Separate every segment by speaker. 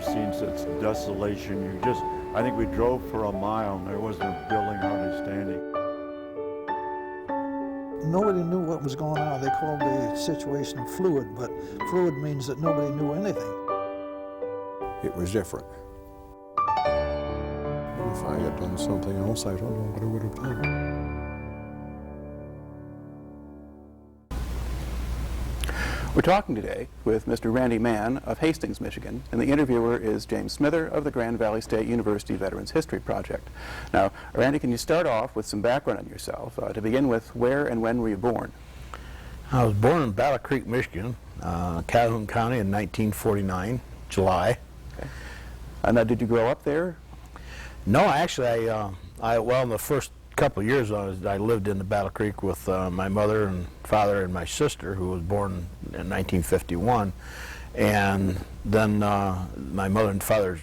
Speaker 1: seen such desolation. I think we drove for a mile and there wasn't a building hardly standing.
Speaker 2: Nobody knew what was going on. They called the situation fluid, but fluid means that nobody knew anything.
Speaker 3: It was different. If I had done something else, I don't know what I would have done.
Speaker 4: We're talking today with Mr. Randy Mann of Hastings, Michigan, and the interviewer is James Smither of the Grand Valley State University Veterans History Project. Now, Randy, can you start off with some background on yourself? To begin with, where and when were you born?
Speaker 5: I was born in Battle Creek, Michigan, Calhoun County in 1949, July.
Speaker 4: Okay. Now, did you grow up there?
Speaker 5: No, actually, well, in the first couple of years I lived in the Battle Creek with my mother and father and my sister, who was born in 1951, and then my mother and father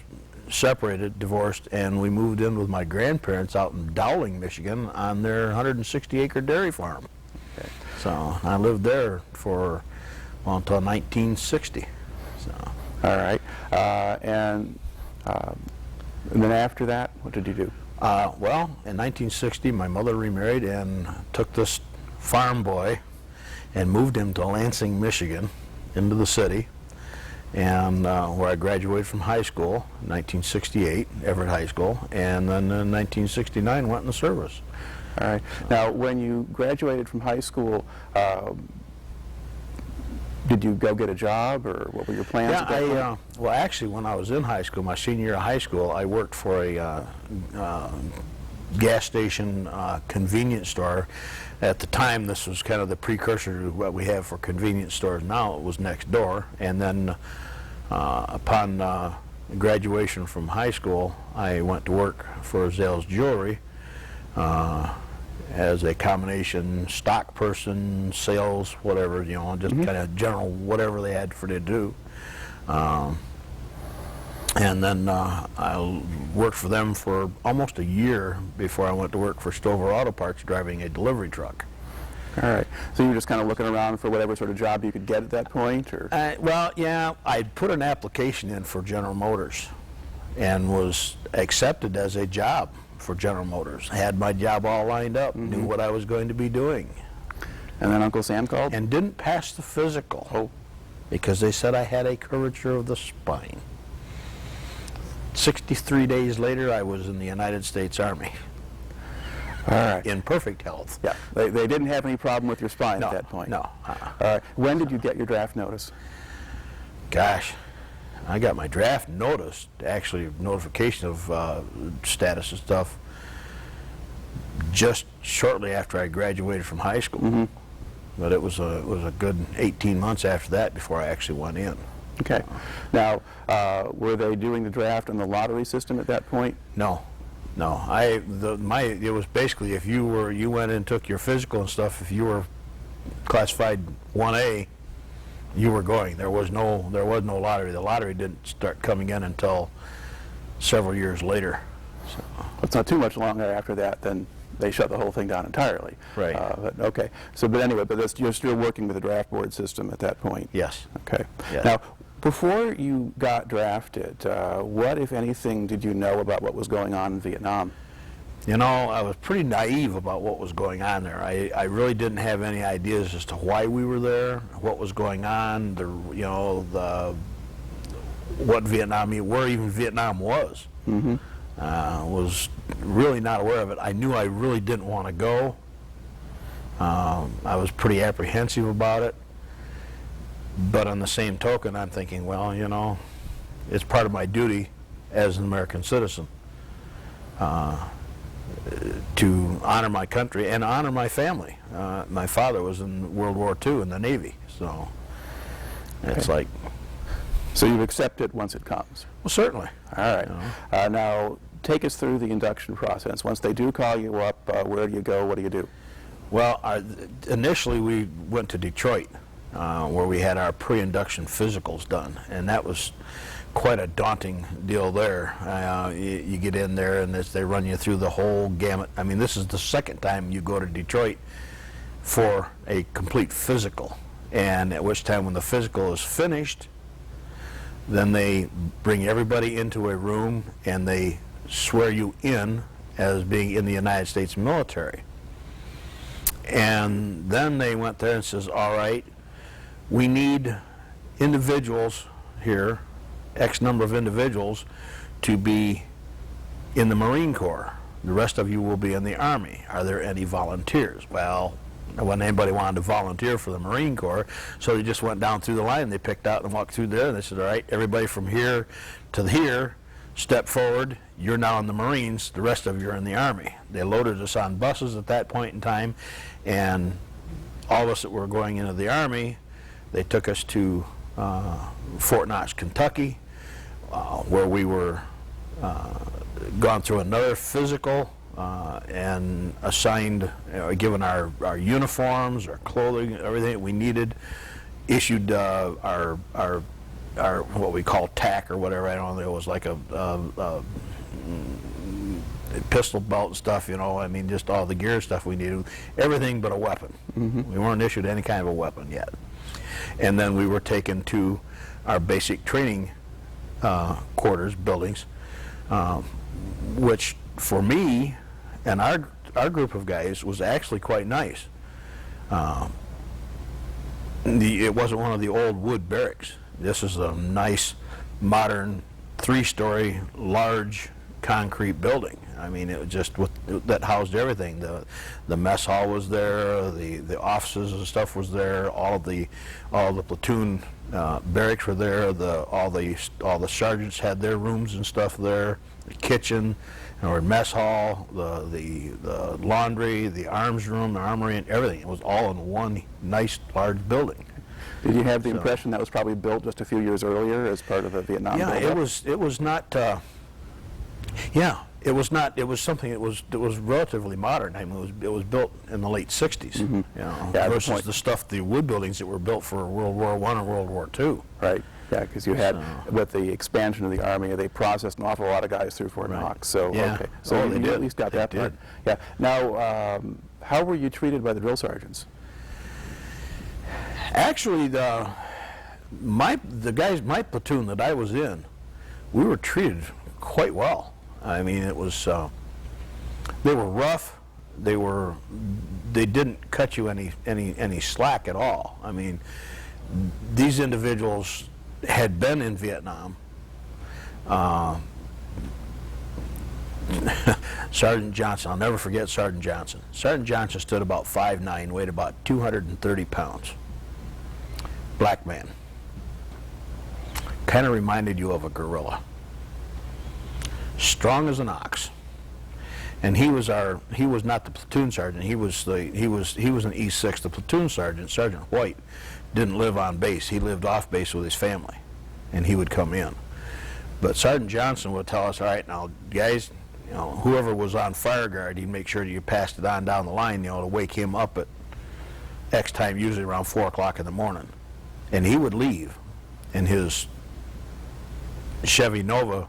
Speaker 5: separated, divorced, and we moved in with my grandparents out in Dowling, Michigan on their 160-acre dairy farm.
Speaker 4: Okay.
Speaker 5: So I lived there for, well, until 1960. So.
Speaker 4: All right. And then after that, what did you do?
Speaker 5: Well, in 1960, my mother remarried and took this farm boy and moved him to Lansing, Michigan, into the city, and where I graduated from high school in 1968, Everett High School, and then in 1969 went in the service.
Speaker 4: All right. Now, when you graduated from high school, did you go get a job, or what were your plans at that point?
Speaker 5: Well, actually, when I was in high school, my senior year of high school, I worked for a gas station convenience store. At the time, this was kind of the precursor to what we have for convenience stores now. It was next door. And then upon graduation from high school, I went to work for Zales Jewelry as a combination stock person, sales, whatever, you know, just kind of general whatever they had for to do. And then I worked for them for almost a year before I went to work for Stover Auto Parts driving a delivery truck.
Speaker 4: All right. So you were just kind of looking around for whatever sort of job you could get at that point, or?
Speaker 5: Well, yeah, I put an application in for General Motors and was accepted as a job for General Motors. I had my job all lined up, knew what I was going to be doing.
Speaker 4: And then Uncle Sam called?
Speaker 5: And didn't pass the physical because they said I had a curvature of the spine. 63 days later, I was in the United States Army.
Speaker 4: All right.
Speaker 5: In perfect health.
Speaker 4: Yeah. They didn't have any problem with your spine at that point?
Speaker 5: No.
Speaker 4: All right. When did you get your draft notice?
Speaker 5: Gosh, I got my draft notice, actually notification of status and stuff, just shortly after I graduated from high school. But it was a good 18 months after that before I actually went in.
Speaker 4: Okay. Now, were they doing the draft on the lottery system at that point?
Speaker 5: No. It was basically if you went and took your physical and stuff, if you were classified 1A, you were going. There was no lottery. The lottery didn't start coming in until several years later. So.
Speaker 4: It's not too much longer after that, then they shut the whole thing down entirely.
Speaker 5: Right.
Speaker 4: But okay. So, but anyway, you're still working with the draft board system at that point.
Speaker 5: Yes.
Speaker 4: Okay.
Speaker 5: Yes.
Speaker 4: Now, before you got drafted, what, if anything, did you know about what was going on in Vietnam?
Speaker 5: You know, I was pretty naive about what was going on there. I really didn't have any ideas as to why we were there, what was going on, what Vietnam, where even Vietnam was. Was really not aware of it. I knew I really didn't want to go. I was pretty apprehensive about it. But on the same token, I'm thinking, well, you know, it's part of my duty as an American citizen to honor my country and honor my family. My father was in World War II in the Navy, so it's like...
Speaker 4: So you accept it once it comes?
Speaker 5: Well, certainly.
Speaker 4: All right. You know. Now, take us through the induction process. Once they do call you up, where do you go? What do you do?
Speaker 5: Well, initially we went to Detroit, where we had our pre-induction physicals done, and that was quite a daunting deal there. You get in there and they run you through the whole gamut. I mean, this is the second time you go to Detroit for a complete physical, and at which time when the physical is finished, Then they bring everybody into a room and they swear you in as being in the United States military. And then they went there and says, all right, we need individuals here, X number of individuals, to be in the Marine Corps. The rest of you will be in the Army. Are there any volunteers? Well, there wasn't anybody wanted to volunteer for the Marine Corps, so they just went down through the line. They picked out and walked through there, and they said, all right, everybody from here to here, step forward. You're now in the Marines. The rest of you are in the Army. They loaded us on buses at that point in time, and all of us that were going into the Army, they took us to Fort Knox, Kentucky, where we were gone through another physical and assigned, given our uniforms, our clothing, everything that we needed, issued our what we call TAC or whatever. I don't know. It was like a pistol belt and stuff. You know, I mean, just all the gear stuff we needed, everything but a weapon. We weren't issued any kind of a weapon yet. And then we were taken to our basic training quarters, buildings, which for me and our group of guys was actually quite nice. It wasn't one of the old wood barracks. This is a nice, modern, 3-story, large concrete building. I mean, it was just that housed everything. The mess hall was there, the offices and stuff was there, all the platoon barracks were there, all the sergeants had their rooms and stuff there, the kitchen, or mess hall, the laundry, the arms room, the armory, and everything. It was all in one nice, large building.
Speaker 4: Did you have the impression that was probably built just a few years earlier as part of the Vietnam
Speaker 5: Yeah,
Speaker 4: buildup?
Speaker 5: it was not. Yeah, it was not. It was something that was relatively modern. I mean, it was built in the late '60s. You know,
Speaker 4: Yeah,
Speaker 5: versus the stuff, the wood buildings that were built for World War I and World War II.
Speaker 4: Right. Yeah, because you had, with the expansion of the Army, they processed an awful lot of guys through Fort Knox. So,
Speaker 5: Yeah.
Speaker 4: okay. So
Speaker 5: they
Speaker 4: you
Speaker 5: did.
Speaker 4: at least got that
Speaker 5: They
Speaker 4: part.
Speaker 5: did.
Speaker 4: Yeah. Now, how were you treated by the drill sergeants?
Speaker 5: Actually, my platoon that I was in, we were treated quite well. I mean, it was they were rough. They didn't cut you any slack at all. I mean, these individuals had been in Vietnam. Sergeant Johnson, I'll never forget Sergeant Johnson. Sergeant Johnson stood about 5'9", weighed about 230 pounds. Black man. Kind of reminded you of a gorilla. Strong as an ox. And he was not the platoon sergeant. He was an E6. The platoon sergeant, Sergeant White, didn't live on base. He lived off base with his family, and he would come in. But Sergeant Johnson would tell us, all right, now guys, you know, whoever was on fire guard, he'd make sure that you passed it on down the line, you know, to wake him up at X time, usually around 4 o'clock in the morning. And he would leave in his Chevy Nova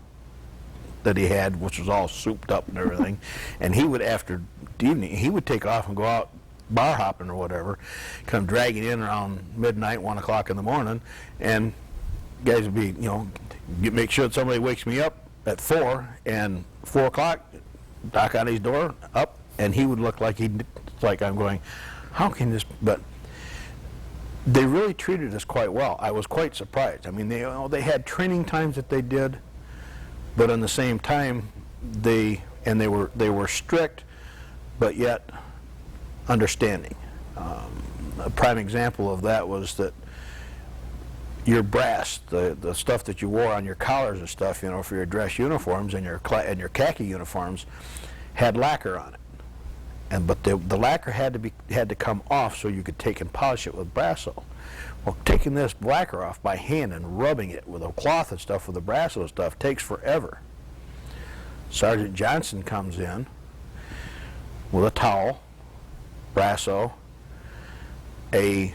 Speaker 5: that he had, which was all souped up and everything, and he would, after evening, he would take off and go out bar hopping or whatever, come dragging in around midnight, 1 o'clock in the morning, and guys would be, you know, make sure that somebody wakes me up at 4, and 4 o'clock, knock on his door, up, and he would look like I'm going, how can this, but they really treated us quite well. I was quite surprised. I mean, they had training times that they did, but in the same time, they were strict, but yet understanding. A prime example of that was that your brass, the stuff that you wore on your collars and stuff, you know, for your dress uniforms and your khaki uniforms, had lacquer on it. But the lacquer had to come off so you could take and polish it with Brasso. Well, taking this lacquer off by hand and rubbing it with a cloth and stuff with the Brasso stuff takes forever. Sergeant Johnson comes in with a towel, Brasso, a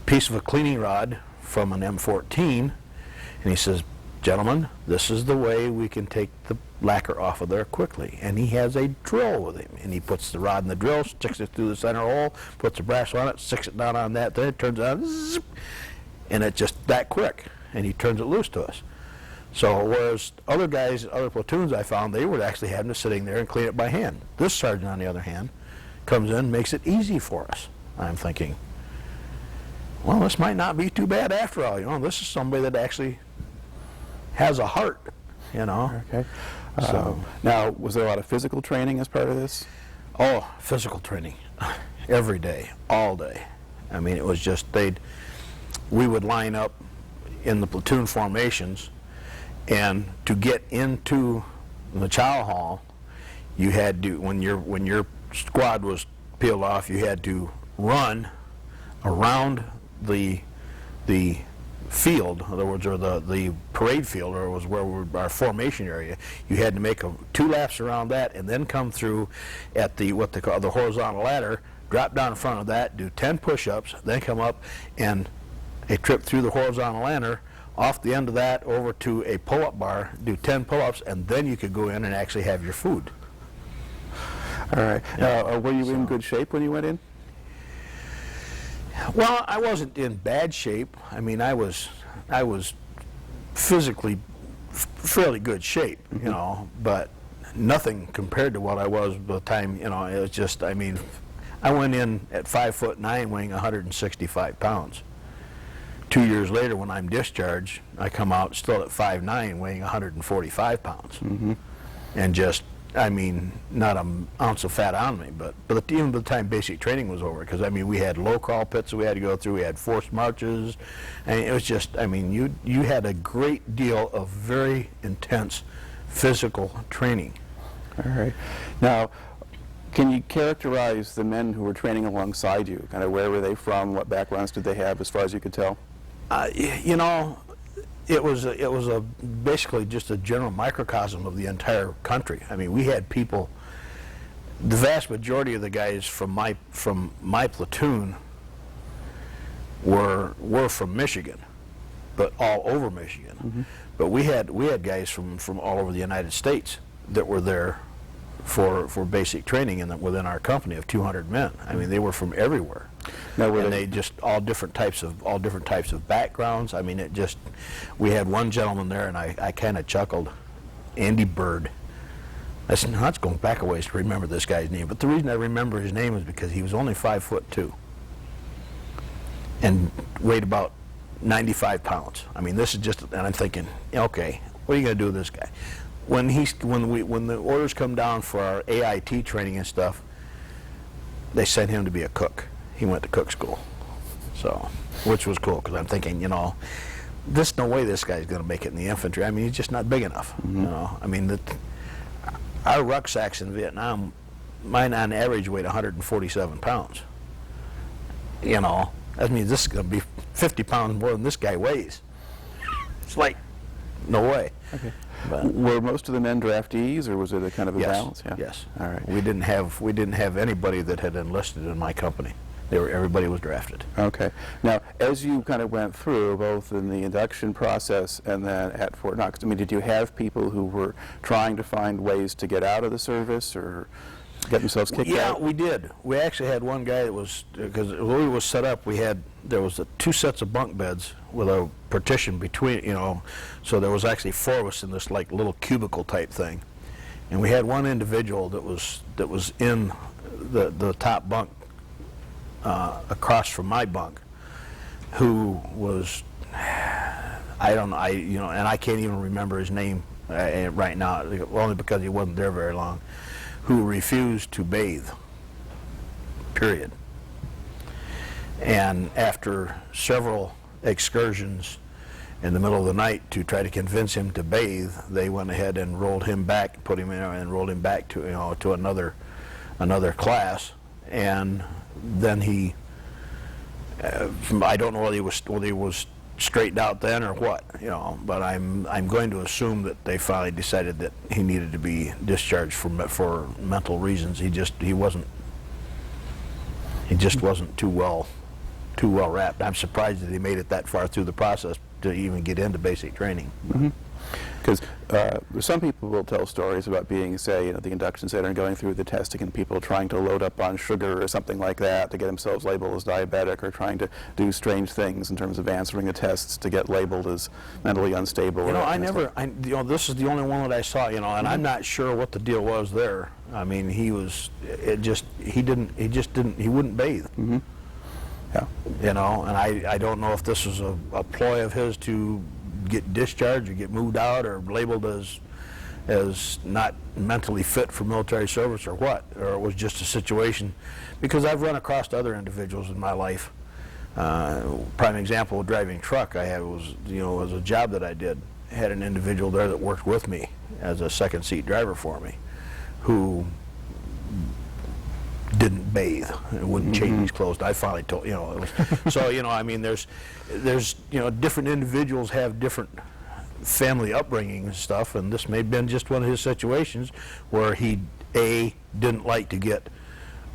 Speaker 5: piece of a cleaning rod from an M14, and he says, gentlemen, this is the way we can take the lacquer off of there quickly. And he has a drill with him, and he puts the rod in the drill, sticks it through the center hole, puts the brass on it, sticks it down on that, then it turns on, zip, and it's just that quick. and he turns it loose to us. So whereas other guys, other platoons I found, they were actually having to sitting there and clean it by hand. This sergeant, on the other hand, comes in, makes it easy for us. I'm thinking, well, this might not be too bad after all. You know, this is somebody that actually has a heart. You know.
Speaker 4: Okay.
Speaker 5: So
Speaker 4: now, was there a lot of physical training as part of this?
Speaker 5: oh, physical training, every day, all day. I mean, it was just we would line up in the platoon formations, and to get into the chow hall, you had to, when your squad was peeled off, you had to run around the field, in other words, or the parade field, or was where our formation area. You had to make 2 laps around that, and then come through at what they call the horizontal ladder, drop down in front of that, do 10 push-ups, then come up and a trip through the horizontal ladder, off the end of that over to a pull-up bar, do 10 pull-ups, and then you could go in and actually have your food.
Speaker 4: All right. Were you in good shape when you went in?
Speaker 5: Well, I wasn't in bad shape. I mean, I was physically fairly good shape, you know, but nothing compared to what I was by the time, you know, it was just, I mean, I went in at 5'9", weighing 165 pounds. 2 years later, when I'm discharged, I come out still at 5'9", weighing 145 pounds. And just, I mean, not an ounce of fat on me, but even by the time basic training was over, because I mean, we had low crawl pits that we had to go through, we had forced marches, and it was just, I mean, you had a great deal of very intense physical training.
Speaker 4: All right. Now, can you characterize the men who were training alongside you? Kind of where were they from? What backgrounds did they have, as far as you could tell?
Speaker 5: You know, it was basically just a general microcosm of the entire country. I mean, we had people. The vast majority of the guys from my platoon were from Michigan, but all over Michigan. But we had guys from all over the United States that were there for basic training within our company of 200 men. I mean, they were from everywhere.
Speaker 4: Now,
Speaker 5: and they just all different types of backgrounds. I mean, we had one gentleman there, and I kind of chuckled, Andy Bird. I said, no, that's going back a ways to remember this guy's name. But the reason I remember his name is because he was only 5'2" and weighed about 95 pounds. I mean, this is just, and I'm thinking, okay, what are you going to do with this guy? When the orders come down for our AIT training and stuff, they sent him to be a cook. He went to cook school, so, which was cool, because I'm thinking, you know, there's no way this guy's going to make it in the infantry. I mean, he's just not big enough. You know, I mean, our rucksacks in Vietnam, mine on average weighed 147 pounds. You know, that means this is going to be 50 pounds more than this guy weighs. It's like, no way.
Speaker 4: Okay.
Speaker 5: But
Speaker 4: were most of the men draftees, or was it a kind of a balance? Yeah.
Speaker 5: Yes.
Speaker 4: All right.
Speaker 5: We didn't have anybody that had enlisted in my company. Everybody was drafted.
Speaker 4: Okay. Now, as you kind of went through, both in the induction process and then at Fort Knox, I mean, did you have people who were trying to find ways to get out of the service or get themselves kicked out?
Speaker 5: Yeah, we did. We actually had one guy that was, because the way it was set up, there was 2 sets of bunk beds with a partition between, you know, so there was actually 4 of us in this like little cubicle type thing. And we had one individual that was in the top bunk across from my bunk, who was, I don't know, and I can't even remember his name right now, only because he wasn't there very long, who refused to bathe, period. And after several excursions in the middle of the night to try to convince him to bathe, they went ahead and rolled him back, put him in, and rolled him back to, you know, to another class. And then he, I don't know whether he was straightened out then or what, you know, but I'm going to assume that they finally decided that he needed to be discharged for mental reasons. He just wasn't too well wrapped. I'm surprised that he made it that far through the process to even get into basic training.
Speaker 4: Because some people will tell stories about being, say, the induction center and going through the testing and people trying to load up on sugar or something like that to get themselves labeled as diabetic, or trying to do strange things in terms of answering the tests to get labeled as mentally unstable.
Speaker 5: This is the only one that I saw, and I'm not sure what the deal was there. I mean, he wouldn't bathe.
Speaker 4: Mm-hmm. Yeah.
Speaker 5: And I don't know if this was a ploy of his to get discharged or get moved out or labeled as not mentally fit for military service or what, or it was just a situation, because I've run across other individuals in my life. Prime example of driving truck I had was a job that I did. I had an individual there that worked with me as a second seat driver for me, who didn't bathe and wouldn't change his clothes. I finally told, so, I mean, there's different individuals have different family upbringing and stuff, and this may have been just one of his situations where he, didn't like to get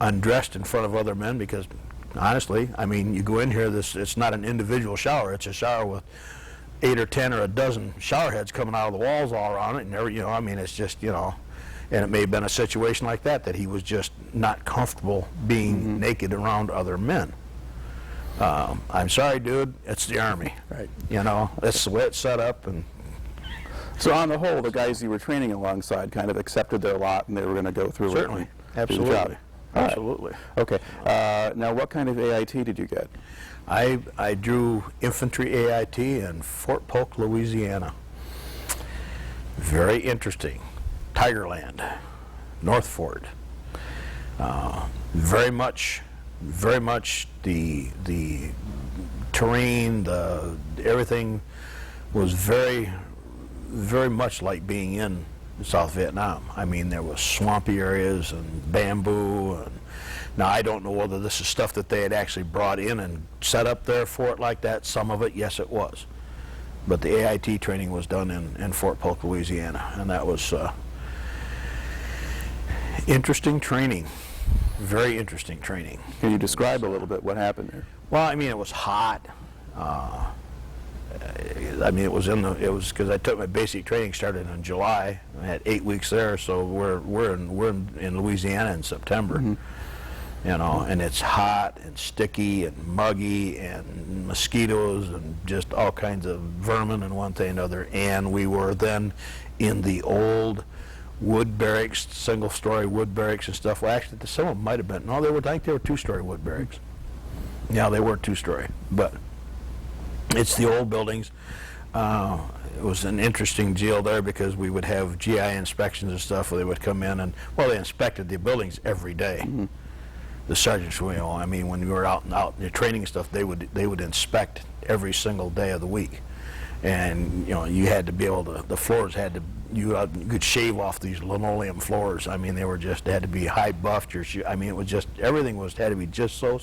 Speaker 5: undressed in front of other men, because, honestly, I mean, you go in here, it's not an individual shower, it's a shower with 8 or 10 or a dozen shower heads coming out of the walls all around it, and I mean, it's just, and it may have been a situation like that he was just not comfortable being naked around other men. I'm sorry, dude, it's the Army.
Speaker 4: Right.
Speaker 5: That's the way it's set up. And
Speaker 4: so on the whole, the guys you were training alongside kind of accepted their lot, and they were going to go through
Speaker 5: certainly,
Speaker 4: it.
Speaker 5: absolutely,
Speaker 4: All right.
Speaker 5: absolutely.
Speaker 4: Okay. Now, what kind of AIT did you get?
Speaker 5: I drew infantry AIT in Fort Polk, Louisiana. Very interesting. Tigerland, North Fort. Very much the terrain, everything was very much like being in South Vietnam. I mean, there was swampy areas and bamboo. And now, I don't know whether this is stuff that they had actually brought in and set up there for it like that. Some of it, yes, it was. But the AIT training was done in Fort Polk, Louisiana, and that was interesting training, very interesting training.
Speaker 4: Can you describe a little bit what happened there?
Speaker 5: Well, I mean, it was hot. I mean, it was because I took my basic training, started in July. I had 8 weeks there, so we're in Louisiana in September. And it's hot and sticky and muggy and mosquitoes and just all kinds of vermin and one thing and another. And we were then in the old wood barracks, single-story wood barracks and stuff. Well, actually, some of them might have been. No, I think they were two-story wood barracks. Yeah, they were two-story, but it's the old buildings. It was an interesting deal there because we would have GI inspections and stuff where they would come in and, they inspected the buildings every day. The sergeants, I mean, when we were out in the training and stuff, they would inspect every single day of the week. And, you had to be able to, the floors had to, you could shave off these linoleum floors. I mean, they had to be high buffed. I mean, it was just, everything had to be just so.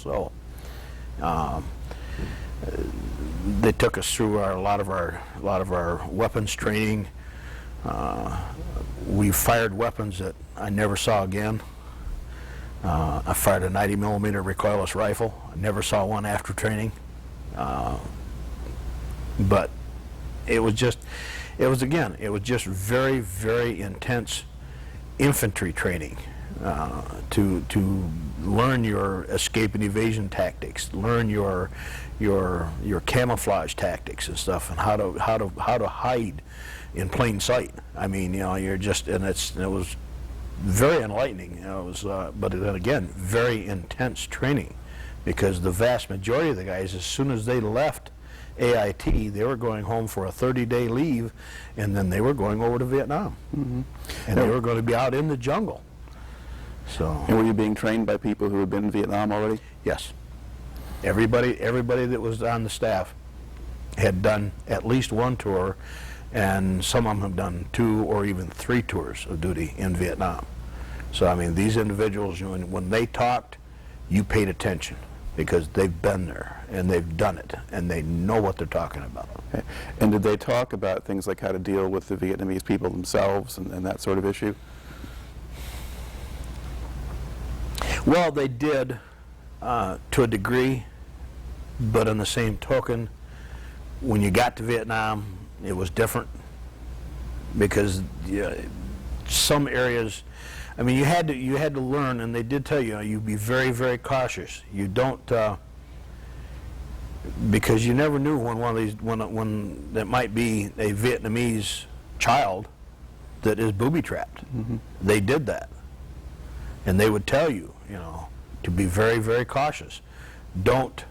Speaker 5: They took us through a lot of our weapons training. We fired weapons that I never saw again. I fired a 90 millimeter recoilless rifle. I never saw one after training. But it was just very, very intense infantry training to learn your escape and evasion tactics, learn your camouflage tactics and stuff, and how to hide in plain sight. I mean, it was very enlightening. But then again, very intense training, because the vast majority of the guys, as soon as they left AIT, they were going home for a 30-day leave, and then they were going over to Vietnam, and they were going to be out in the jungle. So.
Speaker 4: And were you being trained by people who had been in Vietnam already?
Speaker 5: Yes. Everybody that was on the staff had done at least one tour, and some of them have done 2 or even 3 tours of duty in Vietnam. So, I mean, these individuals, when they talked, you paid attention, because they've been there and they've done it and they know what they're talking about.
Speaker 4: Okay. And did they talk about things like how to deal with the Vietnamese people themselves and that sort of issue?
Speaker 5: Well, they did to a degree, but on the same token, when you got to Vietnam, it was different. because some areas, I mean, you had to learn, and they did tell you, you be very, very cautious. You don't, because you never knew when one of these, when that might be a Vietnamese child that is booby-trapped. They did that, and they would tell you, to be very, very cautious. Don't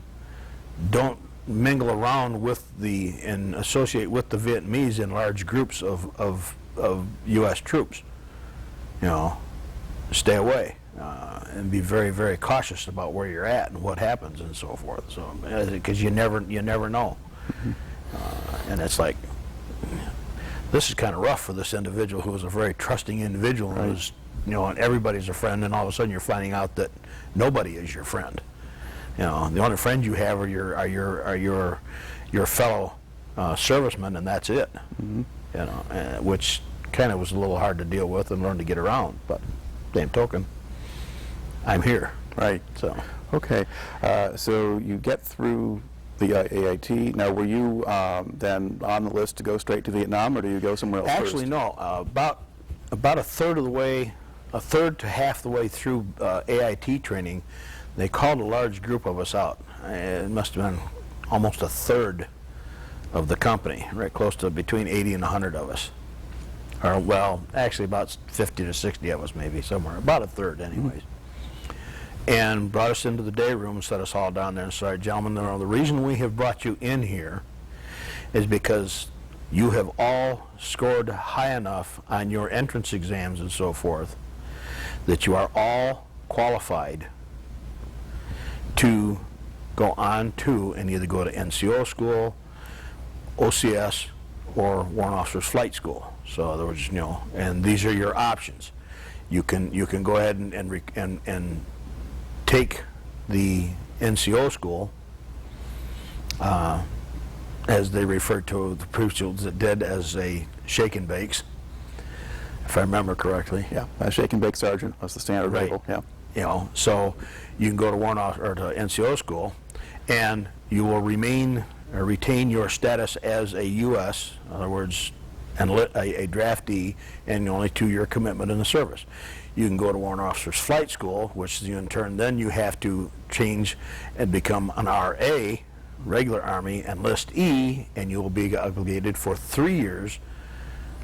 Speaker 5: mingle around with and associate with the Vietnamese in large groups of U.S. troops. Stay away and be very, very cautious about where you're at and what happens and so forth. So, because you never know, and it's like, this is kind of rough for this individual who was a very trusting individual, and who's, and everybody's a friend, and all of a sudden you're finding out that nobody is your friend. The only friend you have are your fellow servicemen, and that's it. Which kind of was a little hard to deal with and learn to get around. But same token, I'm here.
Speaker 4: Right.
Speaker 5: So.
Speaker 4: Okay. So you get through the AIT. Now, were you then on the list to go straight to Vietnam, or do you go somewhere else
Speaker 5: Actually,
Speaker 4: first?
Speaker 5: no. About a third to half the way through AIT training, they called a large group of us out. It must have been almost a third of the company, right close to between 80 and 100 of us. Or, well, actually about 50 to 60 of us, maybe, somewhere. About a third, anyways. And brought us into the day room and set us all down there and said, gentlemen, the reason we have brought you in here is because you have all scored high enough on your entrance exams and so forth that you are all qualified to go on to and either go to NCO school, OCS, or Warrant Officers Flight School. So in other words, and these are your options. You can go ahead and take the NCO school, as they refer to the principals that did as a shake and bakes, if I remember correctly.
Speaker 4: Yeah, a shake and bake sergeant was the standard
Speaker 5: Right.
Speaker 4: label. Yeah.
Speaker 5: So you can go to Warrant Officer or to NCO school, and you will retain your status as a U.S. in other words, a draftee, and only 2-year commitment in the service. You can go to Warrant Officers Flight School, which in turn then you have to change and become an RA, regular Army, enlist E, and you will be obligated for 3 years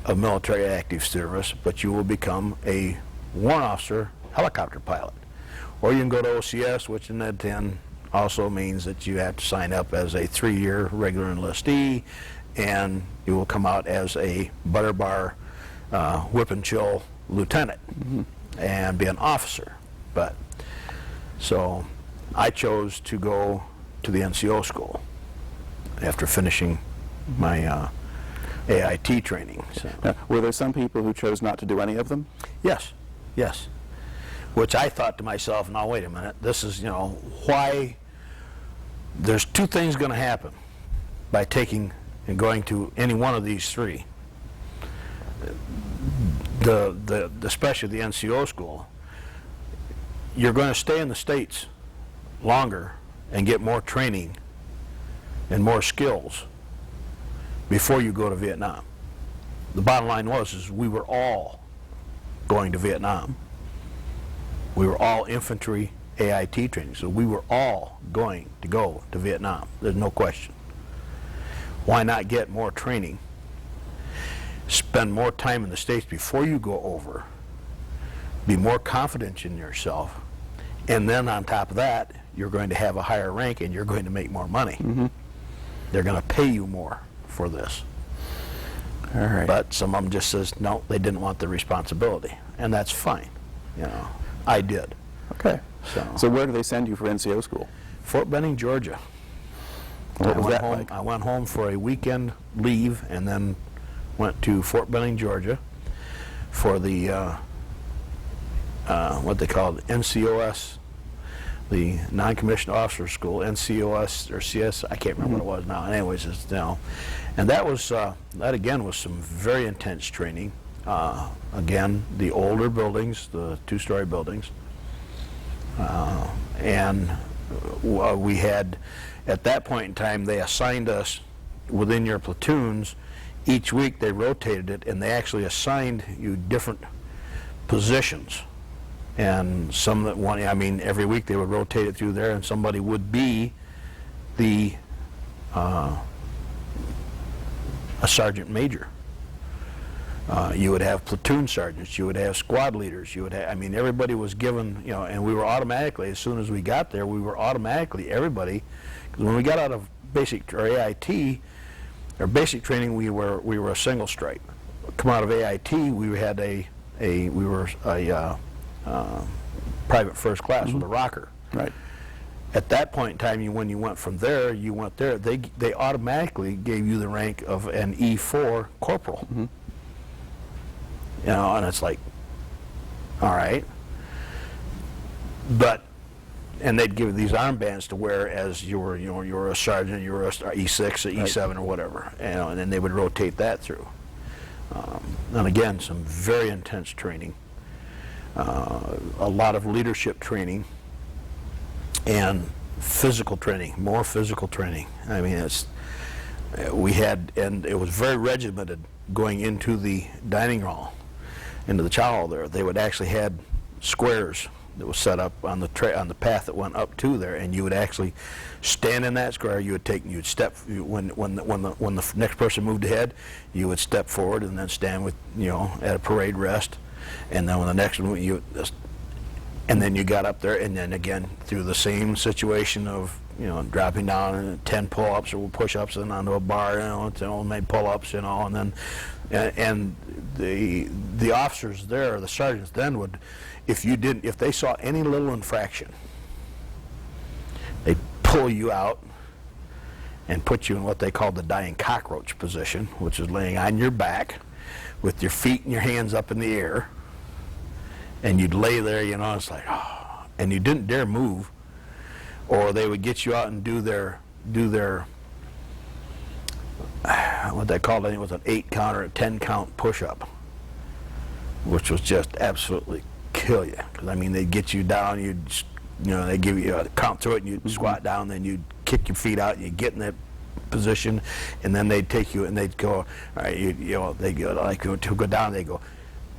Speaker 5: of military active service, but you will become a Warrant Officer helicopter pilot. Or you can go to OCS, which in that 10 also means that you have to sign up as a 3-year regular enlistee, and you will come out as a butter bar whip and chill lieutenant and be an officer. But so I chose to go to the NCO school after finishing my AIT training. So.
Speaker 4: Now, were there some people who chose not to do any of them?
Speaker 5: Yes. Which I thought to myself, now wait a minute, this is, why, there's 2 things going to happen by taking and going to any one of these 3. Especially the NCO school, you're going to stay in the States longer and get more training and more skills before you go to Vietnam. The bottom line is we were all going to Vietnam. We were all infantry AIT training, so we were all going to go to Vietnam. There's no question. Why not get more training, spend more time in the States before you go over, be more confident in yourself, and then on top of that, you're going to have a higher rank and you're going to make more money. They're going to pay you more for this.
Speaker 4: All right.
Speaker 5: But some of them just says, no, they didn't want the responsibility, and that's fine. I did.
Speaker 4: Okay.
Speaker 5: So
Speaker 4: where do they send you for NCO school?
Speaker 5: Fort Benning, Georgia.
Speaker 4: What was that like?
Speaker 5: I went home for a weekend leave and then went to Fort Benning, Georgia for the what they called NCOS, the Non-Commissioned Officer School, NCOS or CS, I can't remember what it was now. Anyways, and that was that again was some very intense training. Again, the older buildings, the 2-story buildings, and we had, at that point in time, they assigned us within your platoons each week they rotated it, and they actually assigned you different positions. And some that one, I mean, every week they would rotate it through there, and somebody would be the a sergeant major. You would have platoon sergeants, you would have squad leaders, you would have, I mean, everybody was given, you know, and we were automatically, as soon as we got there, we were automatically, everybody, because when we got out of basic, or AIT, or basic training, we were a single stripe. Come out of AIT, we had we were a private first class with a rocker.
Speaker 4: Right.
Speaker 5: At that point in time, when you went from there, you went there, they automatically gave you the rank of an E4 corporal. You know, and it's like, all right. But, and they'd give you these armbands to wear as you were a sergeant, you were a E6, a E7 or whatever, you know, and then they would rotate that through. And again, some very intense training, a lot of leadership training, and physical training, more physical training. I mean, we had, and it was very regimented going into the dining hall, into the chow hall there. They would actually had squares that was set up on the path that went up to there, and you would actually stand in that square. You would step when the next person moved ahead, you would step forward and then stand with, you know, at a parade rest, and then when the next one and then you got up there, and then again through the same situation of, you know, dropping down and 10 pull-ups or push-ups and onto a bar, you know, made pull-ups, you know, and then and the officers there, the sergeants then would, if they saw any little infraction, they'd pull you out and put you in what they called the dying cockroach position, which is laying on your back with your feet and your hands up in the air, and you'd lay there, you know, it's like, oh, and you didn't dare move, or they would get you out and do their what they called, I think it was an 8 count or a 10 count push-up, which was just absolutely kill you. Because I mean, they'd get you down, they give you a count through it, and you'd squat down, then you'd kick your feet out, and you'd get in that position, and then they'd take you and they'd go, all right, they go like to go down, they go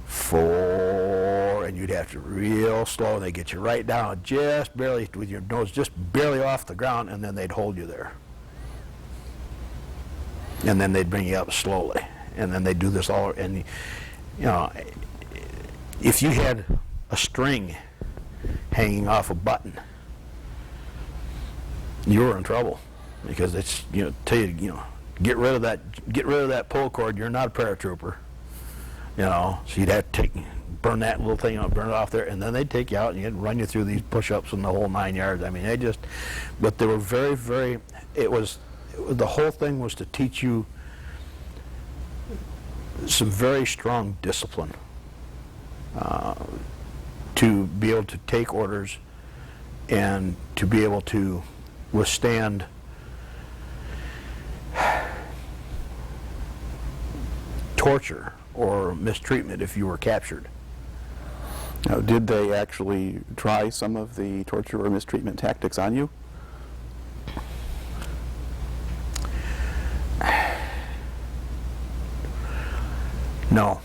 Speaker 5: 4, and you'd have to real slow, and they get you right down, just barely with your nose just barely off the ground, and then they'd hold you there. And then they'd bring you up slowly, and then they'd do this all, and you know, if you had a string hanging off a button, you were in trouble, because it's, you know, tell you, you know, get rid of that pull cord. You're not a paratrooper, you know. So you'd have to burn that little thing out, burn it off there, and then they'd take you out and you'd run you through these push-ups and the whole 9 yards. I mean, but they were very, very. The whole thing was to teach you some very strong discipline, to be able to take orders and to be able to withstand torture or mistreatment if you were captured.
Speaker 4: Now, did they actually try some of the torture or mistreatment tactics on you?
Speaker 5: No.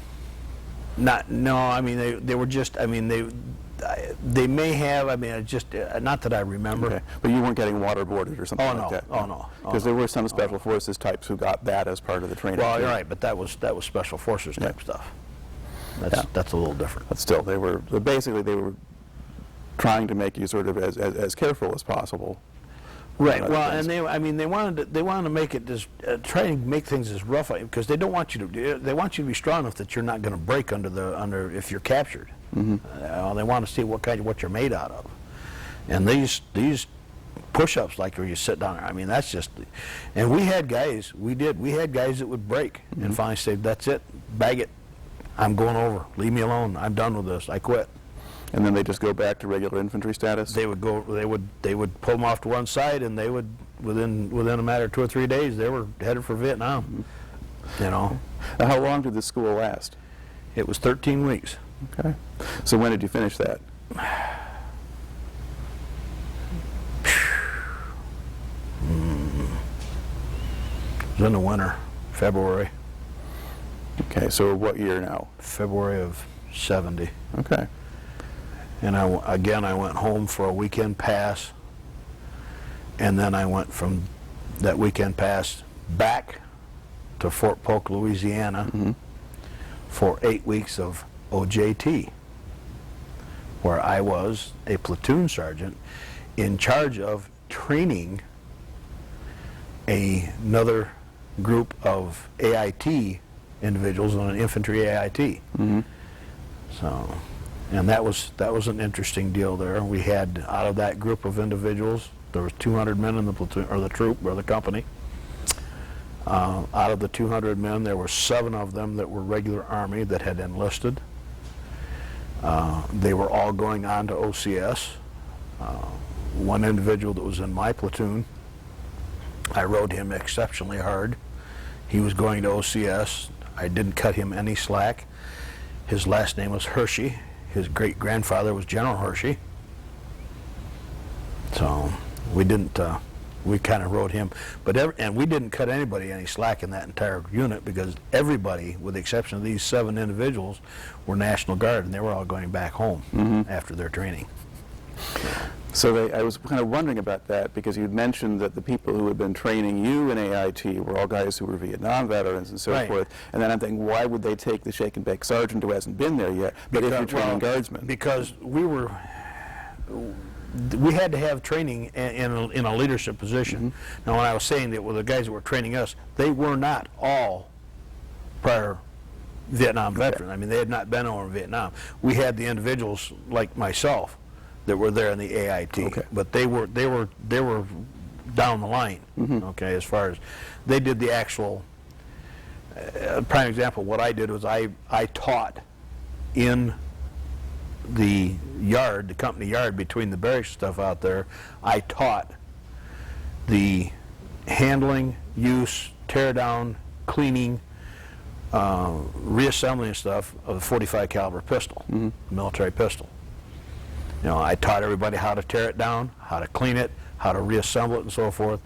Speaker 5: I mean, they were just, I mean, they may have, I mean, just, not that I remember.
Speaker 4: Okay. But you weren't getting waterboarded or something like that?
Speaker 5: Oh, no.
Speaker 4: Because there were some special forces types who got that as part of the training.
Speaker 5: Well, you're right, but that was special forces type stuff. That's a little different.
Speaker 4: But still, they were trying to make you sort of as careful as possible.
Speaker 5: Right. Well, and they wanted to make it as try and make things as rough, because they don't want you to. They want you to be strong enough that you're not going to break under if you're captured. Mm-hmm. They want to see what you're made out of. And these push-ups, like where you sit down there, I mean, that's just. And we had guys. We had guys that would break and finally say, "That's it, bag it. I'm going over. Leave me alone. I'm done with this. I quit."
Speaker 4: And then they just go back to regular infantry status?
Speaker 5: They would go. They would pull them off to one side, and they would within a matter of 2 or 3 days they were headed for Vietnam. You know.
Speaker 4: Now, how long did this school last?
Speaker 5: It was 13 weeks.
Speaker 4: Okay. So when did you finish that?
Speaker 5: It was in the winter, February.
Speaker 4: Okay, so what year now?
Speaker 5: February of 70.
Speaker 4: Okay.
Speaker 5: And again, I went home for a weekend pass, and then I went from that weekend pass back to Fort Polk, Louisiana, for 8 weeks of OJT, where I was a platoon sergeant in charge of training another group of AIT individuals on an infantry AIT. So, and that was an interesting deal there. We had, out of that group of individuals, there was 200 men in the platoon, or the troop, or the company. Out of the 200 men, there were 7 of them that were regular Army that had enlisted. They were all going on to OCS. One individual that was in my platoon, I rode him exceptionally hard. He was going to OCS. I didn't cut him any slack. His last name was Hershey. His great-grandfather was General Hershey. So we didn't, we kind of rode him. And we didn't cut anybody any slack in that entire unit, because everybody, with the exception of these 7 individuals, were National Guard, and they were all going back home after their training.
Speaker 4: So I was kind of wondering about that, because you'd mentioned that the people who had been training you in AIT were all guys who were Vietnam veterans and so forth. And then I'm thinking, why would they take the shake and bake sergeant who hasn't been there yet, but if you're training guardsmen? Because
Speaker 5: we had to have training in a leadership position. Now, when I was saying that, well, the guys that were training us, they were not all prior Vietnam veterans. I mean, they had not been over in Vietnam. We had the individuals like myself that were there in the AIT, but they were down the line. Okay, as far as they did the actual. Prime example, what I did was I taught in the yard, the company yard between the barracks stuff out there. I taught the handling, use, tear down, cleaning, reassembling stuff of a 45 caliber pistol, military pistol. You know, I taught everybody how to tear it down, how to clean it, how to reassemble it, and so forth.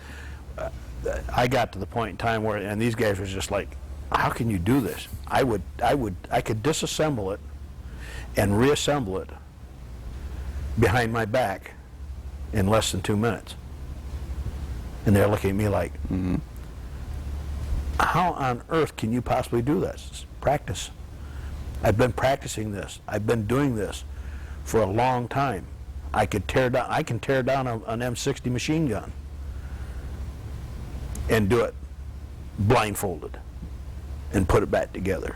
Speaker 5: I got to the point in time where, and these guys were just like, "How can you do this?" I could disassemble it and reassemble it behind my back in less than 2 minutes. And they're looking at me like, "How on earth can you possibly do this?" It's practice. I've been practicing this. I've been doing this for a long time. I can tear down an M60 machine gun and do it blindfolded and put it back together.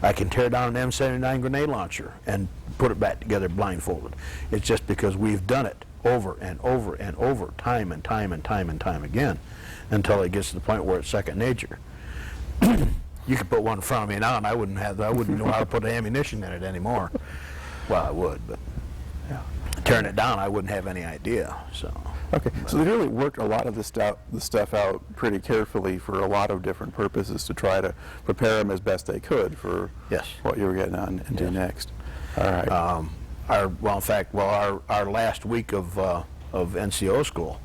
Speaker 5: I can tear down an M79 grenade launcher and put it back together blindfolded. It's just because we've done it over and over and over, time and time and time and time again, until it gets to the point where it's second nature. You could put one in front of me now, and I wouldn't know how to put ammunition in it anymore. Well, I would, but tearing it down, I wouldn't have any idea. So.
Speaker 4: Okay, so they really worked a lot of the stuff out pretty carefully for a lot of different purposes to try to prepare them as best they could for what you were getting on into next. All right.
Speaker 5: Our last week of NCO school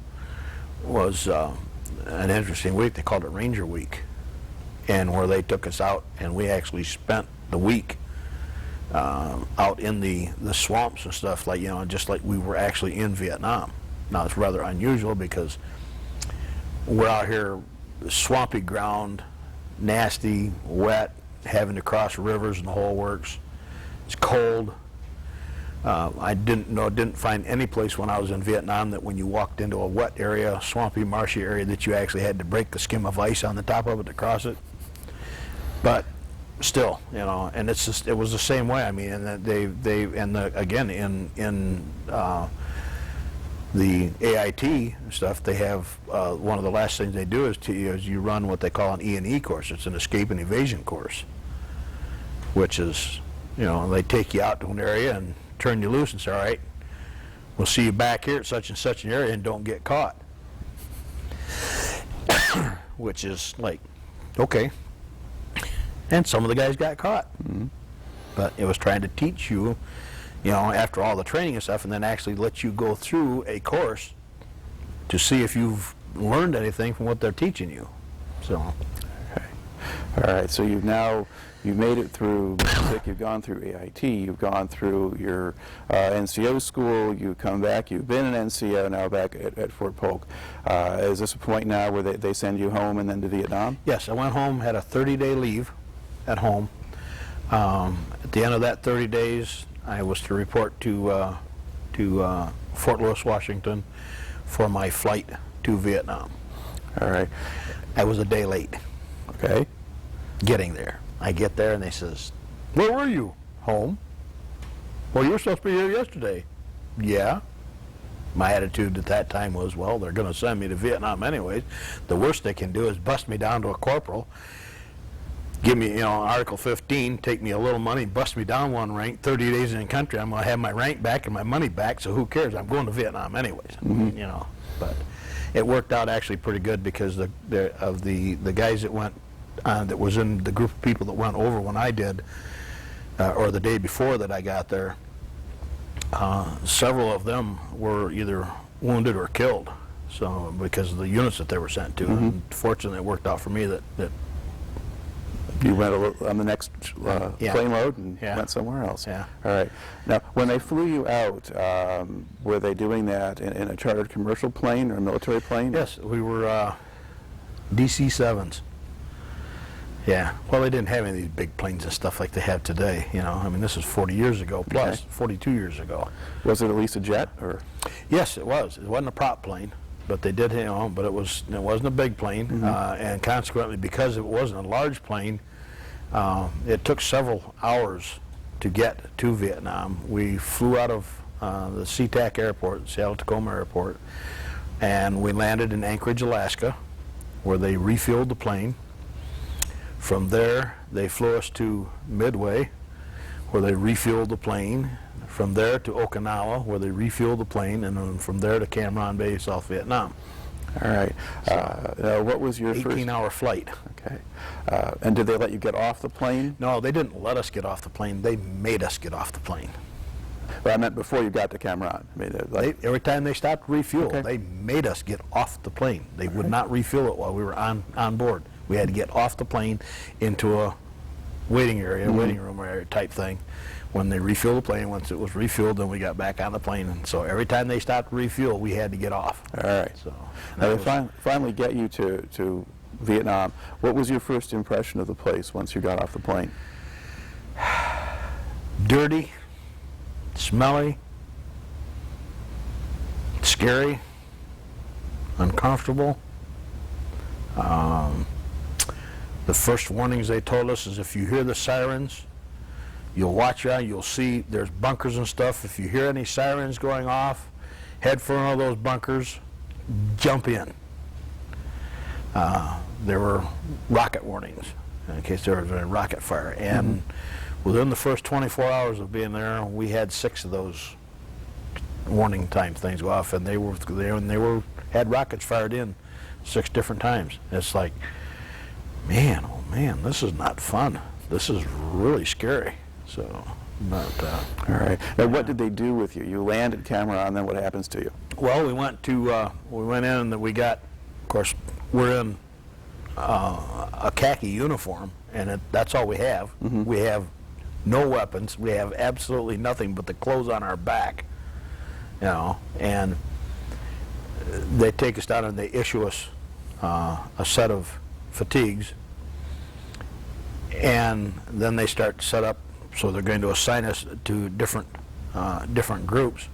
Speaker 5: was an interesting week. They called it Ranger Week, and where they took us out, and we actually spent the week out in the swamps and stuff, like, you know, just like we were actually in Vietnam. Now, it's rather unusual because we're out here, swampy ground, nasty, wet, having to cross rivers and the whole works. It's cold. I didn't find any place when I was in Vietnam that when you walked into a wet area, swampy, marshy area, that you actually had to break the skim of ice on the top of it to cross it. But still, you know, and it's just, it was the same way. I mean, and again in the AIT stuff, they have one of the last things they do is you run what they call an E&E course. It's an escape and evasion course, which is, you know, they take you out to an area and turn you loose and say, all right, we'll see you back here at such and such an area and don't get caught. Which is like, okay. And some of the guys got caught. But it was trying to teach you, you know, after all the training and stuff, and then actually let you go through a course to see if you've learned anything from what they're teaching you. So.
Speaker 4: Okay. All right, so you've made it through music, you've gone through AIT, you've gone through your NCO school, you've come back, you've been an NCO, now back at Fort Polk. Is this a point now where they send you home and then to Vietnam?
Speaker 5: Yes, I went home, had a 30-day leave at home. At the end of that 30 days, I was to report to Fort Lewis, Washington for my flight to Vietnam.
Speaker 4: All right.
Speaker 5: I was a day late
Speaker 4: Okay.
Speaker 5: getting there. I get there and they says, "Where were you?" "Home." "Well, you were supposed to be here yesterday." "Yeah." My attitude at that time was, well, they're going to send me to Vietnam anyways. The worst they can do is bust me down to a corporal, give me, Article 15, take me a little money, bust me down one rank, 30 days in the country, I'm going to have my rank back and my money back, so who cares? I'm going to Vietnam anyways. But it worked out actually pretty good because the guys that went, that was in the group of people that went over when I did, or the day before that I got there, several of them were either wounded or killed, so because of the units that they were sent to. And fortunately, it worked out for me that
Speaker 4: You went on the next
Speaker 5: Yeah.
Speaker 4: plane load and
Speaker 5: Yeah.
Speaker 4: went somewhere else.
Speaker 5: Yeah.
Speaker 4: All right. Now, when they flew you out, were they doing that in a chartered commercial plane or a military plane?
Speaker 5: Yes, we were DC-7s. Yeah. Well, they didn't have any of these big planes and stuff like they have today. I mean, this is 40 years ago plus,
Speaker 4: Okay.
Speaker 5: 42 years ago.
Speaker 4: Was it at least a jet or?
Speaker 5: Yes, it was. It wasn't a prop plane, but they did, but it wasn't a big plane, and consequently, because it wasn't a large plane, it took several hours to get to Vietnam. We flew out of the SeaTac Airport, Seattle-Tacoma Airport, and we landed in Anchorage, Alaska, where they refueled the plane. From there, they flew us to Midway, where they refueled the plane. From there to Okinawa, where they refueled the plane, and then from there to Cam Ranh Bay, South Vietnam.
Speaker 4: All right. Now, what was your
Speaker 5: 18-hour flight.
Speaker 4: Okay. And did they let you get off the plane?
Speaker 5: No, they didn't let us get off the plane. They made us get off the plane.
Speaker 4: Well, I meant before you got to Cam Ranh. I mean,
Speaker 5: Every time they stopped to refuel,
Speaker 4: Okay.
Speaker 5: they made us get off the plane. They would not refuel it while we were on board. We had to get off the plane into a waiting area, waiting room area type thing. When they refueled the plane, once it was refueled, then we got back on the plane. And so every time they stopped to refuel, we had to get off.
Speaker 4: all right.
Speaker 5: So
Speaker 4: Now, they finally get you to Vietnam. What was your first impression of the place once you got off the plane?
Speaker 5: dirty, smelly, scary, uncomfortable. The first warnings they told us is if you hear the sirens, you'll watch out, you'll see there's bunkers and stuff. If you hear any sirens going off, head for one of those bunkers, jump in. There were rocket warnings in case there was a rocket fire. And within the first 24 hours of being there, we had 6 of those warning time things go off, and they had rockets fired in 6 different times. It's like, man, oh man, this is not fun. This is really scary. So, but
Speaker 4: All right. Now, what did they do with you? You land at Cam Ranh, then what happens to you?
Speaker 5: well, we went in and we got, of course, we're in a khaki uniform, and that's all we have. We have no weapons. We have absolutely nothing but the clothes on our back, and they take us down and they issue us a set of fatigues, and then they start to set up, so they're going to assign us to different groups.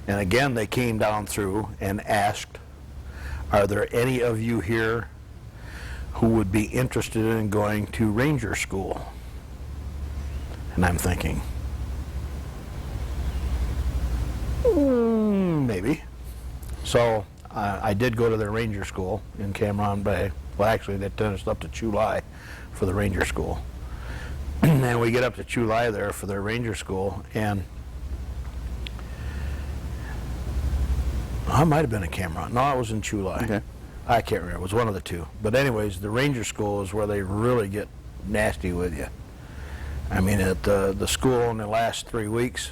Speaker 5: And again, they came down through and asked, are there any of you here who would be interested in going to Ranger School? And I'm thinking, maybe. So I did go to the Ranger School in Cam Ranh Bay. Well, actually, they sent us up to Chu Lai for the Ranger School. And we get up to Chu Lai there for their Ranger School, and I might have been in Cam Ranh. No, I was in Chu Lai.
Speaker 4: Okay.
Speaker 5: I can't remember. It was one of the two. But anyways, the Ranger School is where they really get nasty with you. I mean, at the school only lasts 3 weeks,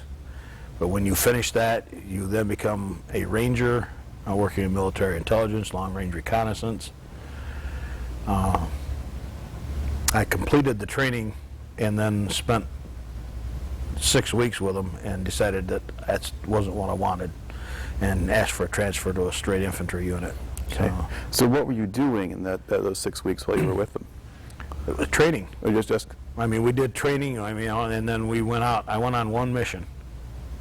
Speaker 5: but when you finish that, you then become a ranger, working in military intelligence, long-range reconnaissance. I completed the training and then spent 6 weeks with them and decided that wasn't what I wanted and asked for a transfer to a straight infantry unit.
Speaker 4: Okay. So what were you doing in those 6 weeks while you were with them?
Speaker 5: It was training.
Speaker 4: Or just
Speaker 5: I mean, we did training, and then we went out. I went on one mission,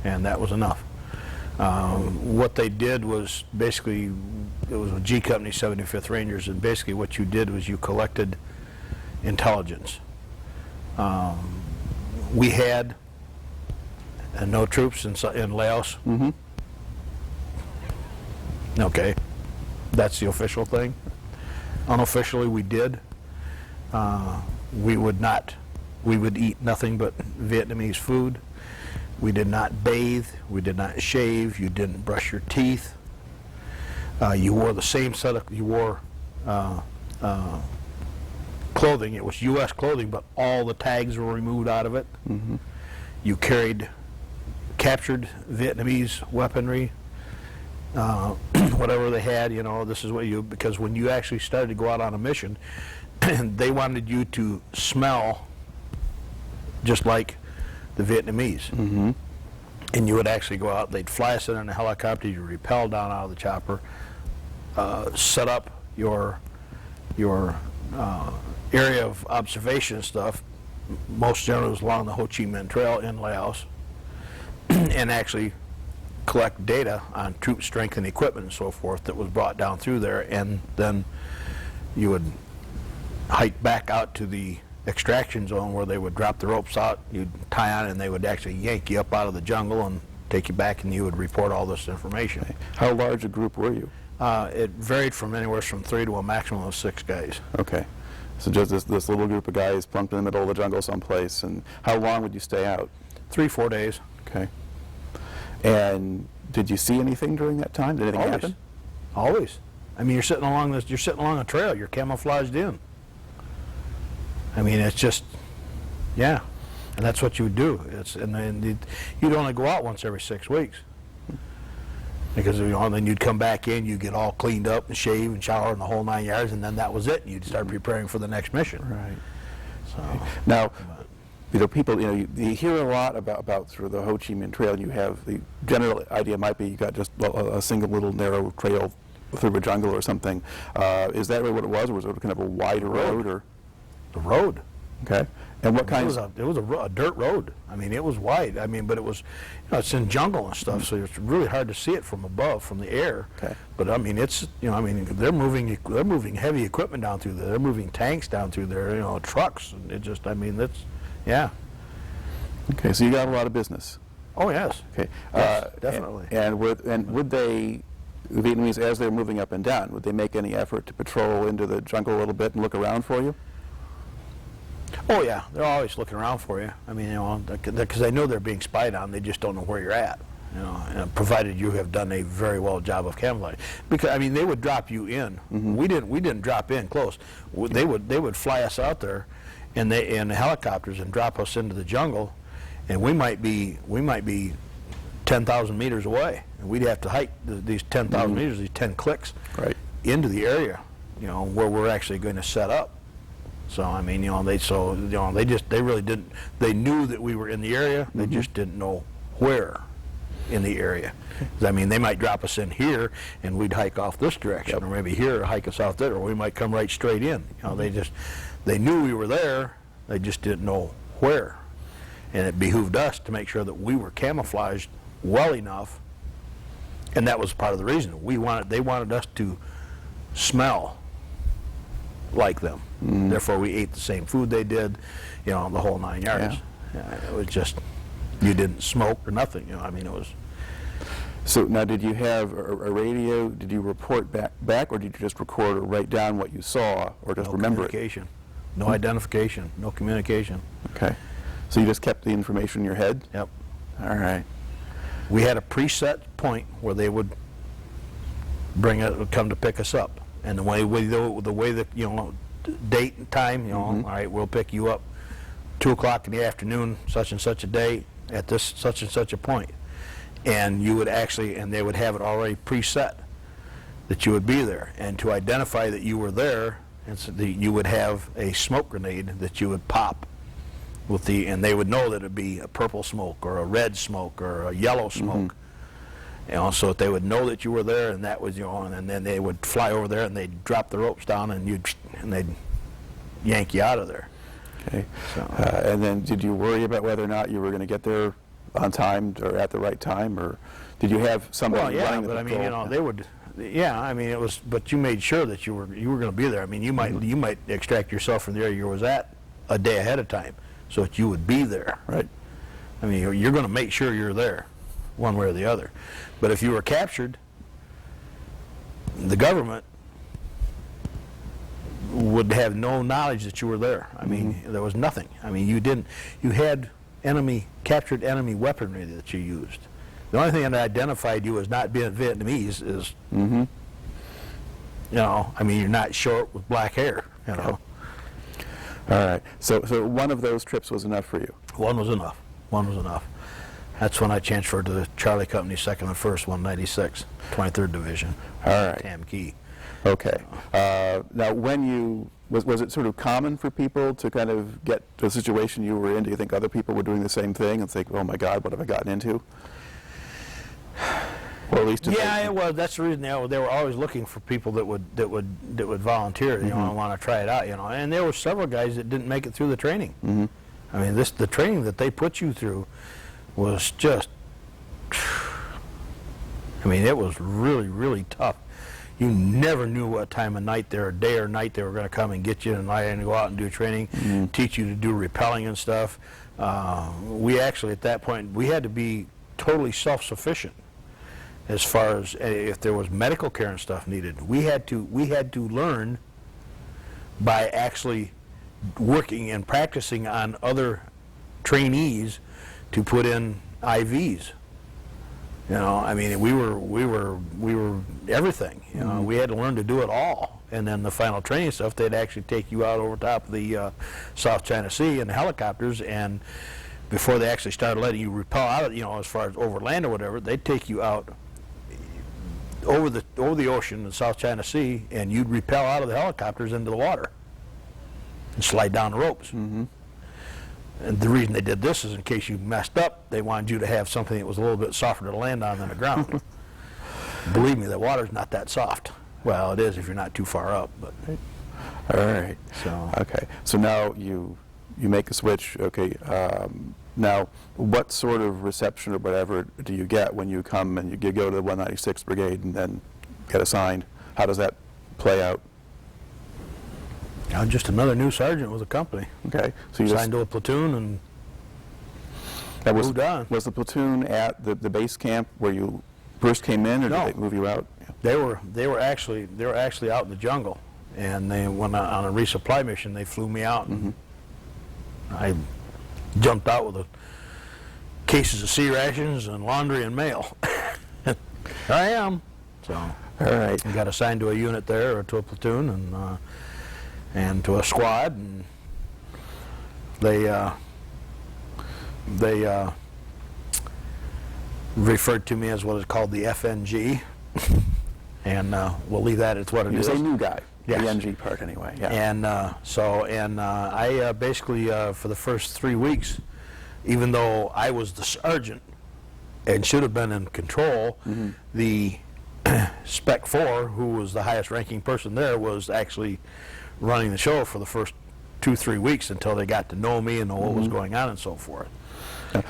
Speaker 5: and that was enough. What they did was basically, it was a G Company 75th Rangers, and basically what you did was you collected intelligence. We had no troops in Laos.
Speaker 4: Mm-hmm.
Speaker 5: Okay, that's the official thing. Unofficially, we did. We would eat nothing but Vietnamese food. We did not bathe. We did not shave. You didn't brush your teeth. You wore the same set of, clothing. It was U.S. clothing, but all the tags were removed out of it.
Speaker 4: Mm-hmm.
Speaker 5: You carried captured Vietnamese weaponry, whatever they had, this is what because when you actually started to go out on a mission, they wanted you to smell just like the Vietnamese.
Speaker 4: Mm-hmm.
Speaker 5: And you would actually go out, they'd fly us in a helicopter, you rappel down out of the chopper, set up your area of observation stuff, most generally was along the Ho Chi Minh Trail in Laos, and actually collect data on troop strength and equipment and so forth that was brought down through there, and then you would hike back out to the extraction zone where they would drop the ropes out, you'd tie on, and they would actually yank you up out of the jungle and take you back, and you would report all this information.
Speaker 4: Okay. How large a group were you?
Speaker 5: It varied from anywhere from 3 to a maximum of 6 guys.
Speaker 4: Okay. So just this little group of guys plunked in the middle of the jungle someplace, and how long would you stay out?
Speaker 5: 3-4 days.
Speaker 4: Okay. And did you see anything during that time? Did anything
Speaker 5: Always.
Speaker 4: happen?
Speaker 5: Always. I mean, you're sitting along a trail, you're camouflaged in. I mean, it's just, yeah, and that's what you would do. And then you'd only go out once every 6 weeks, because then you'd come back in, you'd get all cleaned up and shave and shower and the whole 9 yards, and then that was it. You'd start preparing for the next mission.
Speaker 4: Right.
Speaker 5: So
Speaker 4: Now, people, you hear a lot about sort of the Ho Chi Minh Trail, and you have the general idea might be you got just a single little narrow trail through a jungle or something. Is that really what it was, or was it kind of a wider road? Or
Speaker 5: the road.
Speaker 4: Okay. And what kinds?
Speaker 5: It was a dirt road. I mean, it was wide. I mean, but it was, it's in jungle and stuff, so it's really hard to see it from above, from the air.
Speaker 4: Okay.
Speaker 5: But I mean, it's, they're moving heavy equipment down through there. They're moving tanks down through there. Trucks. And it just, that's, yeah.
Speaker 4: Okay. So you got a lot of business.
Speaker 5: Oh yes.
Speaker 4: Okay.
Speaker 5: Yes, definitely.
Speaker 4: And would they, the Vietnamese, as they're moving up and down, would they make any effort to patrol into the jungle a little bit and look around for you?
Speaker 5: Oh yeah, they're always looking around for you. I mean, because they know they're being spied on. They just don't know where you're at. And provided you have done a very well job of camouflage. Because I mean, they would drop you in.
Speaker 4: Mm-hmm.
Speaker 5: We didn't drop in close. They would fly us out there, in the helicopters and drop us into the jungle, and we might be 10,000 meters away, and we'd have to hike these 10,000 meters, these 10 clicks,
Speaker 4: Right.
Speaker 5: into the area, where we're actually going to set up. So I mean, they really didn't. They knew that we were in the area. They just didn't know where in the area. 'Cause, I mean, they might drop us in here, and we'd hike off this direction, or maybe here, or hike us out there, or we might come right straight in. They knew we were there. They just didn't know where, and it behooved us to make sure that we were camouflaged well enough. And that was part of the reason they wanted us to smell like them. Therefore, we ate the same food they did, the whole 9 yards. Yeah, it was just, you didn't smoke or nothing. I mean, it was.
Speaker 4: So now, did you have a radio? Did you report back, or did you just record or write down what you saw, or just remember it?
Speaker 5: Communication. No identification, no communication.
Speaker 4: Okay. So you just kept the information in your head?
Speaker 5: Yep.
Speaker 4: All right.
Speaker 5: We had a preset point where they would come to pick us up, and the way that date and time, all right, we'll pick you up 2 o'clock in the afternoon, such and such a day, at this such and such a point, and you would and they would have it already preset that you would be there, and to identify that you were there, You would have a smoke grenade that you would pop with and they would know that it'd be a purple smoke or a red smoke or a yellow smoke. You know, so that they would know that you were there, and that was and then they would fly over there and they'd drop the ropes down and they'd yank you out of there.
Speaker 4: Okay.
Speaker 5: So,
Speaker 4: and then did you worry about whether or not you were going to get there on time or at the right time, or did you have somebody running the
Speaker 5: but I
Speaker 4: patrol?
Speaker 5: mean, they would. Yeah, I mean, it was. But you made sure that you were going to be there. I mean, you might extract yourself from the area you was at a day ahead of time, so that you would be there.
Speaker 4: Right.
Speaker 5: I mean, you're going to make sure you're there, one way or the other. But if you were captured, the government would have no knowledge that you were there. I mean, there was nothing. I mean, you had captured enemy weaponry that you used. The only thing that identified you as not being Vietnamese is, you know, I mean, you're not short with black hair, you know.
Speaker 4: All right. So one of those trips was enough for you?
Speaker 5: One was enough. One was enough. That's when I transferred to the Charlie Company, 2nd and 1st, 196, 23rd Division.
Speaker 4: All right.
Speaker 5: Tam Ky.
Speaker 4: Okay. Now, when was it sort of common for people to kind of get to a situation you were in? Do you think other people were doing the same thing and think, oh my God, what have I gotten into? Or at least
Speaker 5: it was. That's the reason they were always looking for people that would volunteer, you know, and want to try it out, you know. And there were several guys that didn't make it through the training. I mean, the training that they put you through was just, I mean, it was really, really tough. You never knew what time of night or day or night they were going to come and get you and go out and do training, teach you to do rappelling and stuff. We actually, at that point, we had to be totally self-sufficient as far as if there was medical care and stuff needed. We had to learn by actually working and practicing on other trainees to put in IVs. You know, I mean, we were everything. You know, we had to learn to do it all. And then the final training stuff, they'd actually take you out over top of the South China Sea in helicopters, and before they actually started letting you rappel out of, you know, as far as over land or whatever, they'd take you out over the ocean in South China Sea, and you'd rappel out of the helicopters into the water and slide down the ropes. And the reason they did this is in case you messed up, they wanted you to have something that was a little bit softer to land on than the ground. Believe me, the water's not that soft. Well, it is if you're not too far up. But
Speaker 4: all right.
Speaker 5: So
Speaker 4: okay. So now you make a switch. Okay. Now, what sort of reception or whatever do you get when you come and you go to the 196th Brigade and then get assigned? How does that play out?
Speaker 5: I'm just another new sergeant with the company.
Speaker 4: Okay. So you
Speaker 5: signed to a platoon and moved on.
Speaker 4: Was the platoon at the base camp where you first came in, or
Speaker 5: No.
Speaker 4: did they move you out?
Speaker 5: They were actually out in the jungle, and they went on a resupply mission. They flew me out, and I jumped out with cases of sea rations and laundry and mail. Here I am. So
Speaker 4: all right.
Speaker 5: I got assigned to a unit there, or to a platoon, and to a squad, and they referred to me as what is called the FNG, and we'll leave that as what it is.
Speaker 4: You're a new guy.
Speaker 5: Yes.
Speaker 4: The NG part, anyway. Yeah.
Speaker 5: And I basically for the first 3 weeks, even though I was the sergeant and should have been in control, the Spec 4, who was the highest ranking person there, was actually running the show for the first 2-3 weeks until they got to know me and know what was going on and so forth,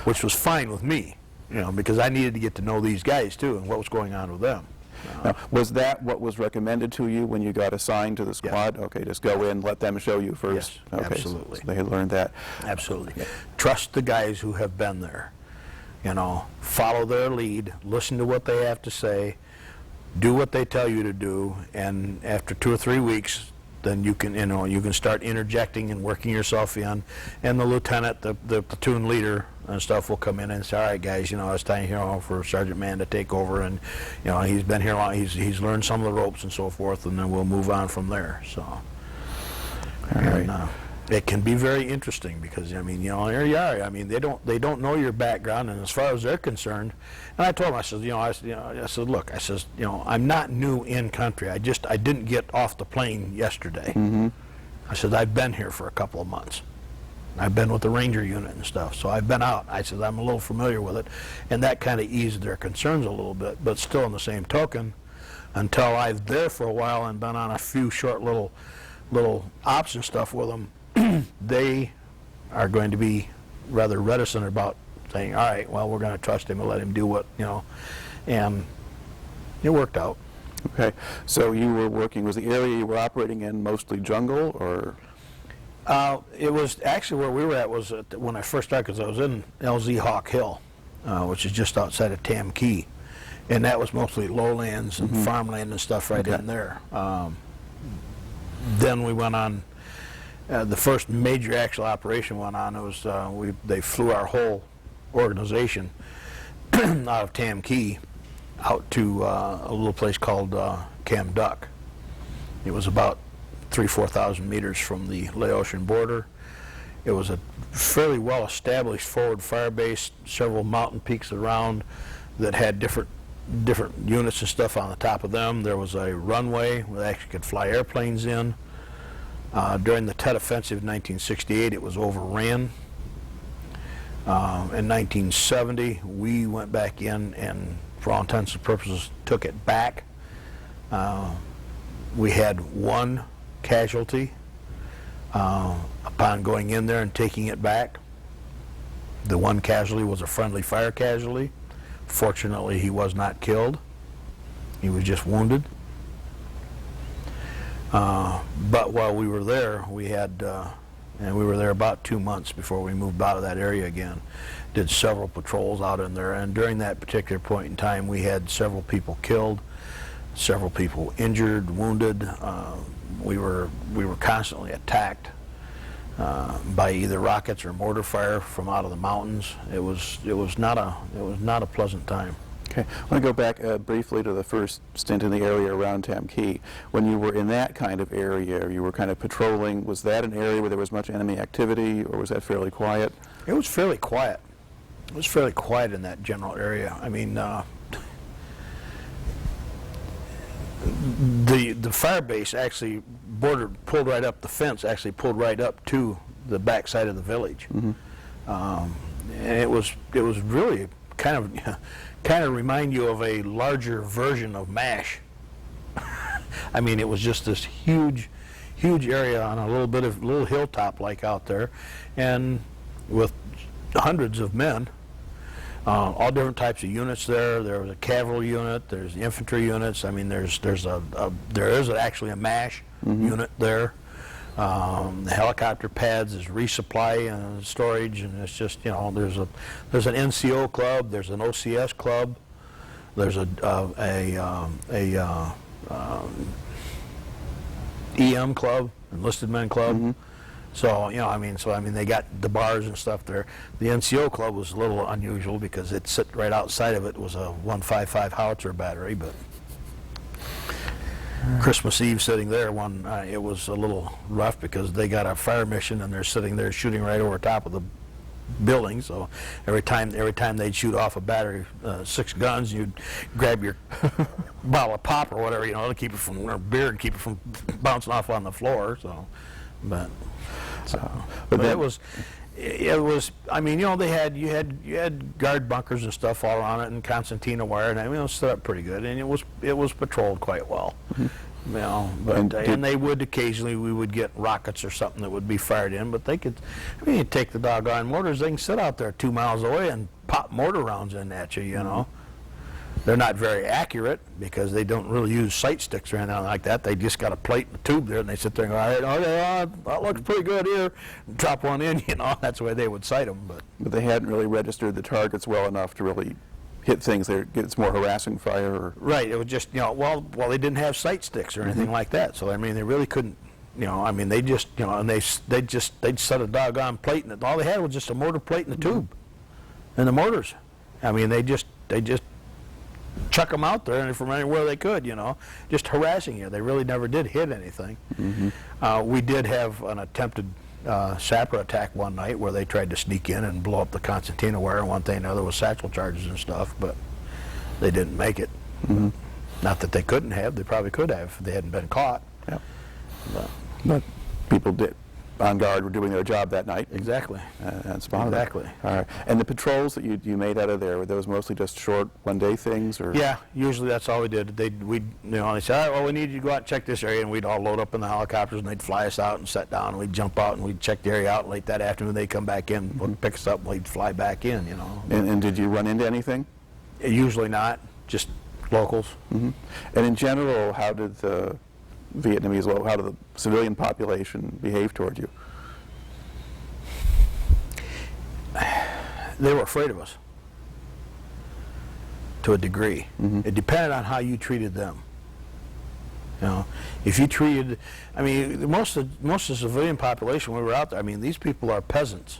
Speaker 5: which was fine with me, you know, because I needed to get to know these guys too and what was going on with them.
Speaker 4: Now, was that what was recommended to you when you got assigned to the squad? Yes. Okay, just go in, let them show you first.
Speaker 5: Yes,
Speaker 4: okay,
Speaker 5: absolutely.
Speaker 4: So they had learned that.
Speaker 5: Absolutely.
Speaker 4: Yeah.
Speaker 5: Trust the guys who have been there. You know, follow their lead, listen to what they have to say, do what they tell you to do, and after 2 or 3 weeks, then you can start interjecting and working yourself in, and the lieutenant, the platoon leader and stuff will come in and say, all right guys, you know, it's time here for Sergeant Mann to take over, and you know, he's been here long, he's learned some of the ropes and so forth, and then we'll move on from there. So
Speaker 4: all right.
Speaker 5: It can be very interesting because, I mean, you know, there you are. I mean, they don't know your background, and as far as they're concerned, and I told them, I said, I said, look, I says, I'm not new in country. I didn't get off the plane yesterday. I said, I've been here for a couple of months. I've been with the Ranger unit and stuff, so I've been out. I said, I'm a little familiar with it, and that kind of eased their concerns a little bit. But still, in the same token, until I've there for a while and been on a few short little ops and stuff with them, they are going to be rather reticent about saying, all right, well, we're going to trust him and let him do what, and it worked out.
Speaker 4: Okay, so you were working, was the area you were operating in mostly jungle, or?
Speaker 5: It was actually where we were at was when I first started, because I was in LZ Hawk Hill, which is just outside of Tam Ky, and that was mostly lowlands and farmland and stuff right in there. Then we went on. The first major actual operation went on. It was they flew our whole organization out of Tam Ky out to a little place called Cam Duck. It was about 3,000–4,000 meters from the Laotian border. It was a fairly well-established forward fire base, several mountain peaks around that had different units and stuff on the top of them. There was a runway where they actually could fly airplanes in. During the Tet Offensive in 1968, it was overran. In 1970, we went back in and, for all intents and purposes, took it back. We had one casualty upon going in there and taking it back. The one casualty was a friendly fire casualty. Fortunately, he was not killed. He was just wounded. But while we were there, we had, and we were there about 2 months before we moved out of that area again. Did several patrols out in there, and during that particular point in time, we had several people killed, several people injured, wounded. We were constantly attacked by either rockets or mortar fire from out of the mountains. It was not a pleasant time.
Speaker 4: Okay, I want to go back briefly to the first stint in the area around Tam Ky. When you were in that kind of area, you were kind of patrolling, was that an area where there was much enemy activity, or was that fairly quiet?
Speaker 5: It was fairly quiet. It was fairly quiet in that general area. I mean, the fire base actually pulled right up, the fence actually pulled right up to the backside of the village. And it was really kind of remind you of a larger version of MASH. I mean, it was just this huge area on a little hilltop like out there, and with hundreds of men, all different types of units there. There was a cavalry unit, there's infantry units. I mean, there is actually a MASH unit there. The helicopter pads, there's resupply and storage, and it's just, there's an NCO club, there's an OCS club, there's a EM club, enlisted men club. So, I mean, they got the bars and stuff there. The NCO club was a little unusual because it sit right outside of it was a 155 howitzer battery, but Christmas Eve sitting there, it was a little rough because they got a fire mission and they're sitting there shooting right over top of the building. So every time they'd shoot off a battery, 6 guns, you'd grab your bottle of pop or whatever, to keep it from, or beer, and keep it from bouncing off on the floor. So, but it was. I mean, you had guard bunkers and stuff all around it, and concertina wire, and it was set up pretty good, and it was patrolled quite well. And they would occasionally, we would get rockets or something that would be fired in, but they could, you take the doggone mortars, they can sit out there 2 miles away and pop mortar rounds in at you, They're not very accurate because they don't really use sight sticks or anything like that. They just got a plate and a tube there, and they sit there and go, all right, that looks pretty good here. And drop one in, That's the way they would sight them.
Speaker 4: But they hadn't really registered the targets well enough to really hit things. It's more harassing fire. Or...
Speaker 5: Right. It was just, well, they didn't have sight sticks or anything like that. So, I mean, they really couldn't, they just, and they'd set a doggone plate, and all they had was just a mortar plate and a tube. And the mortars. I mean, they just chuck them out there and from anywhere they could, just harassing you. They really never did hit anything. We did have an attempted sapper attack one night where they tried to sneak in and blow up the concertina wire and one thing and another with satchel charges and stuff, but they didn't make it. Not that they couldn't have, they probably could have if they hadn't been caught.
Speaker 4: Yeah. But people on guard were doing their job that night.
Speaker 5: Exactly.
Speaker 4: And spotted them.
Speaker 5: Exactly.
Speaker 4: All right. And the patrols that you made out of there, were those mostly just short one-day things, or?
Speaker 5: Yeah, usually that's all we did. They said, all right, well, we need you to go out and check this area, and we'd all load up in the helicopters, and they'd fly us out and set down, and we'd jump out, and we'd check the area out. Late that afternoon, they'd come back in, pick us up, and we'd fly back in, you know.
Speaker 4: And did you run into anything?
Speaker 5: Usually not, just locals.
Speaker 4: And in general, how did the Vietnamese, how did the civilian population behave toward you?
Speaker 5: They were afraid of us to a degree. It depended on how you treated them. You know, if you treated, I mean, most of the civilian population when we were out there, I mean, these people are peasants.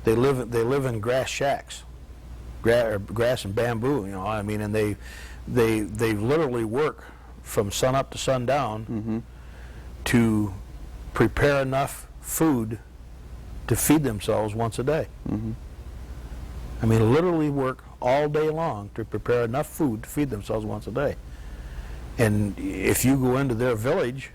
Speaker 5: They live in grass shacks, grass and bamboo. You know, I mean, and they literally work from sun up to sundown to prepare enough food to feed themselves once a day. I mean, literally work all day long to prepare enough food to feed themselves once a day. And if you go into their village,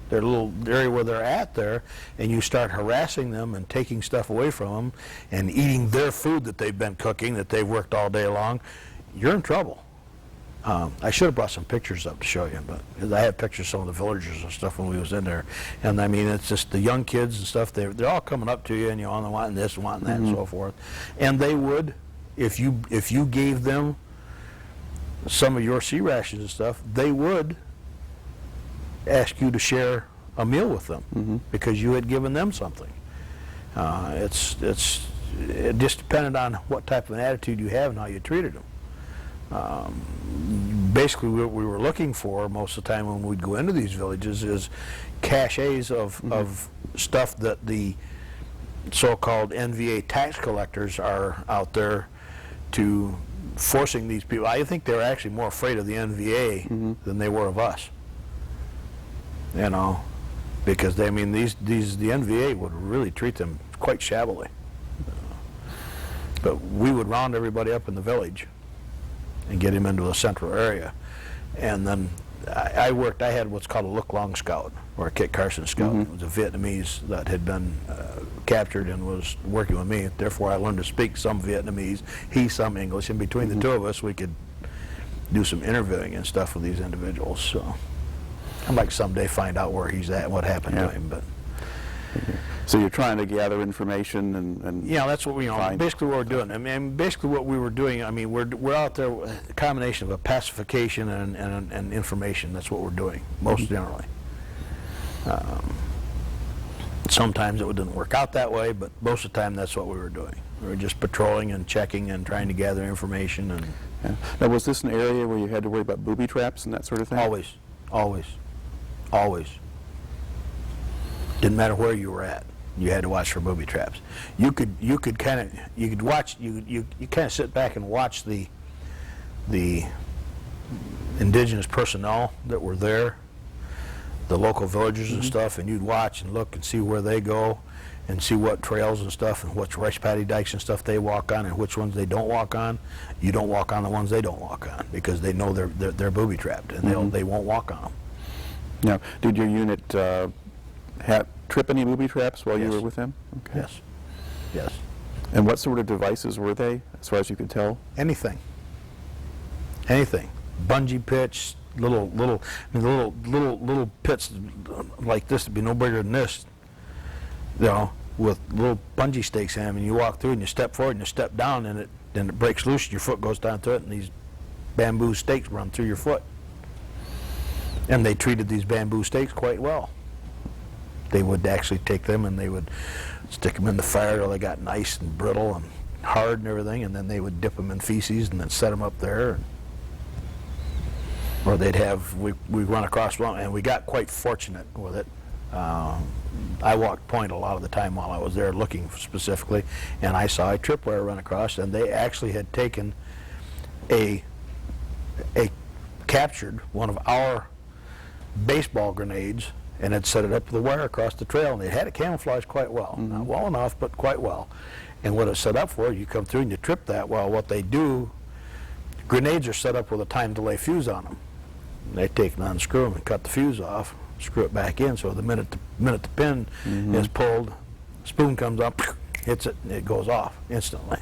Speaker 5: their little area where they're at there, and you start harassing them and taking stuff away from them and eating their food that they've been cooking, that they've worked all day long, you're in trouble. I should have brought some pictures up to show you, but 'cause I have pictures of some of the villagers and stuff when we was in there, and I mean, it's just the young kids and stuff. They're all coming up to you, and you know, wanting this and wanting that and so forth. And they would, if you gave them some of your sea rations and stuff, they would ask you to share a meal with them because you had given them something. It just depended on what type of an attitude you have and how you treated them. Basically, what we were looking for most of the time when we'd go into these villages is caches of stuff that the so-called NVA tax collectors are out there to forcing these people. I think they were actually more afraid of the NVA than they were of us. You know, because they, I mean, the NVA would really treat them quite shabbily. But we would round everybody up in the village and get him into a central area. And then I had what's called a look-long scout, or a Kit Carson scout. It was a Vietnamese that had been captured and was working with me. Therefore, I learned to speak some Vietnamese, he some English, and between the two of us, we could do some interviewing and stuff with these individuals. So I'd like someday find out where he's at, what happened to him. But
Speaker 4: so you're trying to gather information and
Speaker 5: yeah, that's what we, you know, basically what we're doing. I mean, basically what we were doing, I mean, we're out there, a combination of a pacification and information. That's what we're doing, most generally. Sometimes it didn't work out that way, but most of the time that's what we were doing. We were just patrolling and checking and trying to gather information. And
Speaker 4: Now, was this an area where you had to worry about booby traps and that sort of thing?
Speaker 5: Always, always, always. Didn't matter where you were at, you had to watch for booby traps. You could kind of sit back and watch the indigenous personnel that were there, the local villagers and stuff, and you'd watch and look and see where they go and see what trails and stuff and which rice paddy dikes and stuff they walk on and which ones they don't walk on. You don't walk on the ones they don't walk on because they know they're booby trapped and they won't walk on them.
Speaker 4: Now, did your unit trip any booby traps while you were with them? Okay.
Speaker 5: Yes. Yes.
Speaker 4: And what sort of devices were they, as far as you could tell?
Speaker 5: Anything. Anything. Bungee pitch, little pits like this, would be no bigger than this, you know, with little bungee stakes in them, and you walk through and you step forward and you step down and it breaks loose and your foot goes down to it and these bamboo stakes run through your foot. And they treated these bamboo stakes quite well. They would actually take them and they would stick them in the fire till they got nice and brittle and hard and everything, and then they would dip them in feces and then set them up there. Or they'd have, we run across one, and we got quite fortunate with it. I walked point a lot of the time while I was there looking specifically, and I saw a tripwire run across, and they actually had taken captured one of our baseball grenades and had set it up with a wire across the trail, and they had it camouflaged quite well. Not well enough, but quite well. And what it's set up for, you come through and you trip that. Well, what they do, grenades are set up with a time delay fuse on them. They take and unscrew them and cut the fuse off, screw it back in, so the minute the pin is pulled, spoon comes up, hits it, and it goes off instantly.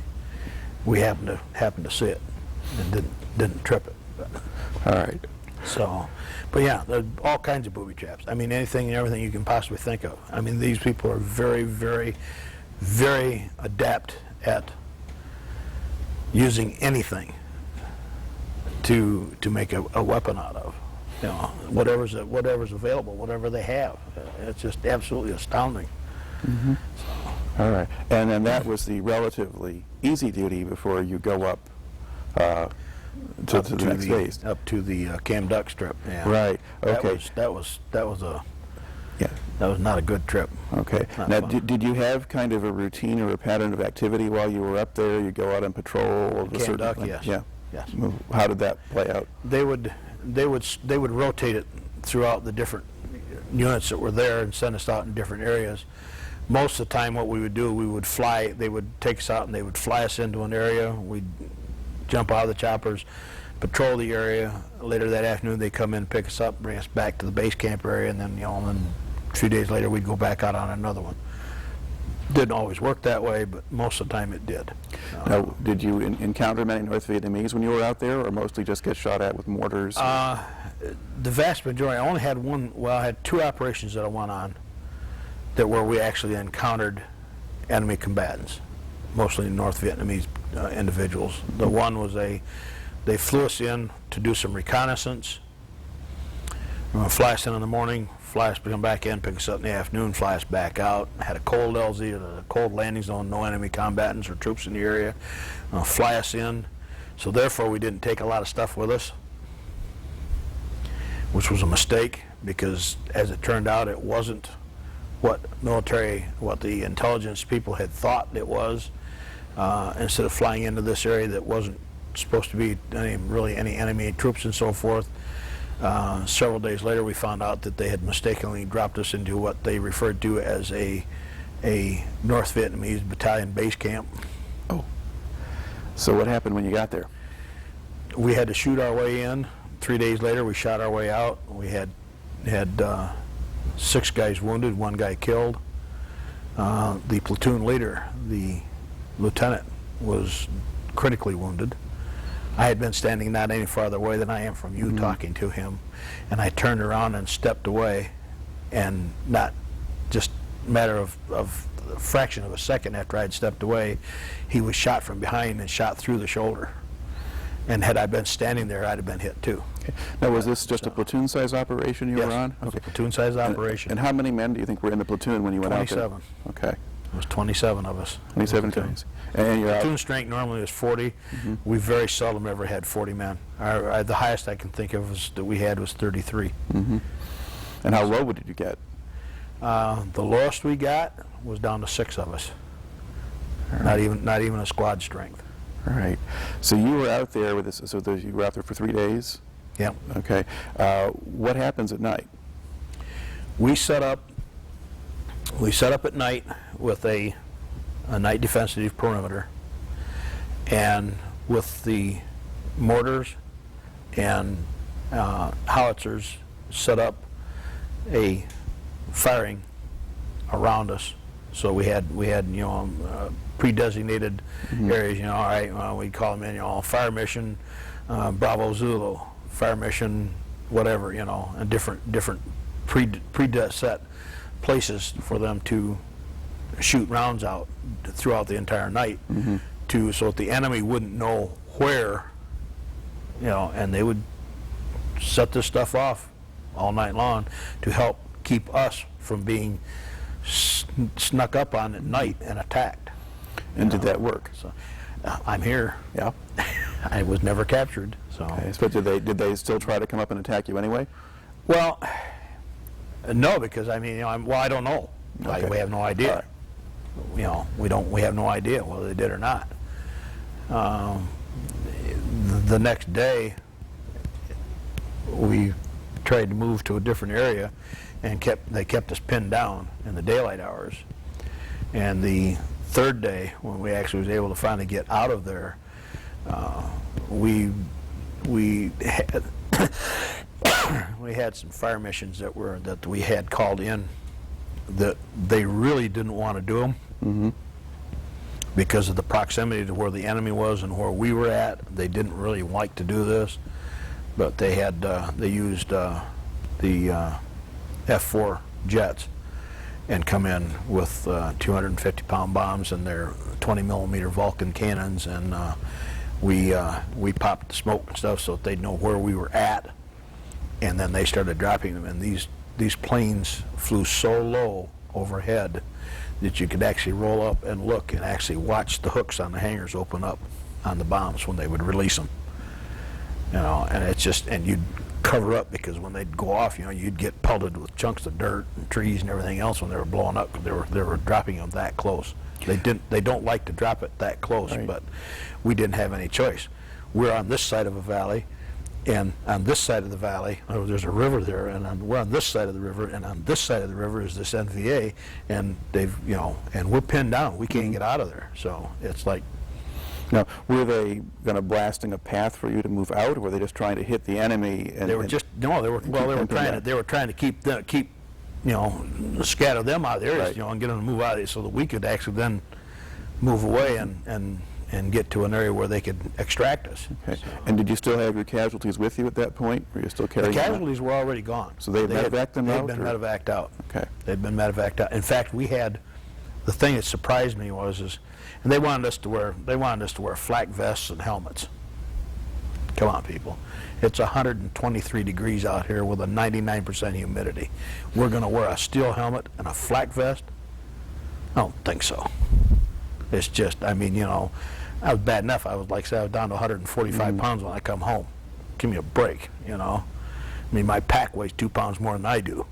Speaker 5: We happened to see it and didn't trip it.
Speaker 4: All right.
Speaker 5: So, but yeah, there are all kinds of booby traps. I mean, anything and everything you can possibly think of. I mean, these people are very, very, very adept at using anything to make a weapon out of. You know, whatever's available, whatever they have. It's just absolutely astounding.
Speaker 4: All right. And then that was the relatively easy duty before you go up to the next phase.
Speaker 5: Up to the Cam Duck strip. Yeah.
Speaker 4: Right. Okay.
Speaker 5: That was not a good trip.
Speaker 4: Okay.
Speaker 5: Not
Speaker 4: Now,
Speaker 5: fun.
Speaker 4: did you have kind of a routine or a pattern of activity while you were up there? You go out on patrol? Of a
Speaker 5: Cam
Speaker 4: certain
Speaker 5: Duck,
Speaker 4: thing?
Speaker 5: yes.
Speaker 4: Yeah.
Speaker 5: Yes.
Speaker 4: How did that play out?
Speaker 5: They would rotate it throughout the different units that were there and send us out in different areas. Most of the time what we would do, we would fly, they would take us out and they would fly us into an area. We'd jump out of the choppers, patrol the area. Later that afternoon they'd come in, pick us up, bring us back to the base camp area, and then, then a few days later we'd go back out on another one. Didn't always work that way, but most of the time it did.
Speaker 4: Now, did you encounter many North Vietnamese when you were out there, or mostly just get shot at with mortars?
Speaker 5: The vast majority, I only had I had two operations that I went on where we actually encountered enemy combatants, mostly North Vietnamese individuals. The one was they flew us in to do some reconnaissance. Fly us in the morning, fly us, come back in, pick us up in the afternoon, fly us back out. Had a cold LZ, a cold landing zone, no enemy combatants or troops in the area. Fly us in, so therefore we didn't take a lot of stuff with us, which was a mistake because as it turned out it wasn't what the intelligence people had thought it was. Instead of flying into this area that wasn't supposed to be really any enemy troops and so forth, several days later we found out that they had mistakenly dropped us into what they referred to as a North Vietnamese battalion base camp.
Speaker 4: Oh. So what happened when you got there?
Speaker 5: We had to shoot our way in. 3 days later we shot our way out. We had 6 guys wounded, 1 guy killed. The platoon leader, the lieutenant, was critically wounded. I had been standing not any farther away than I am from you talking to him, and I turned around and stepped away, and not just a matter of a fraction of a second after I had stepped away, he was shot from behind and shot through the shoulder. And had I been standing there, I'd have been hit too.
Speaker 4: Okay. Now, was this just a platoon-size operation you were on?
Speaker 5: Yes, it was a platoon-size operation.
Speaker 4: And how many men do you think were in the platoon when you went out there?
Speaker 5: 27.
Speaker 4: Okay.
Speaker 5: It was 27 of us.
Speaker 4: 27 guys. And you're
Speaker 5: Platoon
Speaker 4: out.
Speaker 5: strength normally is 40. We very seldom ever had 40 men. The highest I can think of that we had was 33.
Speaker 4: And how low did you get?
Speaker 5: The lowest we got was down to 6 of us. Not even a squad strength.
Speaker 4: All right. So you were out there with this. You were out there for 3 days.
Speaker 5: Yep.
Speaker 4: Okay. What happens at night?
Speaker 5: We set up at night with a night defensive perimeter, and with the mortars and howitzers set up a firing around us. So we had pre-designated areas. All right, we call them in, fire mission Bravo Zulu, fire mission whatever, and different pre-set places for them to shoot rounds out throughout the entire night, so that the enemy wouldn't know where, and they would set this stuff off all night long to help keep us from being snuck up on at night and attacked.
Speaker 4: And did that work?
Speaker 5: So, I'm here.
Speaker 4: Yeah.
Speaker 5: I was never captured. So.
Speaker 4: Okay. But did they still try to come up and attack you anyway?
Speaker 5: Well, no, because I don't know.
Speaker 4: Okay.
Speaker 5: We have no idea.
Speaker 4: Right.
Speaker 5: We have no idea whether they did or not. The next day, we tried to move to a different area, and they kept us pinned down in the daylight hours. And the third day, when we actually was able to finally get out of there, we had we had some fire missions that we had called in that they really didn't want to do them because of the proximity to where the enemy was and where we were at. They didn't really like to do this, but they had they used the F-4 jets and come in with 250-pound bombs and their 20-millimeter Vulcan cannons, and we popped the smoke and stuff so that they'd know where we were at, and then they started dropping them. And these planes flew so low overhead that you could actually roll up and look and actually watch the hooks on the hangars open up on the bombs when they would release them. You know, and it's just, and you'd cover up because when they'd go off, you know, you'd get pelted with chunks of dirt and trees and everything else when they were blowing up. They were dropping them that close. They don't like to drop it that close, right. But we didn't have any choice. We're on this side of a valley, and on this side of the valley, there's a river there, and we're on this side of the river, and on this side of the river is this NVA, and they've, you know, and we're pinned down. We can't get out of there. So it's like.
Speaker 4: Now, were they going to blasting a path for you to move out, or were they just trying to hit the enemy? And,
Speaker 5: they were just no. They were trying to keep you know, scatter them out of the areas, right. You know, and get them to move out of there so that we could actually then move away and get to an area where they could extract us.
Speaker 4: Okay.
Speaker 5: So,
Speaker 4: and did you still have your casualties with you at that point? Were you still carrying them?
Speaker 5: The casualties were already gone.
Speaker 4: So they medevaced them out?
Speaker 5: They'd been medevaced out.
Speaker 4: Okay.
Speaker 5: They'd been medevaced out. In fact, we had, the thing that surprised me was and they wanted us to wear flak vests and helmets. Come on, people. It's 123 degrees out here with a 99% humidity. We're going to wear a steel helmet and a flak vest? I don't think so. It's just, I mean, you know, I was bad enough. I was like, say, I was down to 145 pounds when I come home. Give me a break, you know. I mean, my pack weighs 2 pounds more than I do.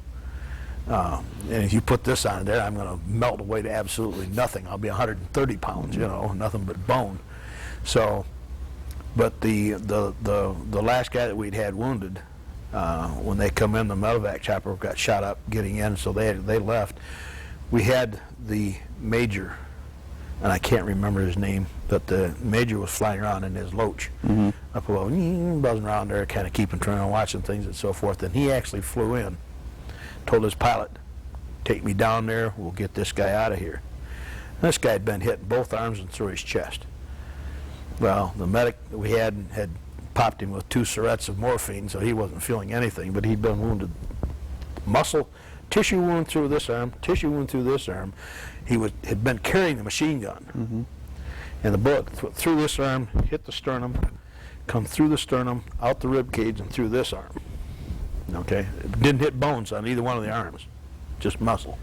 Speaker 5: And if you put this on there, I'm going to melt away to absolutely nothing. I'll be 130 pounds, you know, nothing but bone. So, but the last guy that we'd had wounded, when they come in, the medevac chopper got shot up getting in, so they left. We had the major, and I can't remember his name, but the major was flying around in his loach up above, buzzing around there, kind of keeping track on watching things and so forth. And he actually flew in. Told his pilot, take me down there, we'll get this guy out of here. And this guy had been hit in both arms and through his chest. Well, the medic that we had popped him with 2 syrettes of morphine, so he wasn't feeling anything, but he'd been wounded. Muscle, tissue wound through this arm, tissue wound through this arm. He had been carrying the machine gun. And the bullet through this arm, hit the sternum, come through the sternum, out the rib cage, and through this arm. Okay, it didn't hit bones on either one of the arms, just muscle.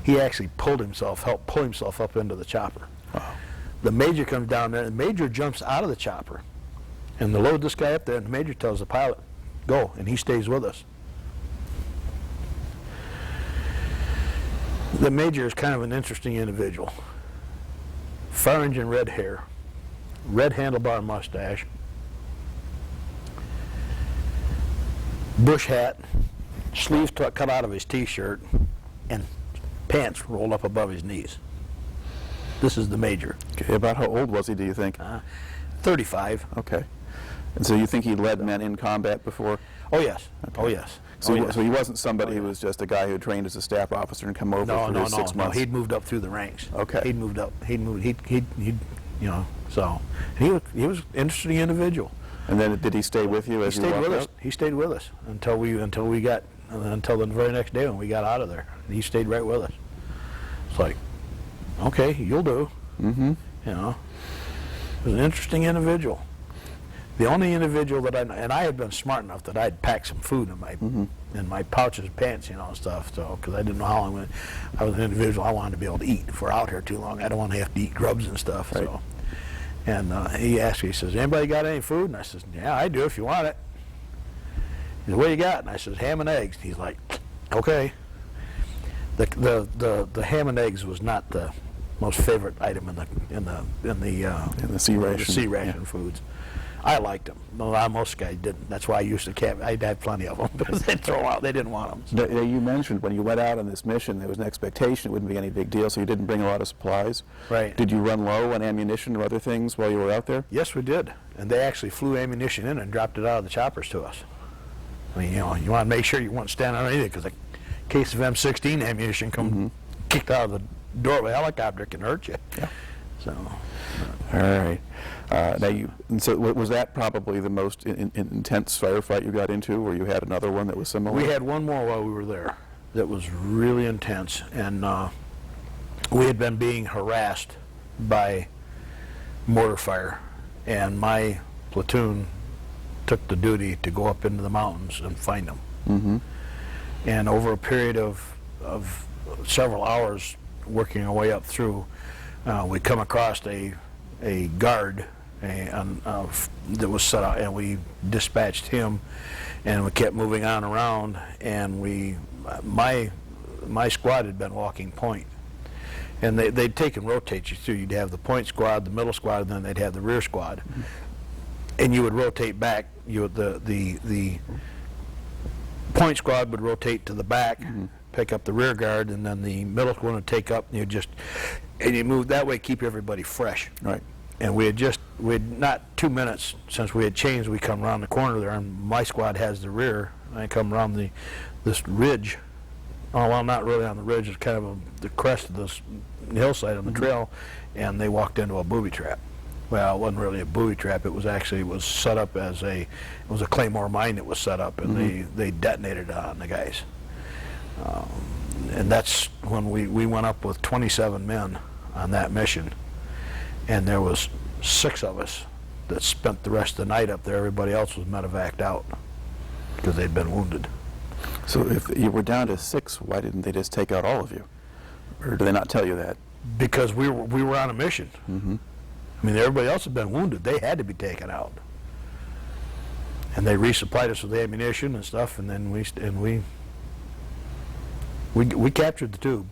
Speaker 5: He actually helped pull himself up into the chopper. Wow. The major comes down there, and the major jumps out of the chopper, and they load this guy up there, and the major tells the pilot, go, and he stays with us. The major is kind of an interesting individual. Fire engine red hair, red handlebar mustache, bush hat, sleeves cut out of his t-shirt, and pants rolled up above his knees. This is the major.
Speaker 4: Okay, about how old was he, do you think?
Speaker 5: 35.
Speaker 4: Okay. And so you think he led men in combat before?
Speaker 5: Oh, yes.
Speaker 4: Okay.
Speaker 5: Oh, yes.
Speaker 4: So,
Speaker 5: yes.
Speaker 4: So he wasn't somebody who was just a guy who trained as a staff officer and come over for his 6 months?
Speaker 5: No, he'd moved up through the ranks.
Speaker 4: Okay.
Speaker 5: He'd moved up. He'd you know, so he was an interesting individual.
Speaker 4: And then did he stay with you as you walked out?
Speaker 5: He stayed with us until the very next day when we got out of there. He stayed right with us. It's like, okay, you'll do. You know, he was an interesting individual. The only individual that I had been smart enough that I'd packed some food in my pouches and pants, you know, and stuff. So because I didn't know how long I was an individual, I wanted to be able to eat. If we're out here too long, I don't want to have to eat grubs and stuff. Right. So. And he asked me, he says, anybody got any food? And I says, yeah, I do if you want it. He said, what do you got? And I says, ham and eggs. And he's like, okay. The ham and eggs was not the most favorite item in the C ration foods. I liked them. Most guys didn't. That's why I used to camp. I had plenty of them because they'd throw out. They didn't want them.
Speaker 4: Now, you mentioned when you went out on this mission, there was an expectation it wouldn't be any big deal, so you didn't bring a lot of supplies.
Speaker 5: Right.
Speaker 4: Did you run low on ammunition or other things while you were out there?
Speaker 5: Yes, we did. And they actually flew ammunition in and dropped it out of the choppers to us. I mean, you know, you want to make sure you weren't standing underneath it because a case of M16 ammunition come kicked out of the door of a helicopter can hurt you.
Speaker 4: Yeah.
Speaker 5: So.
Speaker 4: All right. And so was that probably the most intense firefight you got into, or you had another one that was similar?
Speaker 5: We had one more while we were there that was really intense, and we had been being harassed by mortar fire, and my platoon took the duty to go up into the mountains and find them.
Speaker 4: Mm-hmm.
Speaker 5: And over a period of several hours working our way up through, we come across a guard that was set out, and we dispatched him, and we kept moving on around, and my squad had been walking point, and they'd take and rotate you through. You'd have the point squad, the middle squad, and then they'd have the rear squad, and you would rotate back. The point squad would rotate to the back, pick up the rear guard, and then the middle one would take up, and you move that way, keep everybody fresh.
Speaker 4: Right.
Speaker 5: And we had not 2 minutes since we had changed, we come around the corner there, and my squad has the rear. I come around this ridge. Oh, well, not really on the ridge, it's kind of the crest of this hillside on the trail, and they walked into a booby trap. Well, it wasn't really a booby trap, it was set up as it was a claymore mine that was set up, and they detonated it on the guys. And that's when we went up with 27 men on that mission. And there was 6 of us that spent the rest of the night up there. Everybody else was medevaced out because they'd been wounded.
Speaker 4: So if you were down to 6, why didn't they just take out all of you? Or do they not tell you that?
Speaker 5: Because we were on a mission. I mean, everybody else had been wounded. They had to be taken out. And they resupplied us with ammunition and stuff, and then we captured the tube.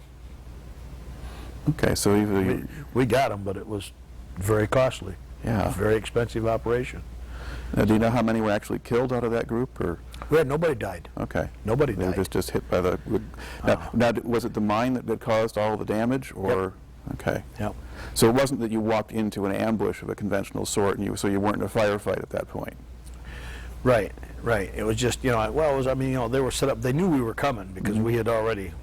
Speaker 4: Okay, so
Speaker 5: We got them, but it was very costly.
Speaker 4: Yeah.
Speaker 5: It was a very expensive operation.
Speaker 4: Now, do you know how many were actually killed out of that group, or?
Speaker 5: We had nobody died.
Speaker 4: Okay.
Speaker 5: Nobody
Speaker 4: They were
Speaker 5: died.
Speaker 4: just hit by the. Now, was it the mine that caused all the damage, or?
Speaker 5: Yep.
Speaker 4: Okay.
Speaker 5: Yep.
Speaker 4: So it wasn't that you walked into an ambush of a conventional sort, and so you weren't in a firefight at that point.
Speaker 5: Right, right. It was just, they were set up. They knew we were coming because we had already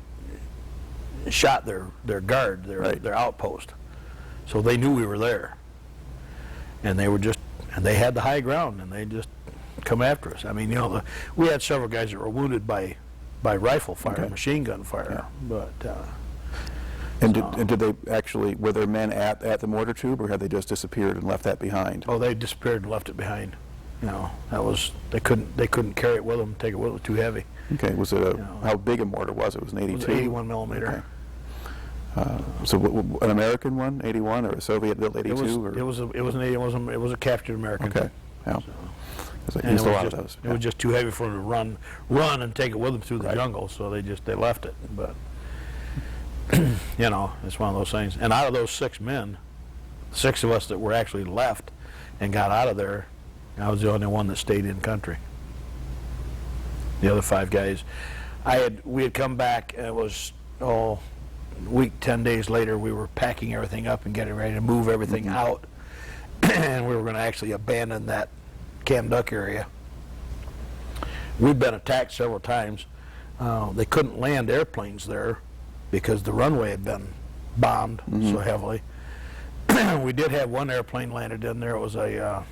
Speaker 5: shot their guard, their outpost. So they knew we were there. And they had the high ground, and they just come after us. I mean, we had several guys that were wounded by rifle fire, machine gun fire, but.
Speaker 4: And did they actually, were there men at the mortar tube, or had they just disappeared and left that behind?
Speaker 5: Oh, they disappeared and left it behind. That was, they couldn't carry it with them, take it with them, it was too heavy.
Speaker 4: Okay, was it how big a mortar was it? Was it an 82?
Speaker 5: It was 81 millimeter.
Speaker 4: Okay. So an American one, 81, or a Soviet-built 82?
Speaker 5: It was an 81. It was a captured American.
Speaker 4: Okay, yeah.
Speaker 5: So,
Speaker 4: I used a lot of those.
Speaker 5: It was just too heavy for them to run and take it with them through the jungle, so they left it. But it's one of those things. And out of those 6 men, 6 of us that were actually left and got out of there, I was the only one that stayed in country. The other 5 guys, we had come back, and it was a week, 10 days later, we were packing everything up and getting ready to move everything out, and we were going to actually abandon that Cam Duck area. We'd been attacked several times. They couldn't land airplanes there because the runway had been bombed so heavily. We did have one airplane landed in there. It was a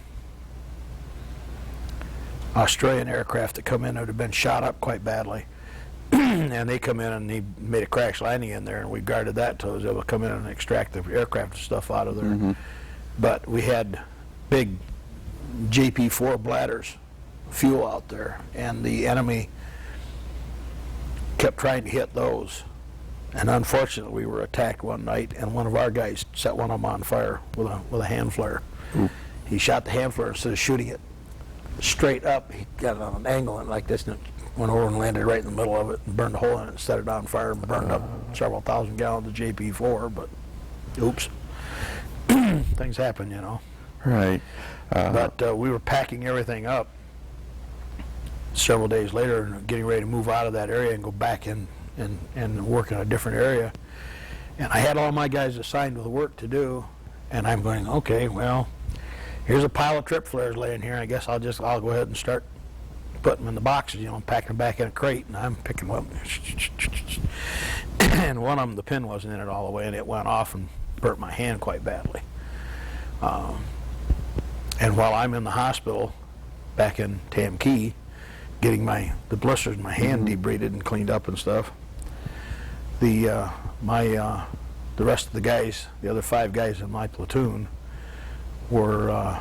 Speaker 5: Australian aircraft that come in that had been shot up quite badly. And they come in and he made a crash landing in there, and we guarded that until I was able to come in and extract the aircraft and stuff out of there. But we had big JP4 bladders, fuel out there, and the enemy kept trying to hit those. And unfortunately, we were attacked one night, and one of our guys set one of them on fire with a hand flare. He shot the hand flare instead of shooting it straight up. He got it on an angle and like this, and it went over and landed right in the middle of it and burned a hole in it and set it on fire and burned up several thousand gallons of JP4. But oops, things happen,
Speaker 4: Right.
Speaker 5: But we were packing everything up several days later and getting ready to move out of that area and go back in and work in a different area. And I had all my guys assigned with work to do, and I'm going, okay, well, here's a pile of trip flares laying here. I guess I'll go ahead and start putting them in the boxes, you know, packing them back in a crate, and I'm picking them up. And one of them, the pin wasn't in it all the way, and it went off and burnt my hand quite badly. And while I'm in the hospital back in Tam Ky, getting the blisters in my hand debrided and cleaned up and stuff, the rest of the guys, the other 5 guys in my platoon, were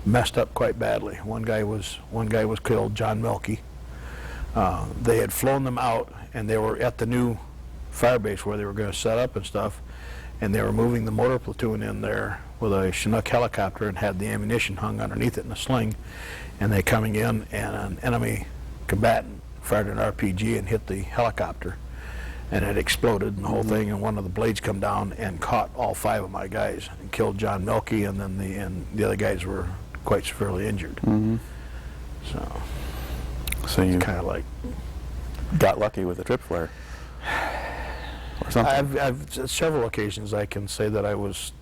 Speaker 5: messed up quite badly. One guy was killed, John Melky. They had flown them out, and they were at the new firebase where they were going to set up and stuff, and they were moving the motor platoon in there with a Chinook helicopter and had the ammunition hung underneath it in a sling, and they coming in, and an enemy combatant fired an RPG and hit the helicopter, and it exploded and the whole thing, and one of the blades come down and caught all 5 of my guys and killed John Melky, and then the other guys were quite severely injured. So
Speaker 4: you
Speaker 5: kind of like
Speaker 4: got lucky with the trip flare or something.
Speaker 5: I've several occasions I can say that I was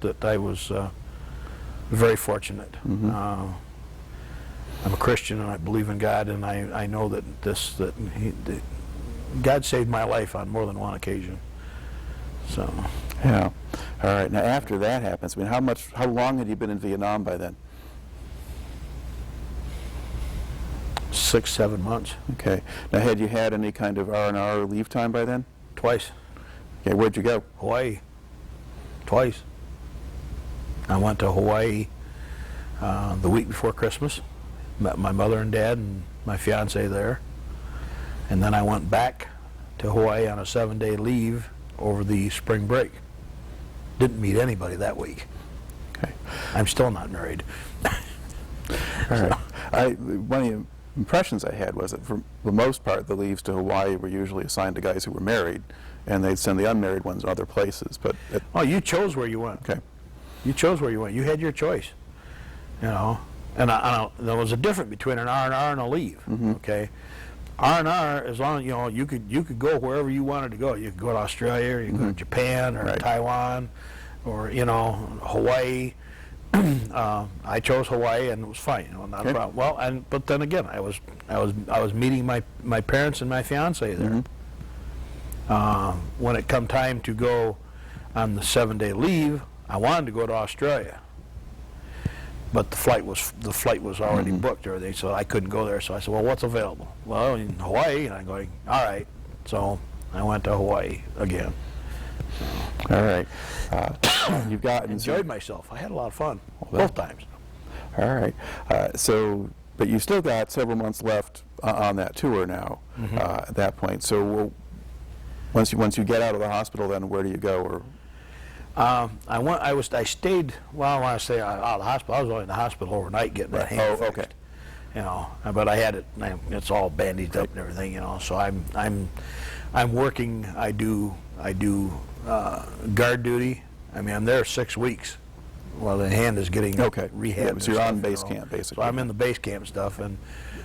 Speaker 5: very fortunate. I'm a Christian and I believe in God, and I know that God saved my life on more than one occasion. So
Speaker 4: yeah. All right. Now after that happens, I mean, how long had you been in Vietnam by then?
Speaker 5: 6, 7 months.
Speaker 4: Okay. Now had you had any kind of R&R leave time by then?
Speaker 5: Twice.
Speaker 4: Okay. Where'd you go?
Speaker 5: Hawaii. Twice. I went to Hawaii the week before Christmas. Met my mother and dad and my fiance there. And then I went back to Hawaii on a 7-day leave over the spring break. Didn't meet anybody that week.
Speaker 4: Okay.
Speaker 5: I'm still not married.
Speaker 4: All right. One of the impressions I had was that for the most part the leaves to Hawaii were usually assigned to guys who were married, and they'd send the unmarried ones to other places. But
Speaker 5: Oh, you chose where you went.
Speaker 4: Okay.
Speaker 5: You chose where you went. You had your choice. You know, and there was a difference between an R&R and a leave. Okay, R&R, as long as you could go wherever you wanted to go. You could go to Australia, or you could go to Japan, or Taiwan, or Hawaii. I chose Hawaii, and it was fine. Not a problem. Well, but then again, I was meeting my parents and my fiance there. When it come time to go on the 7-day leave, I wanted to go to Australia, but the flight was already booked or everything, so I couldn't go there. So I said, well, what's available? Well, in Hawaii. And I'm going, all right. So I went to Hawaii again.
Speaker 4: all right. You've gotten
Speaker 5: Enjoyed myself. I had a lot of fun both times.
Speaker 4: All right. But you still got several months left on that tour now. At that point. So once you get out of the hospital, then where do you go? Or
Speaker 5: I stayed. Well, when I say out of the hospital, I was only in the hospital overnight getting that hand fixed.
Speaker 4: Okay.
Speaker 5: But I had it. It's all bandaged up and everything. So I'm working. I do guard duty. I mean, I'm there 6 weeks while the hand is getting rehab.
Speaker 4: So you're on base camp, basically.
Speaker 5: So I'm in the base camp stuff, and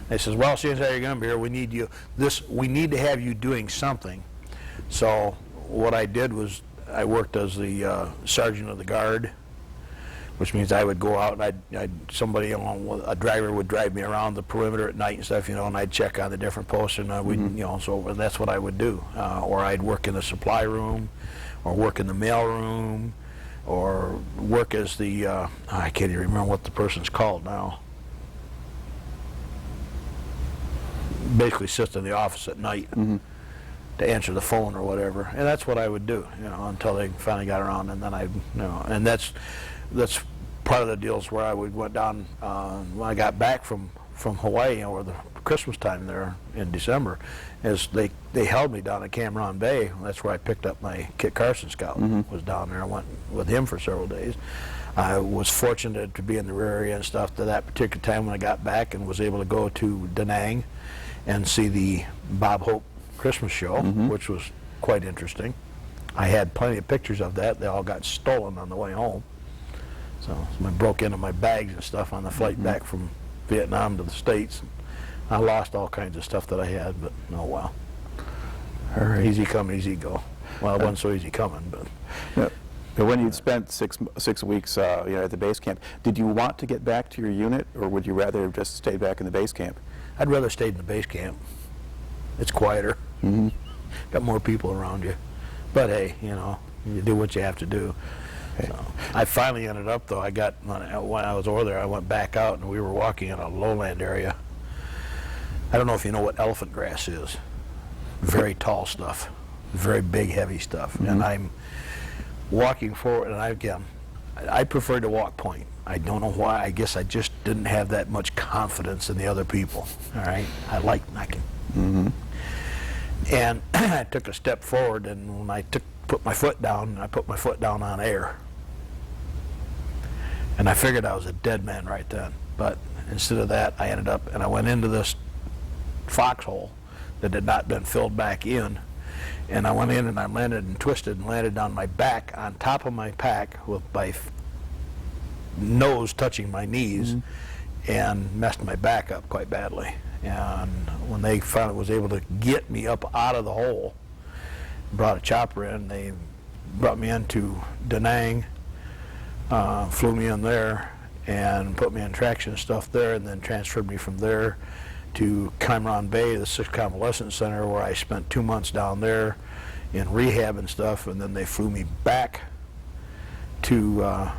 Speaker 5: they says, well, since you're going to be here, we need you. We need to have you doing something. So what I did was I worked as the sergeant of the guard, which means I would go out and a driver would drive me around the perimeter at night and stuff, and I'd check on the different posts, and so that's what I would do. Or I'd work in the supply room, or work in the mail room, or work as the I can't even remember what the person's called now. Basically, sit in the office at night to answer the phone or whatever, and that's what I would do, until they finally got around, and then and that's part of the deals where I went down when I got back from Hawaii over the Christmas time there in December, is they held me down at Cameron Bay. That's where I picked up my Kit Carson Scout. Was down there. I went with him for several days. I was fortunate to be in the rear area and stuff to that particular time when I got back, and was able to go to Da Nang and see the Bob Hope Christmas show, which was quite interesting. I had plenty of pictures of that. They all got stolen on the way home. So I broke into my bags and stuff on the flight back from Vietnam to the States. I lost all kinds of stuff that I had, but oh well.
Speaker 4: All right.
Speaker 5: Easy come, easy go. Well, it wasn't so easy coming, but.
Speaker 4: Yeah. But when you'd spent six weeks at the base camp, did you want to get back to your unit, or would you rather have just stayed back in the base camp?
Speaker 5: I'd rather stayed in the base camp. It's quieter. Got more people around you. But hey, you do what you have to do. Okay. So, I finally ended up, though, when I was over there, I went back out and we were walking in a lowland area. I don't know if you know what elephant grass is. Very tall stuff. Very big, heavy stuff. And I'm walking forward, and I prefer to walk point. I don't know why. I guess I just didn't have that much confidence in the other people. All right, I like knocking. And I took a step forward, and when I put my foot down, I put my foot down on air. And I figured I was a dead man right then. But instead of that, I went into this foxhole that had not been filled back in. And I went in and I landed and twisted and landed on my back on top of my pack with my nose touching my knees and messed my back up quite badly. And when they finally was able to get me up out of the hole, brought a chopper in, they brought me into Da Nang, flew me in there and put me in traction stuff there, and then transferred me from there to Cam Ranh Bay, the 6th Convalescent Center, where I spent 2 months down there in rehab and stuff, and then they flew me back to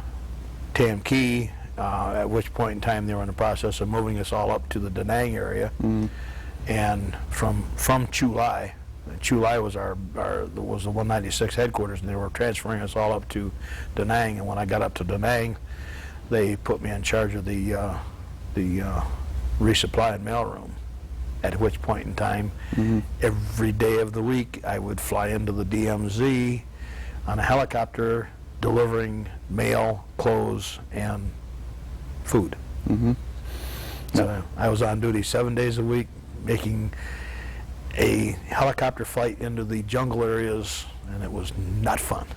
Speaker 5: Tam Ky, at which point in time they were in the process of moving us all up to the Da Nang area. And from Chu Lai was was the 196 headquarters, and they were transferring us all up to Da Nang. And when I got up to Da Nang, they put me in charge of the resupply and mailroom, at which point in time, every day of the week, I would fly into the DMZ on a helicopter delivering mail, clothes, and food. So I was on duty 7 days a week, making a helicopter flight into the jungle areas, and it was not fun.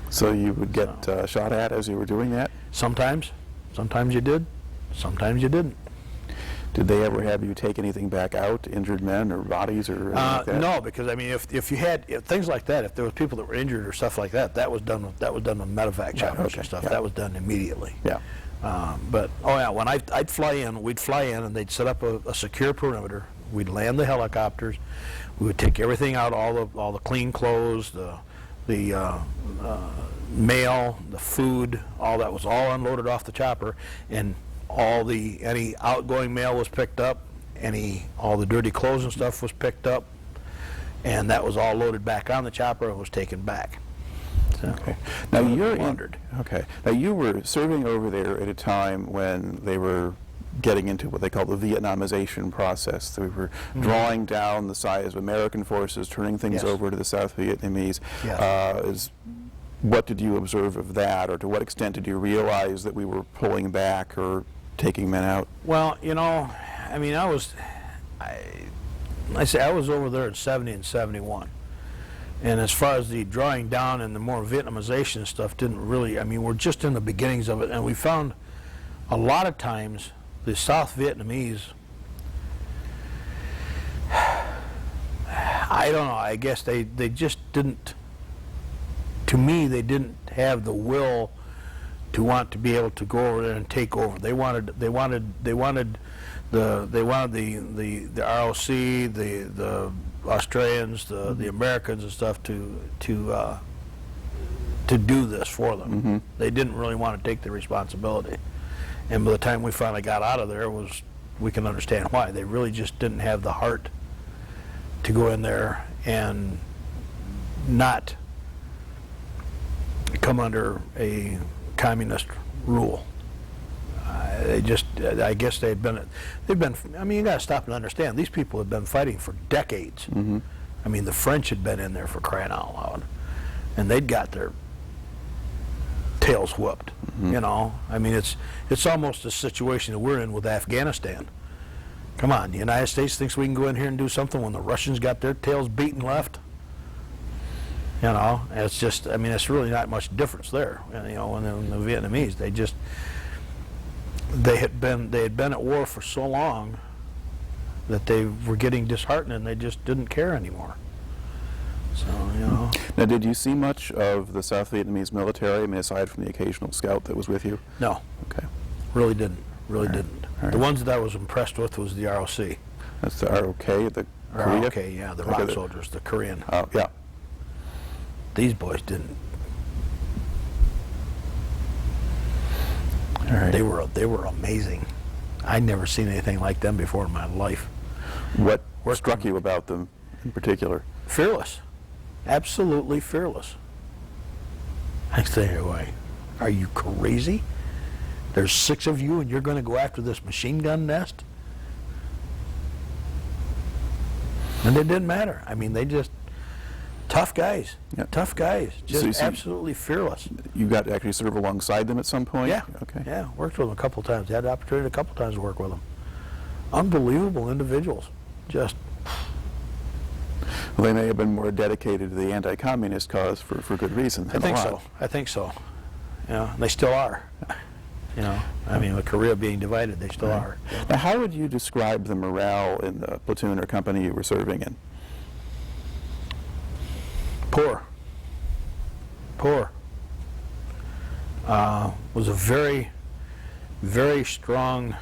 Speaker 4: So you would get shot at as you were doing that?
Speaker 5: Sometimes you did, sometimes you didn't.
Speaker 4: Did they ever have you take anything back out, injured men or bodies or anything like that?
Speaker 5: No, because I mean, if you had things like that, if there was people that were injured or stuff like that, that was done with medevac choppers and stuff.
Speaker 4: Yeah.
Speaker 5: That was done immediately.
Speaker 4: Yeah.
Speaker 5: But when we'd fly in, and they'd set up a secure perimeter. We'd land the helicopters. We would take everything out, all the clean clothes, the mail, the food, all that was all unloaded off the chopper, and any outgoing mail was picked up, all the dirty clothes and stuff was picked up, and that was all loaded back on the chopper and was taken back. So,
Speaker 4: okay. Now you were serving over there at a time when they were getting into what they call the Vietnamization process. They were drawing down the size of American forces, turning things over to the South Vietnamese. What did you observe of that, or to what extent did you realize that we were pulling back or taking men out?
Speaker 5: Well, I mean, I was over there in 70 and 71. And as far as the drawing down and the more Vietnamization stuff didn't really, I mean, we're just in the beginnings of it, and we found a lot of times the South Vietnamese, I don't know, I guess they just didn't, to me, they didn't have the will to want to be able to go over there and take over. They wanted the ROC, the Australians, the Americans and stuff to do this for them. They didn't really want to take the responsibility. And by the time we finally got out of there, we can understand why. They really just didn't have the heart to go in there and not come under a communist rule. I guess they've been, I mean, you got to stop and understand, these people have been fighting for decades. I mean, the French had been in there for crying out loud, and they'd got their tails whooped, I mean, it's almost a situation that we're in with Afghanistan. Come on, the United States thinks we can go in here and do something when the Russians got their tails beaten left. You know, it's just, I mean, it's really not much difference there. And, you know, when the Vietnamese, they had been at war for so long that they were getting disheartened and they just didn't care anymore. So, you know.
Speaker 4: Now, did you see much of the South Vietnamese military, I mean, aside from the occasional scout that was with you?
Speaker 5: No.
Speaker 4: Okay.
Speaker 5: Really didn't. Really
Speaker 4: All right.
Speaker 5: didn't.
Speaker 4: All right.
Speaker 5: The ones that I was impressed with was the ROC.
Speaker 4: That's the ROK, the Korea?
Speaker 5: ROK, yeah, the rock soldiers, the Korean.
Speaker 4: Oh, yeah.
Speaker 5: These boys didn't.
Speaker 4: All right.
Speaker 5: They were amazing. I'd never seen anything like them before in my life.
Speaker 4: What struck you about them in particular?
Speaker 5: Fearless. Absolutely fearless. I say, why? Are you crazy? There's 6 of you and you're going to go after this machine gun nest? And it didn't matter. I mean, they just, tough guys.
Speaker 4: Yep.
Speaker 5: Tough guys. Just
Speaker 4: So
Speaker 5: absolutely fearless.
Speaker 4: You got to actually serve alongside them at some point?
Speaker 5: Yeah.
Speaker 4: Okay.
Speaker 5: Yeah, worked with them a couple times. Had the opportunity a couple times to work with them. Unbelievable individuals. Just.
Speaker 4: Well, they may have been more dedicated to the anti-communist cause for good reason.
Speaker 5: I think so. I think so. You know, they still are. You know, I mean, with Korea being divided, they still are.
Speaker 4: Now, how would you describe the morale in the platoon or company you were serving in?
Speaker 5: Poor. Poor. Was a very, very strong,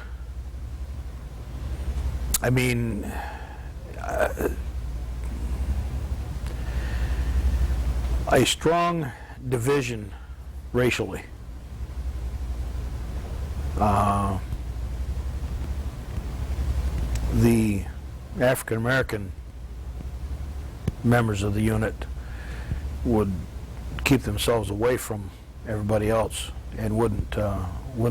Speaker 5: I mean, a strong division racially. The African American members of the unit would keep themselves away from everybody else and wouldn't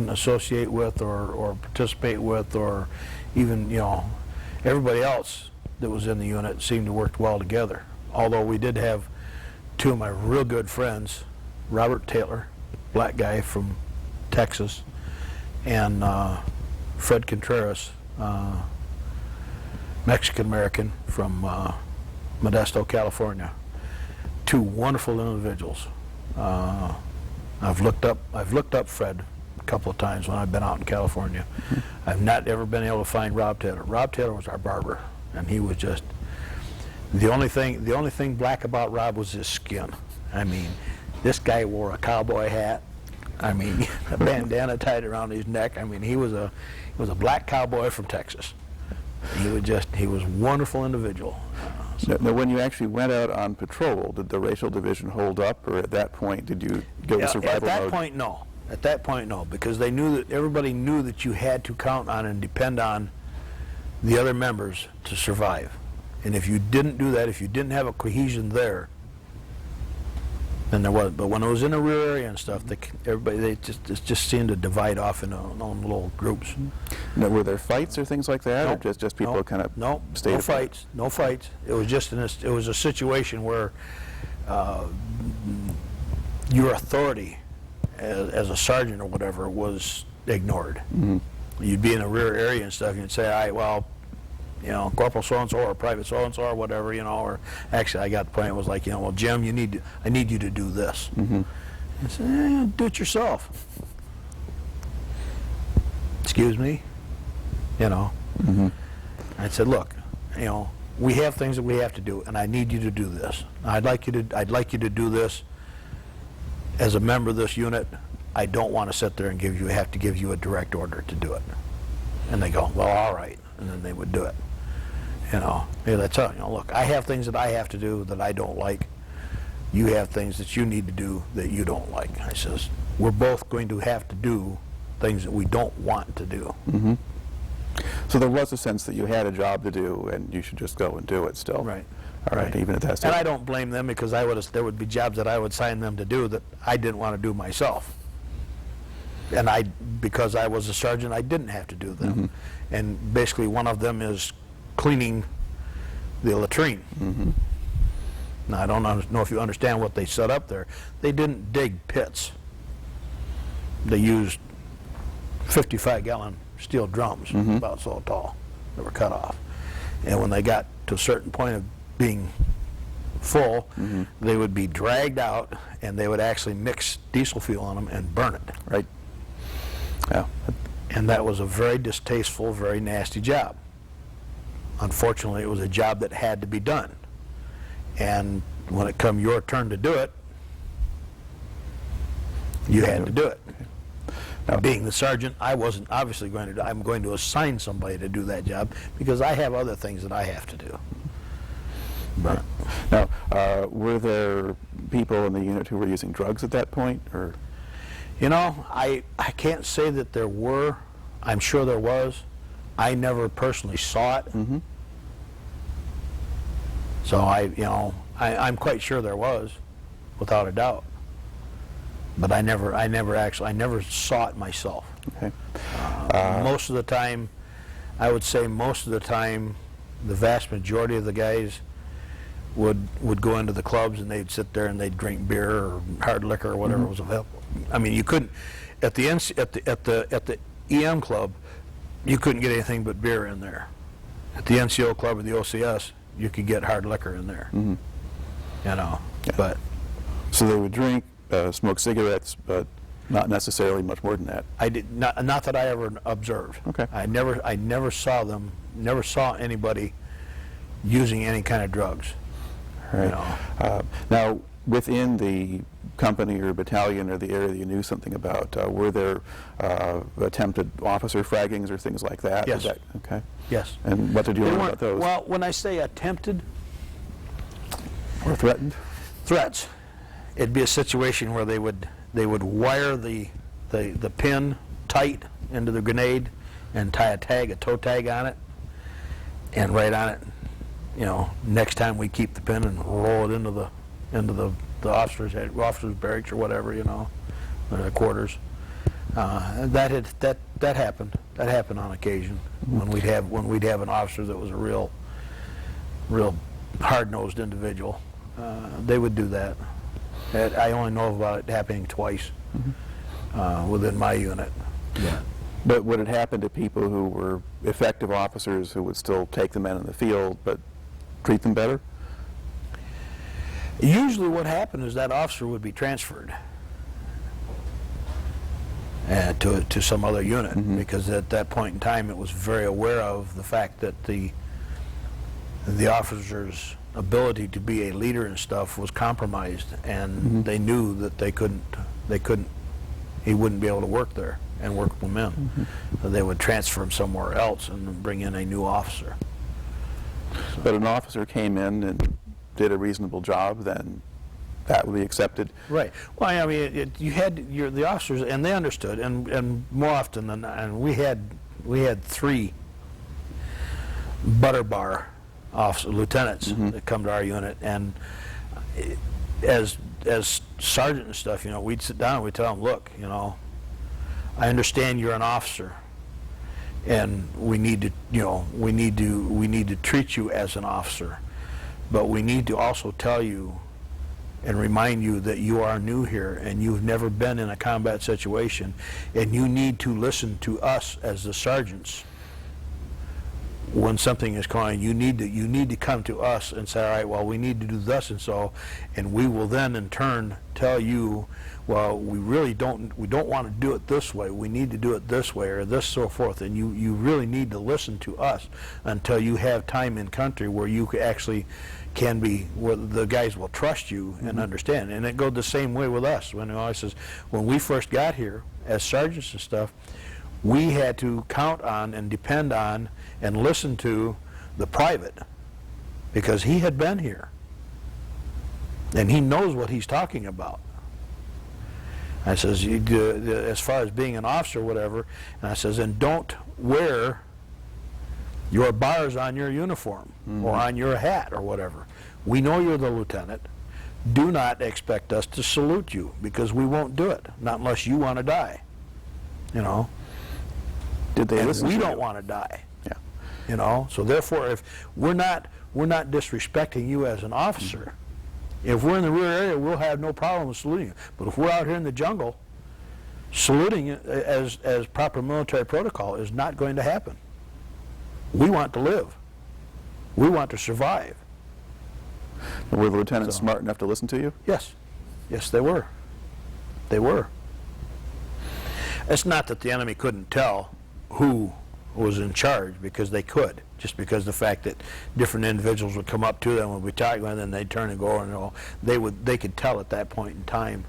Speaker 5: associate with or participate with, or even, you know, everybody else that was in the unit seemed to work well together. Although we did have 2 of my real good friends, Robert Taylor, black guy from Texas, and Fred Contreras, Mexican-American from Modesto, California. 2 wonderful individuals. I've looked up Fred a couple of times when I've been out in California. I've not ever been able to find Rob Taylor. Rob Taylor was our barber, and he was just the only thing black about Rob was his skin. I mean, this guy wore a cowboy hat. I mean, a bandana tied around his neck. I mean, he was a black cowboy from Texas. He was a wonderful individual.
Speaker 4: Now, when you actually went out on patrol, did the racial division hold up, or at that point did you go to survival
Speaker 5: At that
Speaker 4: mode?
Speaker 5: point, no. At that point, no, because they knew that everybody knew that you had to count on and depend on the other members to survive. And if you didn't do that, if you didn't have a cohesion there, then there was. But when it was in the rear area and stuff, it just seemed to divide off into own little groups.
Speaker 4: Now, were there fights or things like that,
Speaker 5: Nope.
Speaker 4: or just people
Speaker 5: Nope.
Speaker 4: kind of
Speaker 5: no
Speaker 4: stayed apart?
Speaker 5: fights, no fights. It was just it was a situation where your authority as a sergeant or whatever was ignored.
Speaker 4: Mm-hmm.
Speaker 5: You'd be in the rear area and stuff, and you'd say, all right, well, you know, Corporal so-and-so or Private so-and-so or whatever, you know, or actually I got the point, it was like, you know, well, Jim, I need you to do this.
Speaker 4: Mm-hmm.
Speaker 5: I said, do it yourself. Excuse me? You know?
Speaker 4: Mm-hmm.
Speaker 5: I said, look, you know, we have things that we have to do, and I need you to do this. I'd like you to do this as a member of this unit. I don't want to sit there and have to give you a direct order to do it. And they go, well, all right, and then they would do it. You know, that's all. You know, look, I have things that I have to do that I don't like. You have things that you need to do that you don't like. I says, we're both going to have to do things that we don't want to do.
Speaker 4: Mm-hmm. So there was a sense that you had a job to do, and you should just go and do it still.
Speaker 5: Right.
Speaker 4: All right, even at that stage.
Speaker 5: And I don't blame them, because there would be jobs that I would sign them to do that I didn't want to do myself. And because I was a sergeant, I didn't have to do them.
Speaker 4: Mm-hmm.
Speaker 5: And basically one of them is cleaning the latrine.
Speaker 4: Mm-hmm.
Speaker 5: Now, I don't know if you understand what they set up there. They didn't dig pits. They used 55-gallon steel drums,
Speaker 4: Mm-hmm.
Speaker 5: about so tall, that were cut off. And when they got to a certain point of being full, they would be dragged out, and they would actually mix diesel fuel on them and burn it.
Speaker 4: Right. Yeah.
Speaker 5: And that was a very distasteful, very nasty job. Unfortunately, it was a job that had to be done. And when it come your turn to do it, you had to do it. Now, being the sergeant, I wasn't obviously going to do, I'm going to assign somebody to do that job because I have other things that I have to do. But
Speaker 4: Now, were there people in the unit who were using drugs at that point, or?
Speaker 5: you know, I can't say that there were. I'm sure there was. I never personally saw it. So I'm quite sure there was, without a doubt. But I never saw it myself.
Speaker 4: Okay.
Speaker 5: Most of the time, I would say most of the time, the vast majority of the guys would go into the clubs and they'd sit there and they'd drink beer or hard liquor or whatever was available. I mean, you couldn't at the EM club, you couldn't get anything but beer in there. At the NCO club or the OCS, you could get hard liquor in there. You know,
Speaker 4: Yeah.
Speaker 5: but
Speaker 4: So they would drink, smoke cigarettes, but not necessarily much more than that.
Speaker 5: I did not that I ever observed.
Speaker 4: Okay.
Speaker 5: I never saw them. Never saw anybody using any kind of drugs.
Speaker 4: Right.
Speaker 5: You know.
Speaker 4: Now, within the company or battalion or the area that you knew something about, were there attempted officer fraggings or things like that?
Speaker 5: Yes.
Speaker 4: Okay.
Speaker 5: Yes.
Speaker 4: And what did you
Speaker 5: They
Speaker 4: learn
Speaker 5: weren't-
Speaker 4: about those?
Speaker 5: Well, when I say attempted
Speaker 4: Or threatened?
Speaker 5: threats, it'd be a situation where they would wire the pin tight into the grenade and tie a toe tag on it, and write on it, you know, next time we keep the pin, and roll it into the officers' barracks or whatever, you know, their quarters. That happened. That happened on occasion when we'd have an officer that was a real hard-nosed individual. They would do that. I only know about it happening twice within my unit. Yeah.
Speaker 4: But would it happen to people who were effective officers who would still take the men in the field but treat them better?
Speaker 5: Usually what happened is that officer would be transferred to some other unit, because at that point in time it was very aware of the fact that the officer's ability to be a leader and stuff was compromised, and they knew that he wouldn't be able to work there and work with men. So they would transfer him somewhere else and bring in a new officer.
Speaker 4: But an officer came in and did a reasonable job, then that would be accepted.
Speaker 5: Right. Well, I mean, you had the officers, and they understood, and more often than not, and we had 3 butter bar lieutenants that come to our unit, and as sergeant and stuff, you know, we'd sit down and we'd tell them, look, you know, I understand you're an officer, and we need to treat you as an officer, but we need to also tell you and remind you that you are new here and you've never been in a combat situation, and you need to listen to us as the sergeants. When something is going, you need to come to us and say, all right, well, we need to do this and so, and we will then in turn tell you, well, we don't want to do it this way, we need to do it this way, or this, so forth, and you really need to listen to us until you have time in country where you actually can be, where the guys will trust you and understand. And it goes the same way with us. When I says, when we first got here as sergeants and stuff, we had to count on and depend on and listen to the private, because he had been here and he knows what he's talking about. I says, as far as being an officer or whatever, and I says, and don't wear your bars on your uniform or on your hat or whatever. We know you're the lieutenant. Do not expect us to salute you, because we won't do it, not unless you want to die, you know.
Speaker 4: Did they
Speaker 5: And
Speaker 4: listen
Speaker 5: we
Speaker 4: to
Speaker 5: don't
Speaker 4: you?
Speaker 5: want to die,
Speaker 4: Yeah.
Speaker 5: you know. So therefore, if we're not disrespecting you as an officer, if we're in the rear area, we'll have no problem with saluting you. But if we're out here in the jungle, saluting as proper military protocol is not going to happen. We want to live. We want to survive.
Speaker 4: Were the lieutenants
Speaker 5: So-
Speaker 4: smart enough to listen to you?
Speaker 5: Yes. Yes, they were. They were. It's not that the enemy couldn't tell who was in charge, because they could, just because the fact that different individuals would come up to them when we talked to them, and then they'd turn and go, and they could tell at that point in time,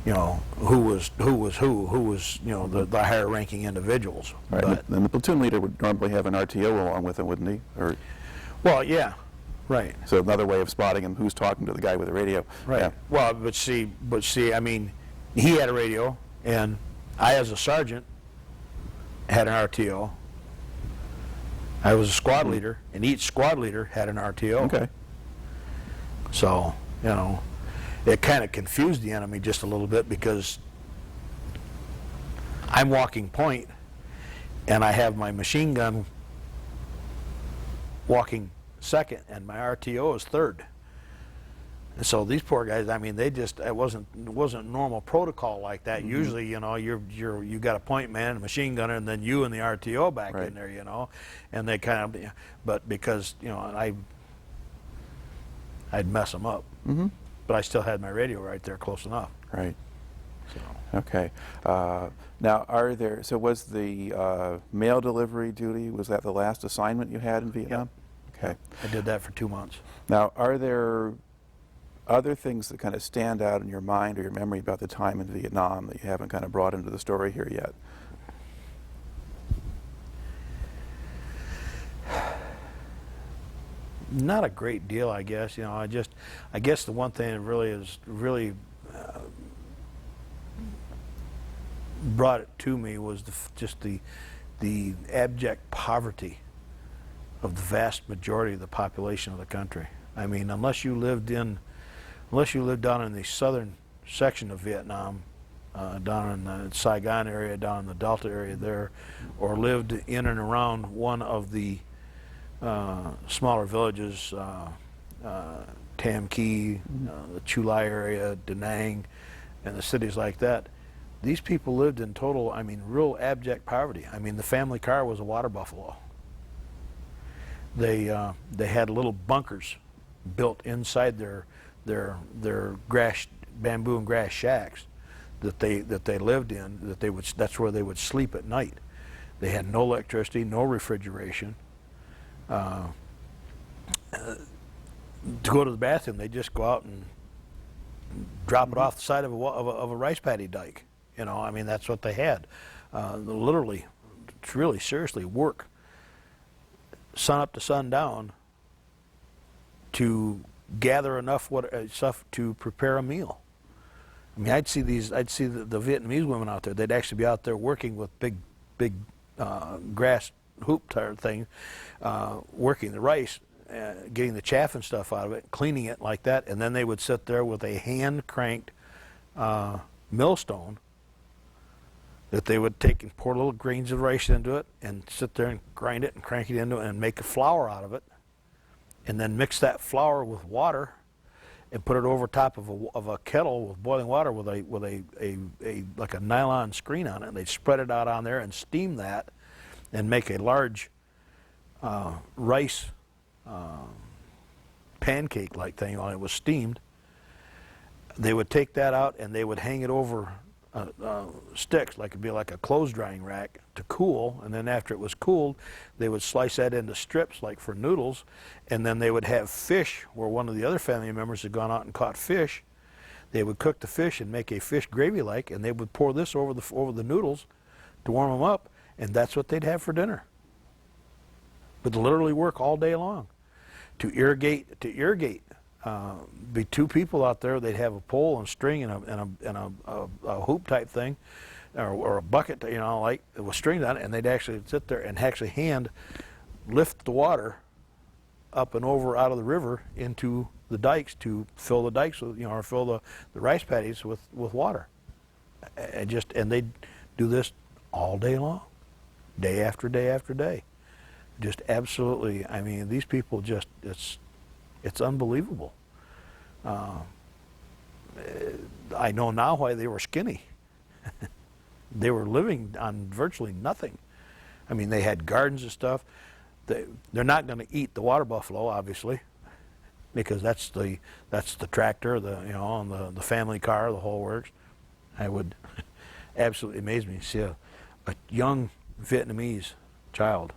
Speaker 5: who was the higher ranking individuals.
Speaker 4: Right.
Speaker 5: But,
Speaker 4: And the platoon leader would normally have an RTO along with him, wouldn't he? Or
Speaker 5: well, yeah, right.
Speaker 4: so another way of spotting him, who's talking to the guy with the radio.
Speaker 5: Right.
Speaker 4: Yeah.
Speaker 5: Well, but see, I mean, he had a radio, and I, as a sergeant, had an RTO. I was a squad leader, and each squad leader had an RTO.
Speaker 4: Okay.
Speaker 5: So, it kind of confused the enemy just a little bit, because I'm walking point, and I have my machine gun walking second, and my RTO is third. And so these poor guys, I mean, it wasn't normal protocol like that.
Speaker 4: Mm-hmm.
Speaker 5: Usually, you got a point man, a machine gunner, and then you and the RTO back
Speaker 4: Right.
Speaker 5: in there, and they kind of, but because, I'd mess them up.
Speaker 4: Mm-hmm.
Speaker 5: But I still had my radio right there close enough.
Speaker 4: Right.
Speaker 5: So.
Speaker 4: Okay. Now, so was the mail delivery duty, was that the last assignment you had in Vietnam? Okay.
Speaker 5: I did that for 2 months.
Speaker 4: Now, are there other things that kind of stand out in your mind or your memory about the time in Vietnam that you haven't kind of brought into the story here yet?
Speaker 5: Not a great deal, I guess. I guess the one thing that really brought it to me was just the abject poverty of the vast majority of the population of the country. I mean, unless you lived down in the southern section of Vietnam, down in the Saigon area, down in the Delta area there, or lived in and around one of the smaller villages, Tam Ky, the Chu Lai area, Da Nang, and the cities like that. These people lived in total, I mean, real abject poverty. I mean, the family car was a water buffalo. They had little bunkers built inside their bamboo and grass shacks that they lived in. That's where they would sleep at night. They had no electricity, no refrigeration. To go to the bathroom, they just go out and drop it off the side of a rice paddy dike. I mean, that's what they had. Literally, really seriously work sun up to sundown to gather enough stuff to prepare a meal. I mean, I'd see the Vietnamese women out there. They'd actually be out there working with big grass hoop tire thing, working the rice, getting the chaff and stuff out of it, cleaning it like that, and then they would sit there with a hand-cranked millstone that they would take and pour little grains of rice into it and sit there and grind it and crank it into it and make a flour out of it, and then mix that flour with water and put it over top of a kettle with boiling water with like a nylon screen on it. And they'd spread it out on there and steam that and make a large rice pancake-like thing while it was steamed. They would take that out and they would hang it over sticks, like it'd be like a clothes drying rack, to cool, and then after it was cooled, they would slice that into strips like for noodles, and then they would have fish where one of the other family members had gone out and caught fish. They would cook the fish and make a fish gravy-like, and they would pour this over the noodles to warm them up, and that's what they'd have for dinner. But literally work all day long to irrigate. Be two people out there. They'd have a pole and string and a hoop type thing, or a bucket, like with strings on it, and they'd actually sit there and actually hand lift the water up and over out of the river into the dikes to fill the dikes with, or fill the rice paddies with water. And they'd do this all day long, day after day after day. Just absolutely, I mean, these people just, it's unbelievable. I know now why they were skinny. They were living on virtually nothing. I mean, they had gardens and stuff. They're not going to eat the water buffalo, obviously. because that's the tractor, the and the family car, the whole works. I would absolutely amaze me to see a young Vietnamese child,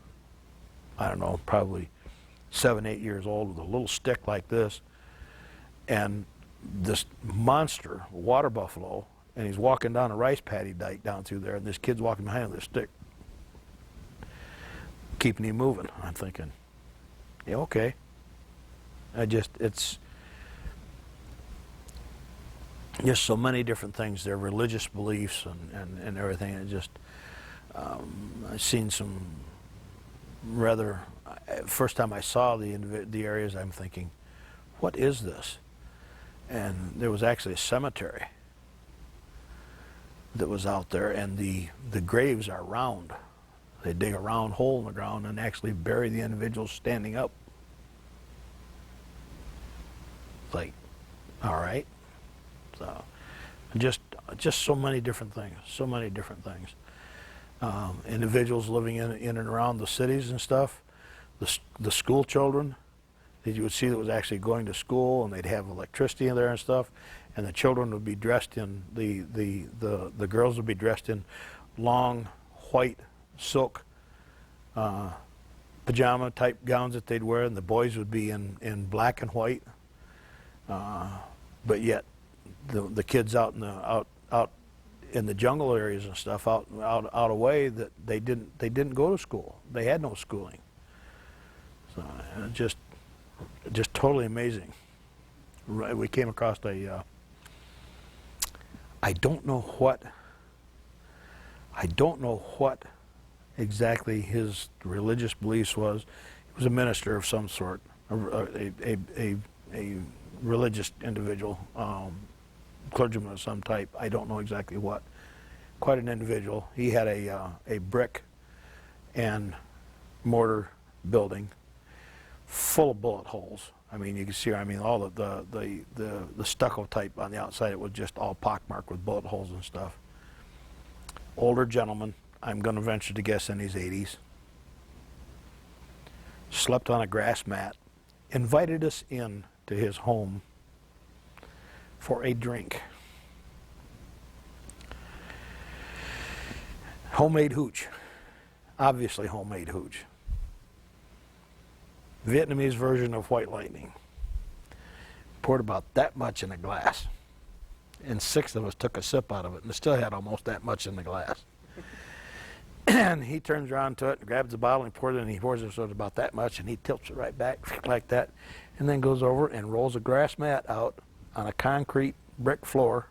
Speaker 5: I don't know, probably 7, 8 years old, with a little stick like this, and this monster water buffalo, and he's walking down a rice paddy dike down through there, and this kid's walking behind him with a stick, keeping him moving. I'm thinking, yeah, okay. It's just so many different things, their religious beliefs and everything. It just, I've seen some rather, first time I saw the areas, I'm thinking, what is this? And there was actually a cemetery that was out there, and the graves are round. They dig a round hole in the ground and actually bury the individuals standing up. Like, all right. So just so many different things, so many different things. Individuals living in and around the cities and stuff, the school children that you would see that was actually going to school, and they'd have electricity in there and stuff, and the children would be dressed in, the girls would be dressed in long white silk pajama type gowns that they'd wear, and the boys would be in black and white. But yet the kids out in the jungle areas and stuff, out away, that they didn't go to school. They had no schooling. So just totally amazing. We came across I don't know what exactly his religious beliefs was. He was a minister of some sort, a religious individual, clergyman of some type. I don't know exactly what. Quite an individual. He had a brick and mortar building full of bullet holes. I mean, you can see, I mean, all the stucco type on the outside, it was just all pockmarked with bullet holes and stuff. Older gentleman, I'm going to venture to guess in his 80s. Slept on a grass mat, invited us in to his home for a drink. Homemade hooch. Obviously homemade hooch. Vietnamese version of white lightning. Poured about that much in a glass. And 6 of us took a sip out of it, and it still had almost that much in the glass. And he turns around to it and grabs the bottle and pours it, and he pours it, so it's about that much, and he tilts it right back like that, and then goes over and rolls a grass mat out on a concrete brick floor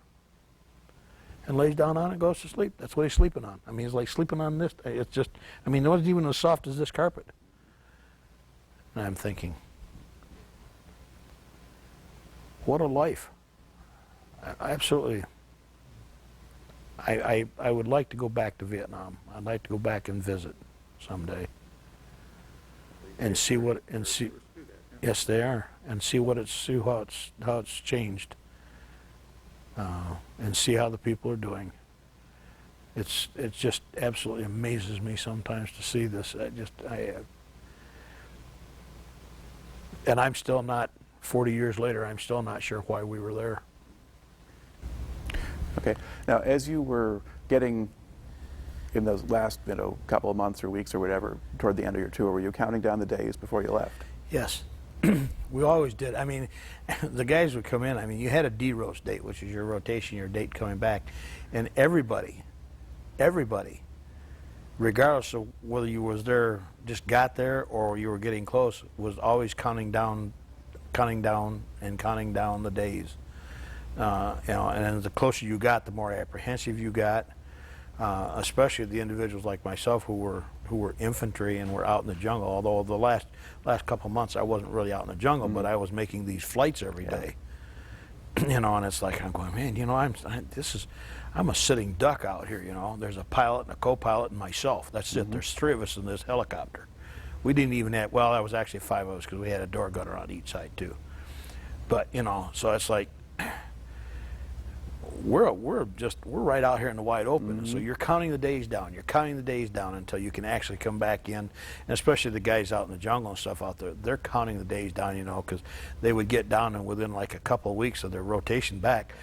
Speaker 5: and lays down on it and goes to sleep. That's what he's sleeping on. I mean, he's like sleeping on this. It's just, I mean, it wasn't even as soft as this carpet. And I'm thinking, what a life. Absolutely. I would like to go back to Vietnam. I'd like to go back and visit someday and see what, and see, yes, they are, and see how it's changed, and see how the people are doing. It just absolutely amazes me sometimes to see this. And I'm still not, 40 years later, I'm still not sure why we were there.
Speaker 4: Okay. Now, as you were getting in those last, couple of months or weeks or whatever, toward the end of your tour, were you counting down the days before you left?
Speaker 5: Yes. We always did. I mean, the guys would come in. I mean, you had a D-roast date, which is your rotation, your date coming back. And everybody, regardless of whether you was there, just got there, or you were getting close, was always counting down the days. And then the closer you got, the more apprehensive you got. Especially the individuals like myself who were infantry and were out in the jungle. Although the last couple of months I wasn't really out in the jungle, but I was making these flights every day. And it's like I'm going, man, I'm a sitting duck out here. There's a pilot and a co-pilot and myself. That's it. There's 3 of us in this helicopter. We didn't even have, well, that was actually 5 of us because we had a door gunner on each side too. But so it's like, we're right out here in the wide open. And so you're counting the days down. You're counting the days down until you can actually come back in. And especially the guys out in the jungle and stuff out there, they're counting the days down, you know, because they would get down and within like a couple of weeks of their rotation back,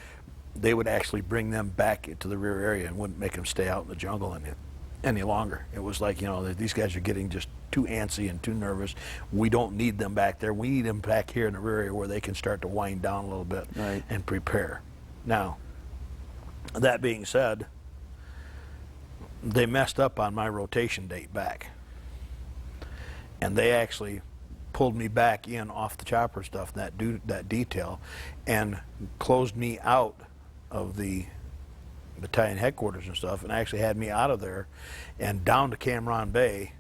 Speaker 5: they would actually bring them back into the rear area and wouldn't make them stay out in the jungle any longer. It was like, you know, these guys are getting just too antsy and too nervous. We don't need them back there. We need them back here in the rear area where they can start to wind down a little bit and prepare. Now, that being said, they messed up on my rotation date back. And they actually pulled me back in off the chopper stuff, that detail, and closed me out of the battalion headquarters and stuff, and actually had me out of there and down to Cameron Bay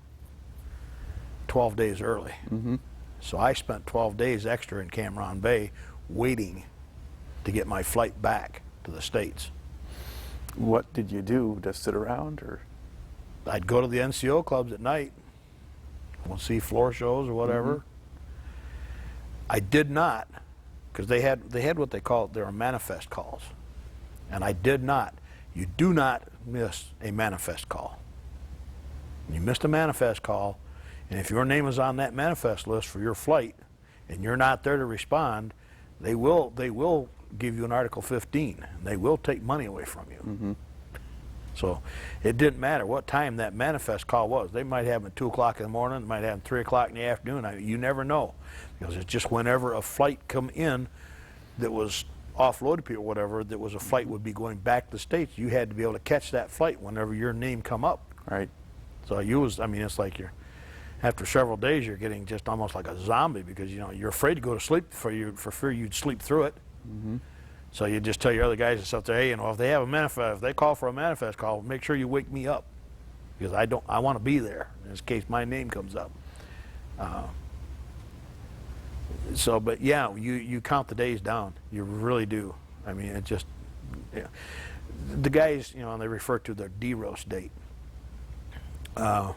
Speaker 5: 12 days early. So I spent 12 days extra in Cameron Bay waiting to get my flight back to the States.
Speaker 4: What did you do? Just sit around, or?
Speaker 5: I'd go to the NCO clubs at night. We'll see floor shows or whatever. I did not, because they had what they called their manifest calls, and I did not. You do not miss a manifest call. You missed a manifest call, and if your name is on that manifest list for your flight, and you're not there to respond, they will give you an Article 15, and they will take money away from you. So it didn't matter what time that manifest call was. They might have them at 2 o'clock in the morning, they might have them 3 o'clock in the afternoon. You never know, because it's just whenever a flight come in that was offloaded people or whatever, that was a flight would be going back to the States, you had to be able to catch that flight whenever your name come up.
Speaker 4: Right.
Speaker 5: So it's like after several days, you're getting just almost like a zombie, because you know you're afraid to go to sleep for fear you'd sleep through it. So you just tell your other guys and stuff there, hey, you know, if they have a manifest, if they call for a manifest call, make sure you wake me up, because I want to be there in case my name comes up. But yeah, you count the days down. You really do. I mean, it just, yeah. The guys, you know, they refer to their D-roast date. The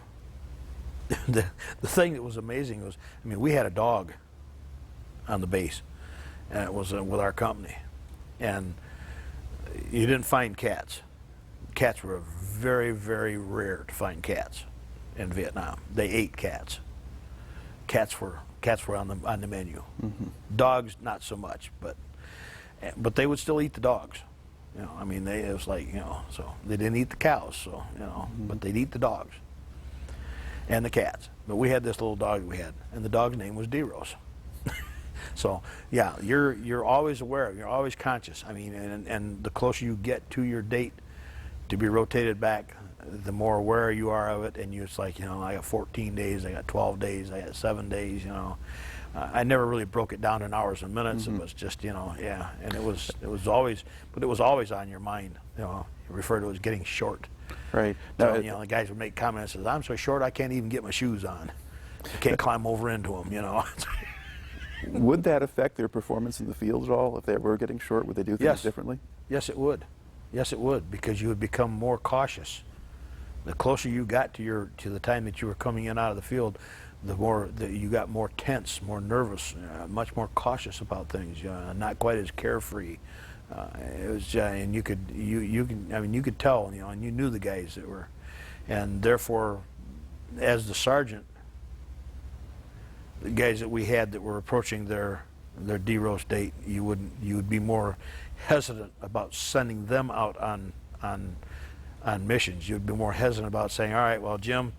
Speaker 5: thing that was amazing was, I mean, we had a dog on the base, and it was with our company, and you didn't find cats. Cats were very, very rare to find cats in Vietnam. They ate cats. Cats were on the menu. Dogs, not so much, but they would still eat the dogs. You know, I mean, it was like, you know, so they didn't eat the cows, so, you know, but they'd eat the dogs and the cats. But we had this little dog we had, and the dog's name was D-Rose. So yeah, you're always aware, you're always conscious. I mean, and the closer you get to your date to be rotated back, the more aware you are of it, and it's like, you know, I got 14 days, I got 12 days, I got 7 days, you know. I never really broke it down in hours and minutes. It was just, you know, yeah, and it was always on your mind. You know, you refer to it as getting short.
Speaker 4: Right.
Speaker 5: So, you know, the guys would make comments as, I'm so short I can't even get my shoes on. I can't climb over into them, you know.
Speaker 4: Would that affect their performance in the field at all if they were getting short? Would they do things differently?
Speaker 5: Yes, it would. Yes, it would, because you would become more cautious. The closer you got to the time that you were coming in out of the field, the more that you got more tense, more nervous, much more cautious about things, not quite as carefree. It was, and you could tell, you know, and you knew the guys that were, and therefore, as the sergeant, the guys that we had that were approaching their D-roast date, you would be more hesitant about sending them out on missions. You'd be more hesitant about saying, all right, well, Jim,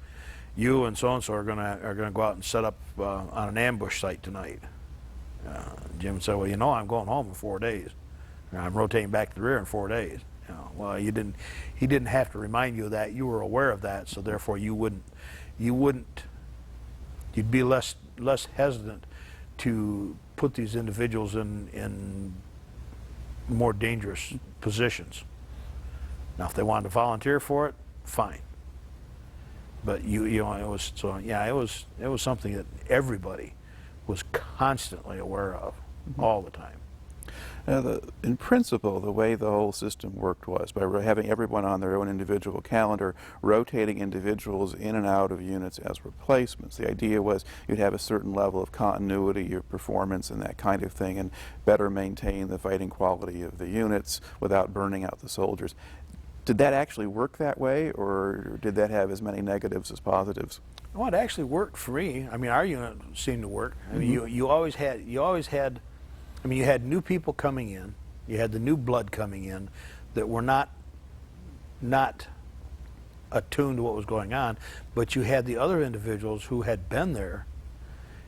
Speaker 5: you and so are gonna go out and set up on an ambush site tonight. Jim said, well, you know, I'm going home in 4 days. I'm rotating back to the rear in 4 days. You know, well, he didn't have to remind you of that. You were aware of that, so therefore you'd be less hesitant to put these individuals in more dangerous positions. Now, if they wanted to volunteer for it, fine. But you know, it was, so yeah, it was something that everybody was constantly aware of all the time.
Speaker 4: In principle, the way the whole system worked was by having everyone on their own individual calendar, rotating individuals in and out of units as replacements. The idea was you'd have a certain level of continuity of performance and that kind of thing, and better maintain the fighting quality of the units without burning out the soldiers. Did that actually work that way, or did that have as many negatives as positives?
Speaker 5: Well, it actually worked for me. I mean, our unit seemed to work. I mean, you always had. I mean, you had new people coming in, you had the new blood coming in that were not attuned to what was going on, but you had the other individuals who had been there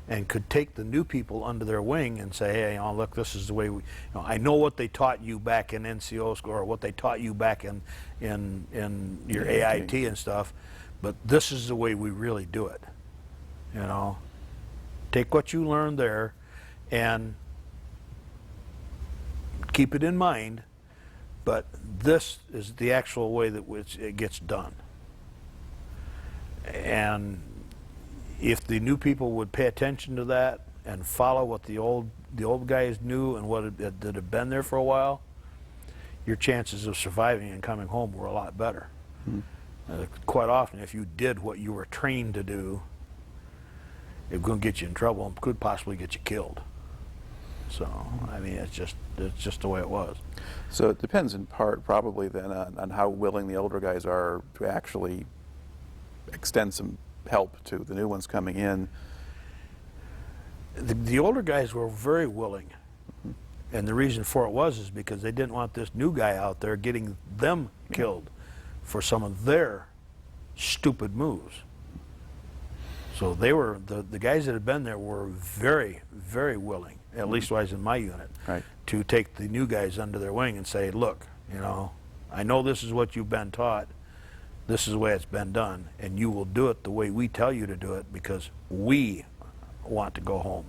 Speaker 5: and could take the new people under their wing and say, hey, look, this is the way we, I know what they taught you back in NCO school, or what they taught you back in your AIT and stuff, but this is the way we really do it. Take what you learned there and keep it in mind, but this is the actual way that it gets done. And if the new people would pay attention to that and follow what the old guys knew and that had been there for a while, your chances of surviving and coming home were a lot better. Quite often, if you did what you were trained to do, it was going to get you in trouble and could possibly get you killed. So, I mean, it's just the way it was.
Speaker 4: So it depends in part probably then on how willing the older guys are to actually extend some help to the new ones coming in.
Speaker 5: The older guys were very willing. And the reason for it is because they didn't want this new guy out there getting them killed for some of their stupid moves. So they were, the guys that had been there were very, very willing, at least I was in my unit, to take the new guys under their wing and say, look, I know this is what you've been taught, this is the way it's been done, and you will do it the way we tell you to do it because we want to go home.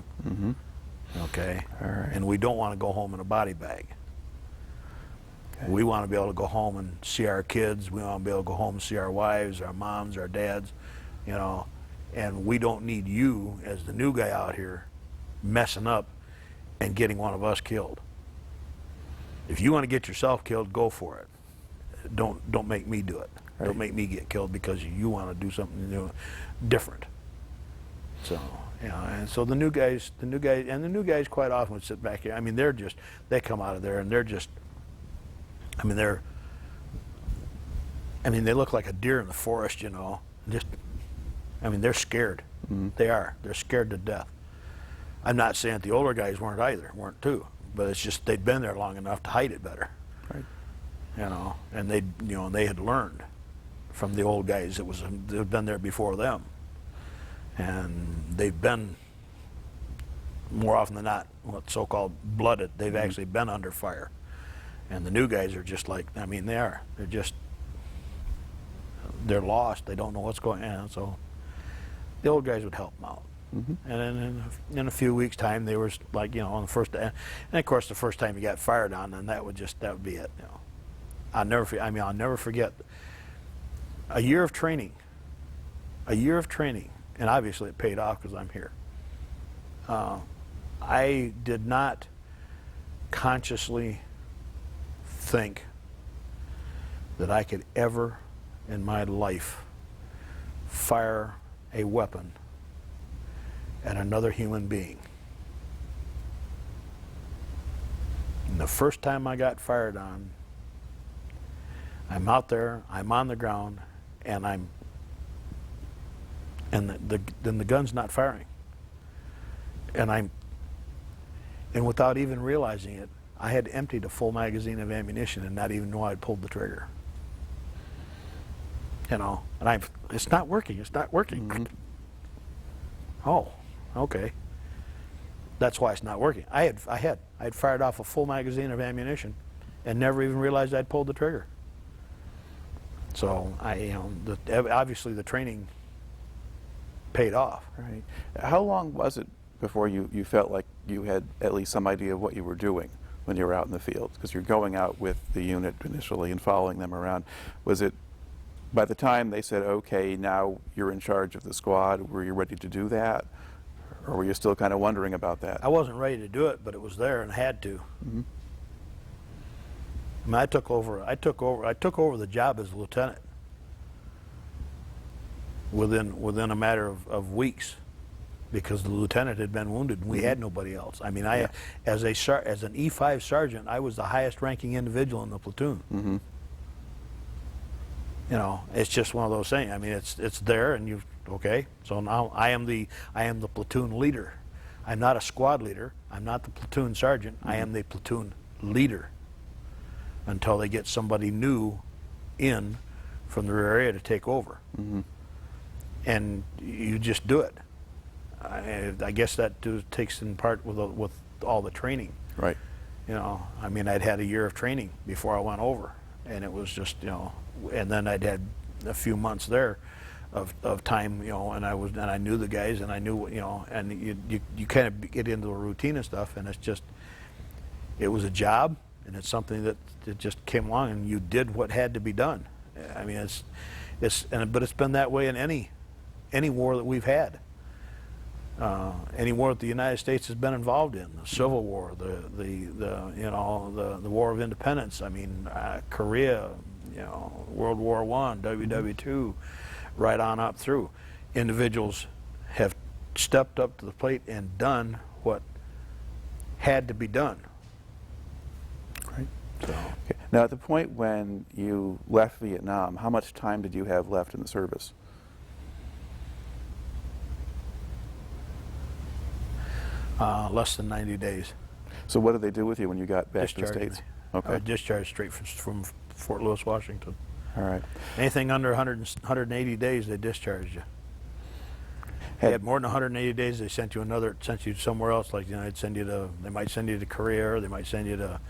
Speaker 5: Okay?
Speaker 4: All right.
Speaker 5: And we don't want to go home in a body bag. Okay. We want to be able to go home and see our kids, we want to be able to go home and see our wives, our moms, our dads, and we don't need you as the new guy out here messing up and getting one of us killed. If you want to get yourself killed, go for it. Don't make me do it. Right. Don't make me get killed because you want to do something new, different. So, and so the new guys quite often would sit back here. I mean, they come out of there and they're just, they look like a deer in the forest, they're scared. They're scared to death. I'm not saying that the older guys weren't too, but it's just they'd been there long enough to hide it better.
Speaker 4: Right.
Speaker 5: And they had learned from the old guys that had been there before them. And they've been, more often than not, what's so-called blooded. They've actually been under fire. And the new guys are just like, they're lost. They don't know what's going on. So the old guys would help them out. And then in a few weeks' time, they were like, on the first day. And of course, the first time you got fired on, then that would be it. I'll never forget a year of training. And obviously it paid off because I'm here. I did not consciously think that I could ever in my life fire a weapon at another human being. And the first time I got fired on, I'm out there, I'm on the ground, and then the gun's not firing. And without even realizing it, I had emptied a full magazine of ammunition and not even know I'd pulled the trigger. It's not working. Oh, okay. That's why it's not working. I'd fired off a full magazine of ammunition and never even realized I'd pulled the trigger. So obviously the training paid off.
Speaker 4: Right. How long was it before you felt like you had at least some idea of what you were doing when you were out in the field? Because you're going out with the unit initially and following them around. Was it by the time they said, okay, now you're in charge of the squad, were you ready to do that? Or were you still kind of wondering about that?
Speaker 5: I wasn't ready to do it, but it was there and had to.
Speaker 4: Mm-hmm.
Speaker 5: I mean, I took over the job as a lieutenant within a matter of weeks, because the lieutenant had been wounded and we had nobody else. I mean, as an E5 sergeant, I was the highest ranking individual in the platoon.
Speaker 4: Mm-hmm.
Speaker 5: You know, it's just one of those things. I mean, it's there, and okay. So now I am the platoon leader. I'm not a squad leader. I'm not the platoon sergeant. I am the platoon leader until they get somebody new in from the rear area to take over.
Speaker 4: Mm-hmm.
Speaker 5: And you just do it. I guess that takes in part with all the training.
Speaker 4: Right.
Speaker 5: You know, I mean, I'd had a year of training before I went over, and it was just, you know, and then I'd had a few months there of time, you know, and I knew the guys, and I knew, you know, and you kind of get into the routine and stuff, and it was a job, and it's something that it just came along, and you did what had to be done. I mean, but it's been that way in any war that we've had. Any war that the United States has been involved in, the Civil War, the you know, the War of Independence. I mean, Korea, you know, World War I, WW2, right on up through. Individuals have stepped up to the plate and done what had to be done.
Speaker 4: Right.
Speaker 5: So,
Speaker 4: Okay. Now, at the point when you left Vietnam, how much time did you have left in the service?
Speaker 5: less than 90 days.
Speaker 4: So what did they do with you when you got back to the
Speaker 5: Discharged
Speaker 4: States?
Speaker 5: me.
Speaker 4: Okay.
Speaker 5: I was discharged straight from Fort Lewis, Washington.
Speaker 4: All right.
Speaker 5: Anything under 180 days, they discharged you. If you had more than 180 days, they sent you somewhere else. Like, you know, they might send you to Korea, or they might send you to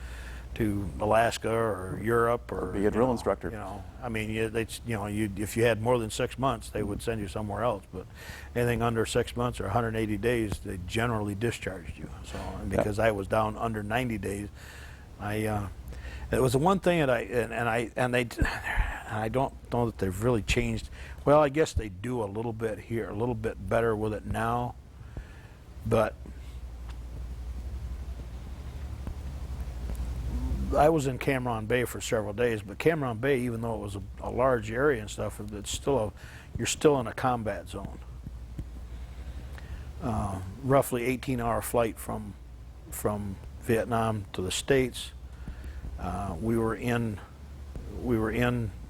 Speaker 5: Alaska or Europe, or
Speaker 4: be a drill instructor.
Speaker 5: You know, I mean, if you had more than 6 months, they would send you somewhere else. But anything under 6 months or 180 days, they generally discharged you. So, and because I was down under 90 days, it was the one thing that I don't know that they've really changed. Well, I guess they do a little bit here, a little bit better with it now, but I was in Cameron Bay for several days, but Cameron Bay, even though it was a large area and stuff, you're still in a combat zone. Roughly 18-hour flight from Vietnam to the States. We were in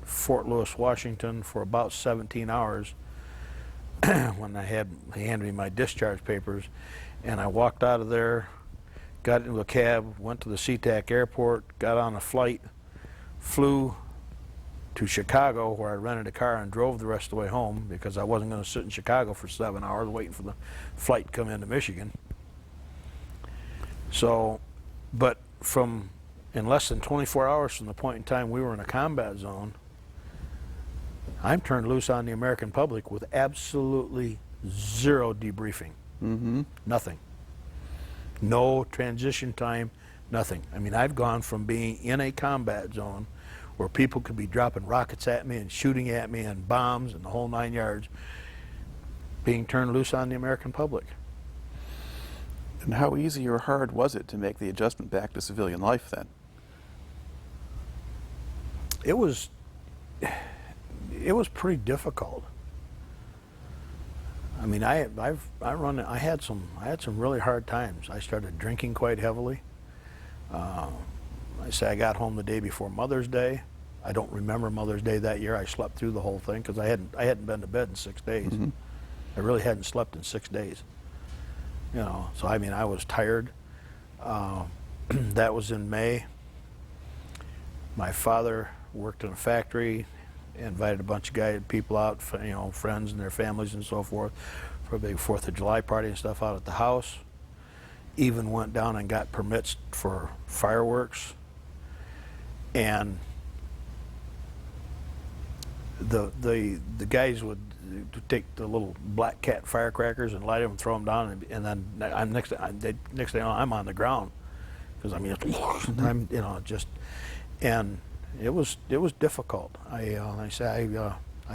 Speaker 5: Fort Lewis, Washington for about 17 hours when they handed me my discharge papers, and I walked out of there, got into a cab, went to the SeaTac airport, got on a flight, flew to Chicago, where I rented a car and drove the rest of the way home, because I wasn't going to sit in Chicago for 7 hours waiting for the flight to come into Michigan. So, but in less than 24 hours from the point in time we were in a combat zone, I'm turned loose on the American public with absolutely zero debriefing.
Speaker 4: Mm-hmm.
Speaker 5: Nothing. No transition time, nothing. I mean, I've gone from being in a combat zone where people could be dropping rockets at me and shooting at me and bombs and the whole 9 yards, being turned loose on the American public.
Speaker 4: And how easy or hard was it to make the adjustment back to civilian life then?
Speaker 5: It was pretty difficult. I mean, I had some really hard times. I started drinking quite heavily. I got home the day before Mother's Day. I don't remember Mother's Day that year. I slept through the whole thing because I hadn't been to bed in 6 days.
Speaker 4: Mm-hmm.
Speaker 5: I really hadn't slept in 6 days. You know, so I mean, I was tired. That was in May. My father worked in a factory, invited a bunch of people out, you know, friends and their families and so forth, for a big 4th of July party and stuff out at the house. Even went down and got permits for fireworks. And the guys would take the little black cat firecrackers and light them and throw them down, and then next thing you know, I'm on the ground, because I mean, I'm, you know, just, and it was difficult. I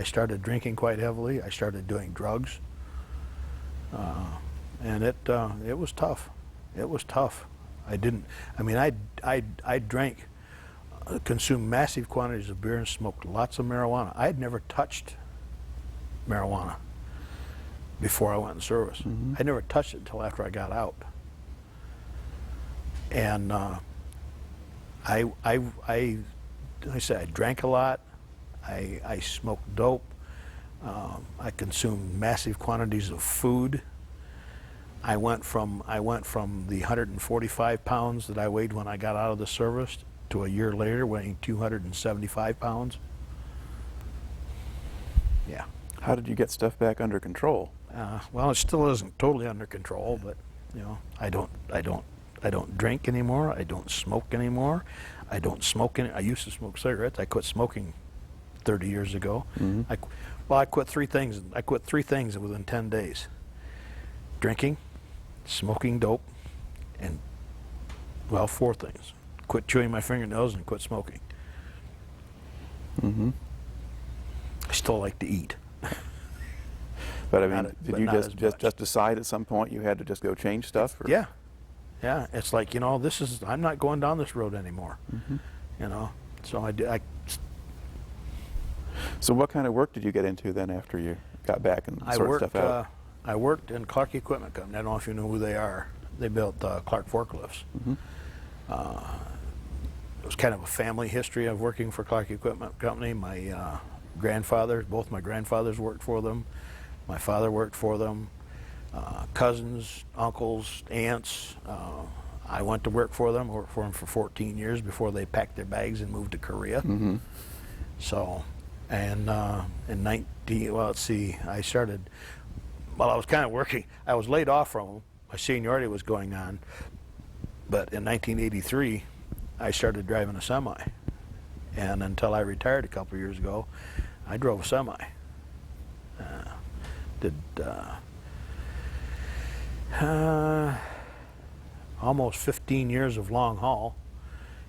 Speaker 5: started drinking quite heavily. I started doing drugs. and it was tough. It was tough. I drank, consumed massive quantities of beer and smoked lots of marijuana. I had never touched marijuana before I went in service. I never touched it until after I got out. And I said I drank a lot. I smoked dope. I consumed massive quantities of food. I went from the 145 pounds that I weighed when I got out of the service to a year later weighing 275 pounds. Yeah.
Speaker 4: How did you get stuff back under control?
Speaker 5: Well, it still isn't totally under control, but you know, I don't drink anymore. I don't smoke anymore. I don't smoke any. I used to smoke cigarettes. I quit smoking 30 years ago. I quit three things. I quit three things within 10 days: drinking, smoking dope, and, well, four things: quit chewing my fingernails and quit smoking. I still like to eat.
Speaker 4: But I mean, did you just decide at some point you had to just go change stuff? Or?
Speaker 5: Yeah. Yeah, it's like, you know, I'm not going down this road anymore. You know, so I did.
Speaker 4: So what kind of work did you get into then after you got back and sorted stuff out?
Speaker 5: I worked in Clark Equipment Company. I don't know if you know who they are. They built Clark forklifts. It was kind of a family history of working for Clark Equipment Company. My both my grandfathers worked for them. My father worked for them. Cousins, uncles, aunts. I went to work for them. Worked for them for 14 years before they packed their bags and moved to Korea. So, and let's see, I started, well, I was kind of working. I was laid off from them. My seniority was going on. But in 1983, I started driving a semi. And until I retired a couple of years ago, I drove a semi. Almost 15 years of long haul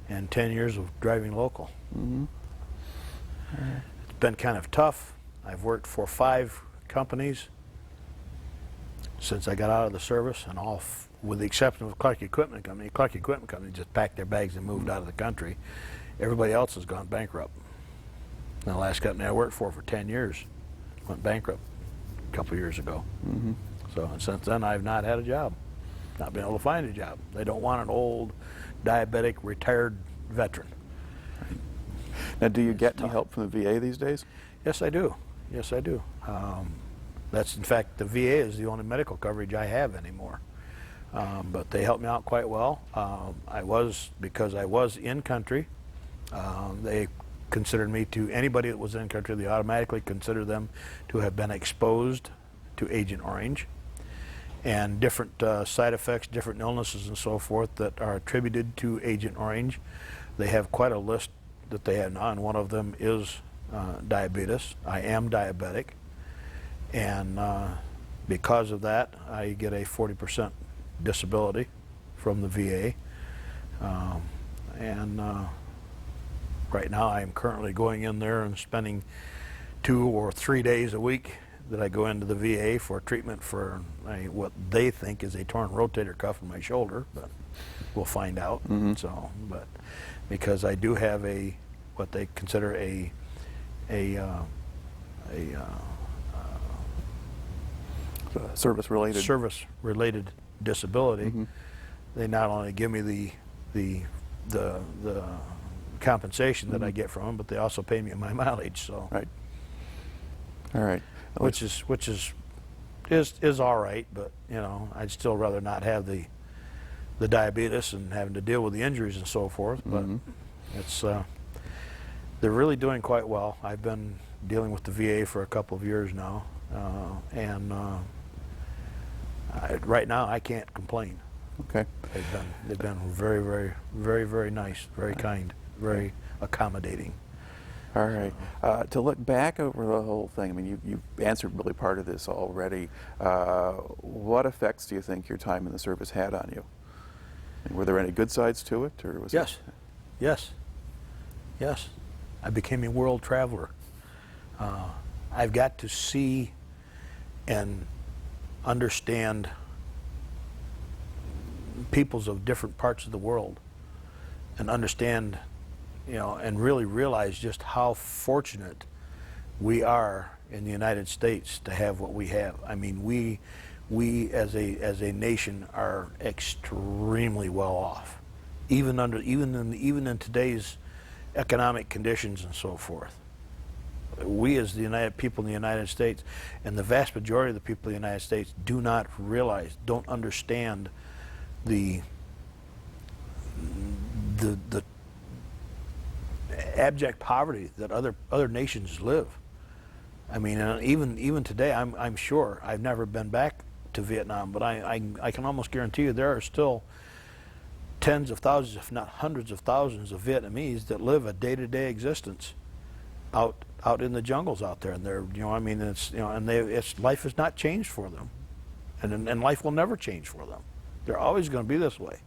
Speaker 5: and 10 years of driving local. It's been kind of tough. I've worked for 5 companies since I got out of the service, and all, with the exception of Clark Equipment Company. Clark Equipment Company just packed their bags and moved out of the country. Everybody else has gone bankrupt. And the last company I worked for 10 years went bankrupt a couple years ago. So, and since then, I've not had a job, not been able to find a job. They don't want an old, diabetic, retired veteran.
Speaker 4: Now, do you get any help from the VA these days?
Speaker 5: Yes, I do. Yes, I do. That's, in fact, the VA is the only medical coverage I have anymore. But they helped me out quite well. Because I was in country, they considered me to, anybody that was in country, they automatically consider them to have been exposed to Agent Orange, and different side effects, different illnesses and so forth that are attributed to Agent Orange. They have quite a list that they have now, and one of them is diabetes. I am diabetic, and because of that, I get a 40% disability from the VA. Right now, I am currently going in there and spending 2 or 3 days a week that I go into the VA for treatment for what they think is a torn rotator cuff in my shoulder, but we'll find out. So, but because I do have what they consider a service-related disability, they not only give me the compensation that I get from them, but they also pay me my mileage. So,
Speaker 4: right. All right.
Speaker 5: Which is all right, but you know, I'd still rather not have the diabetes and having to deal with the injuries and so forth. But it's they're really doing quite well. I've been dealing with the VA for a couple of years now, and right now I can't complain.
Speaker 4: Okay.
Speaker 5: They've been very, very, very, very nice, very kind, very accommodating.
Speaker 4: All right. To look back over the whole thing, I mean, you've answered really part of this already. What effects do you think your time in the service had on you? And were there any good sides to it, or was
Speaker 5: Yes. I became a world traveler. I've got to see and understand peoples of different parts of the world and understand, you know, and really realize just how fortunate we are in the United States to have what we have. I mean, we as a nation are extremely well off, even in today's economic conditions and so forth. We as the United people in the United States, and the vast majority of the people in the United States, do not realize, don't understand the abject poverty that other nations live. I mean, even today, I'm sure, I've never been back to Vietnam, but I can almost guarantee you there are still tens of thousands, if not hundreds of thousands of Vietnamese that live a day-to-day existence out in the jungles out there, and they're, you know, I mean, it's, you know, and life has not changed for them, and life will never change for them. They're always going to be this way.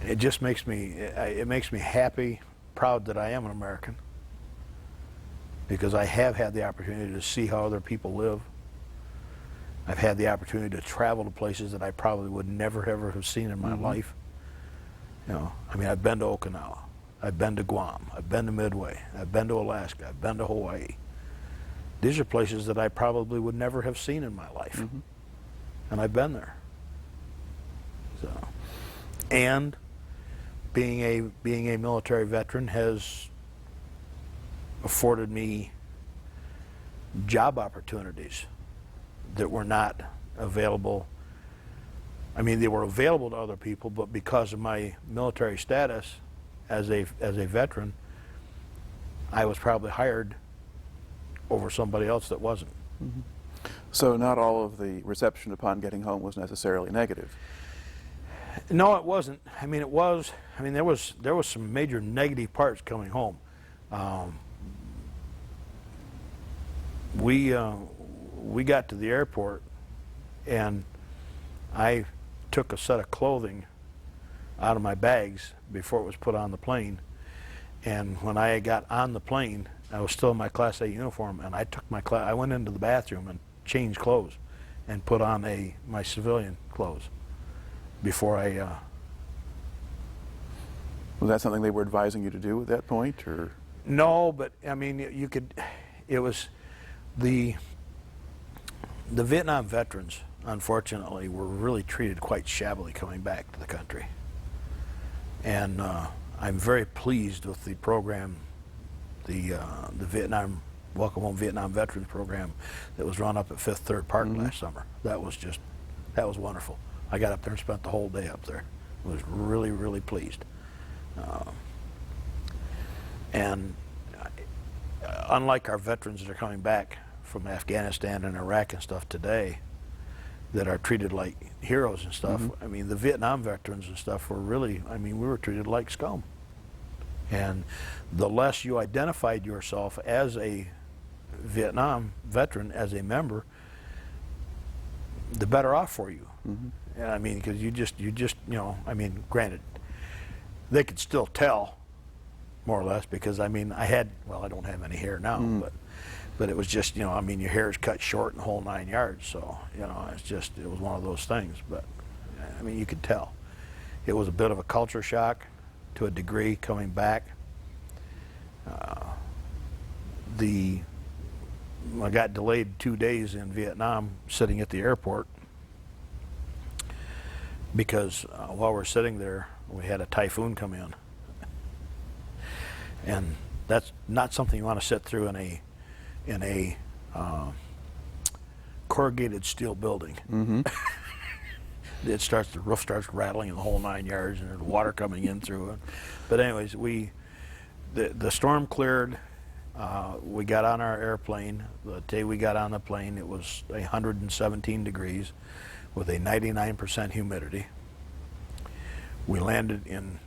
Speaker 5: It just makes me happy, proud that I am an American, because I have had the opportunity to see how other people live. I've had the opportunity to travel to places that I probably would never ever have seen in my life. You know, I mean, I've been to Okinawa, I've been to Guam, I've been to Midway, I've been to Alaska, I've been to Hawaii. These are places that I probably would never have seen in my life, and I've been there. So, and being a military veteran has afforded me job opportunities that were not available. I mean, they were available to other people, but because of my military status as a veteran, I was probably hired over somebody else that wasn't.
Speaker 4: So not all of the reception upon getting home was necessarily negative.
Speaker 5: No, it wasn't. I mean, it was. I mean, there was some major negative parts coming home. We got to the airport, and I took a set of clothing out of my bags before it was put on the plane. And when I got on the plane, I was still in my Class A uniform, and I went into the bathroom and changed clothes, and put on my civilian clothes before I.
Speaker 4: Was that something they were advising you to do at that point, or?
Speaker 5: No, but I mean, you could. It was the Vietnam veterans, unfortunately, were really treated quite shabbily coming back to the country, and I'm very pleased with the program, the Vietnam Welcome Home Vietnam Veterans program that was run up at Fifth Third Park last summer. That was wonderful. I got up there and spent the whole day up there. I was really, really pleased. And unlike our veterans that are coming back from Afghanistan and Iraq and stuff today, that are treated like heroes and stuff, I mean, the Vietnam veterans and stuff were really, I mean, we were treated like scum. And the less you identified yourself as a Vietnam veteran, as a member, the better off for you. And I mean, because you just, you know, I mean, granted, they could still tell, more or less, because I mean, I don't have any hair now, but it was just, you know, I mean, your hair is cut short and the whole 9 yards, so, you know, it was one of those things. But I mean, you could tell. It was a bit of a culture shock to a degree coming back. I got delayed 2 days in Vietnam sitting at the airport because while we're sitting there, we had a typhoon come in. And that's not something you want to sit through in a corrugated steel building. The roof starts rattling in the whole 9 yards, and there's water coming in through it. But anyways, the storm cleared. We got on our airplane. The day we got on the plane, it was 117 degrees with a 99% humidity. We landed in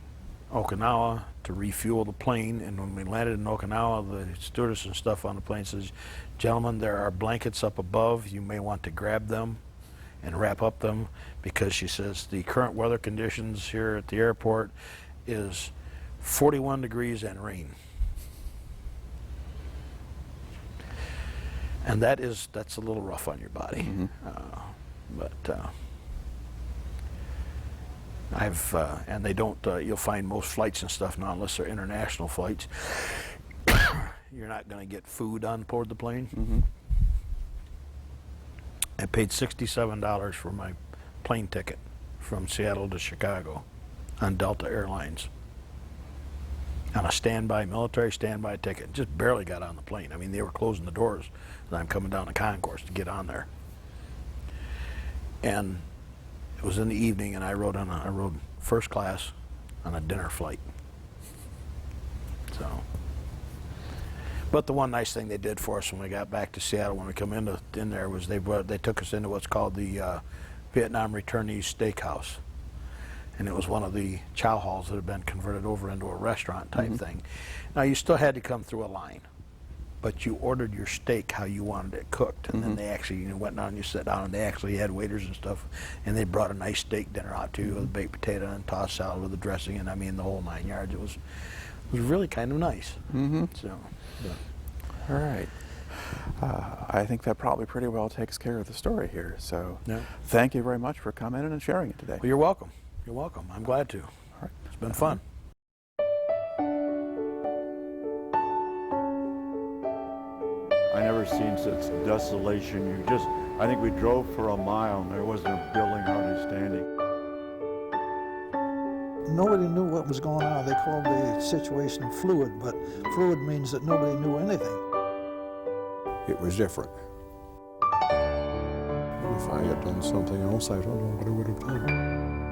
Speaker 5: Okinawa to refuel the plane, and when we landed in Okinawa, the stewardess and stuff on the plane says, "Gentlemen, there are blankets up above. You may want to grab them and wrap up them," because she says the current weather conditions here at the airport is 41 degrees and rain. And that's a little rough on your body. But and they don't, you'll find most flights and stuff now, unless they're international flights, you're not going to get food on board the plane.
Speaker 4: Mm-hmm.
Speaker 5: I paid $67 for my plane ticket from Seattle to Chicago on Delta Airlines on a standby, military standby ticket. Just barely got on the plane. I mean, they were closing the doors and I'm coming down the concourse to get on there. And it was in the evening, and I rode first class on a dinner flight. So, but the one nice thing they did for us when we got back to Seattle, when we come in there, was they took us into what's called the Vietnam Returnees Steakhouse, and it was one of the chow halls that had been converted over into a restaurant type thing. Now you still had to come through a line, but you ordered your steak how you wanted it cooked, and then they actually went down and you sat down, and they actually had waiters and stuff, and they brought a nice steak dinner out to you with baked potato and tossed salad with the dressing, and I mean the whole 9 yards. It was really kind of nice. So, yeah.
Speaker 4: All right. I think that probably pretty well takes care of the story here. So
Speaker 5: Yeah.
Speaker 4: thank you very much for coming in and sharing it today.
Speaker 5: Well, you're welcome. You're welcome. I'm glad to.
Speaker 4: All right.
Speaker 5: It's been fun.
Speaker 1: I never seen such desolation. I think we drove for a mile and there wasn't a building hardly standing.
Speaker 2: Nobody knew what was going on. They called the situation fluid, but fluid means that nobody knew anything.
Speaker 3: It was different. If I had done something else, I don't know what I would have done.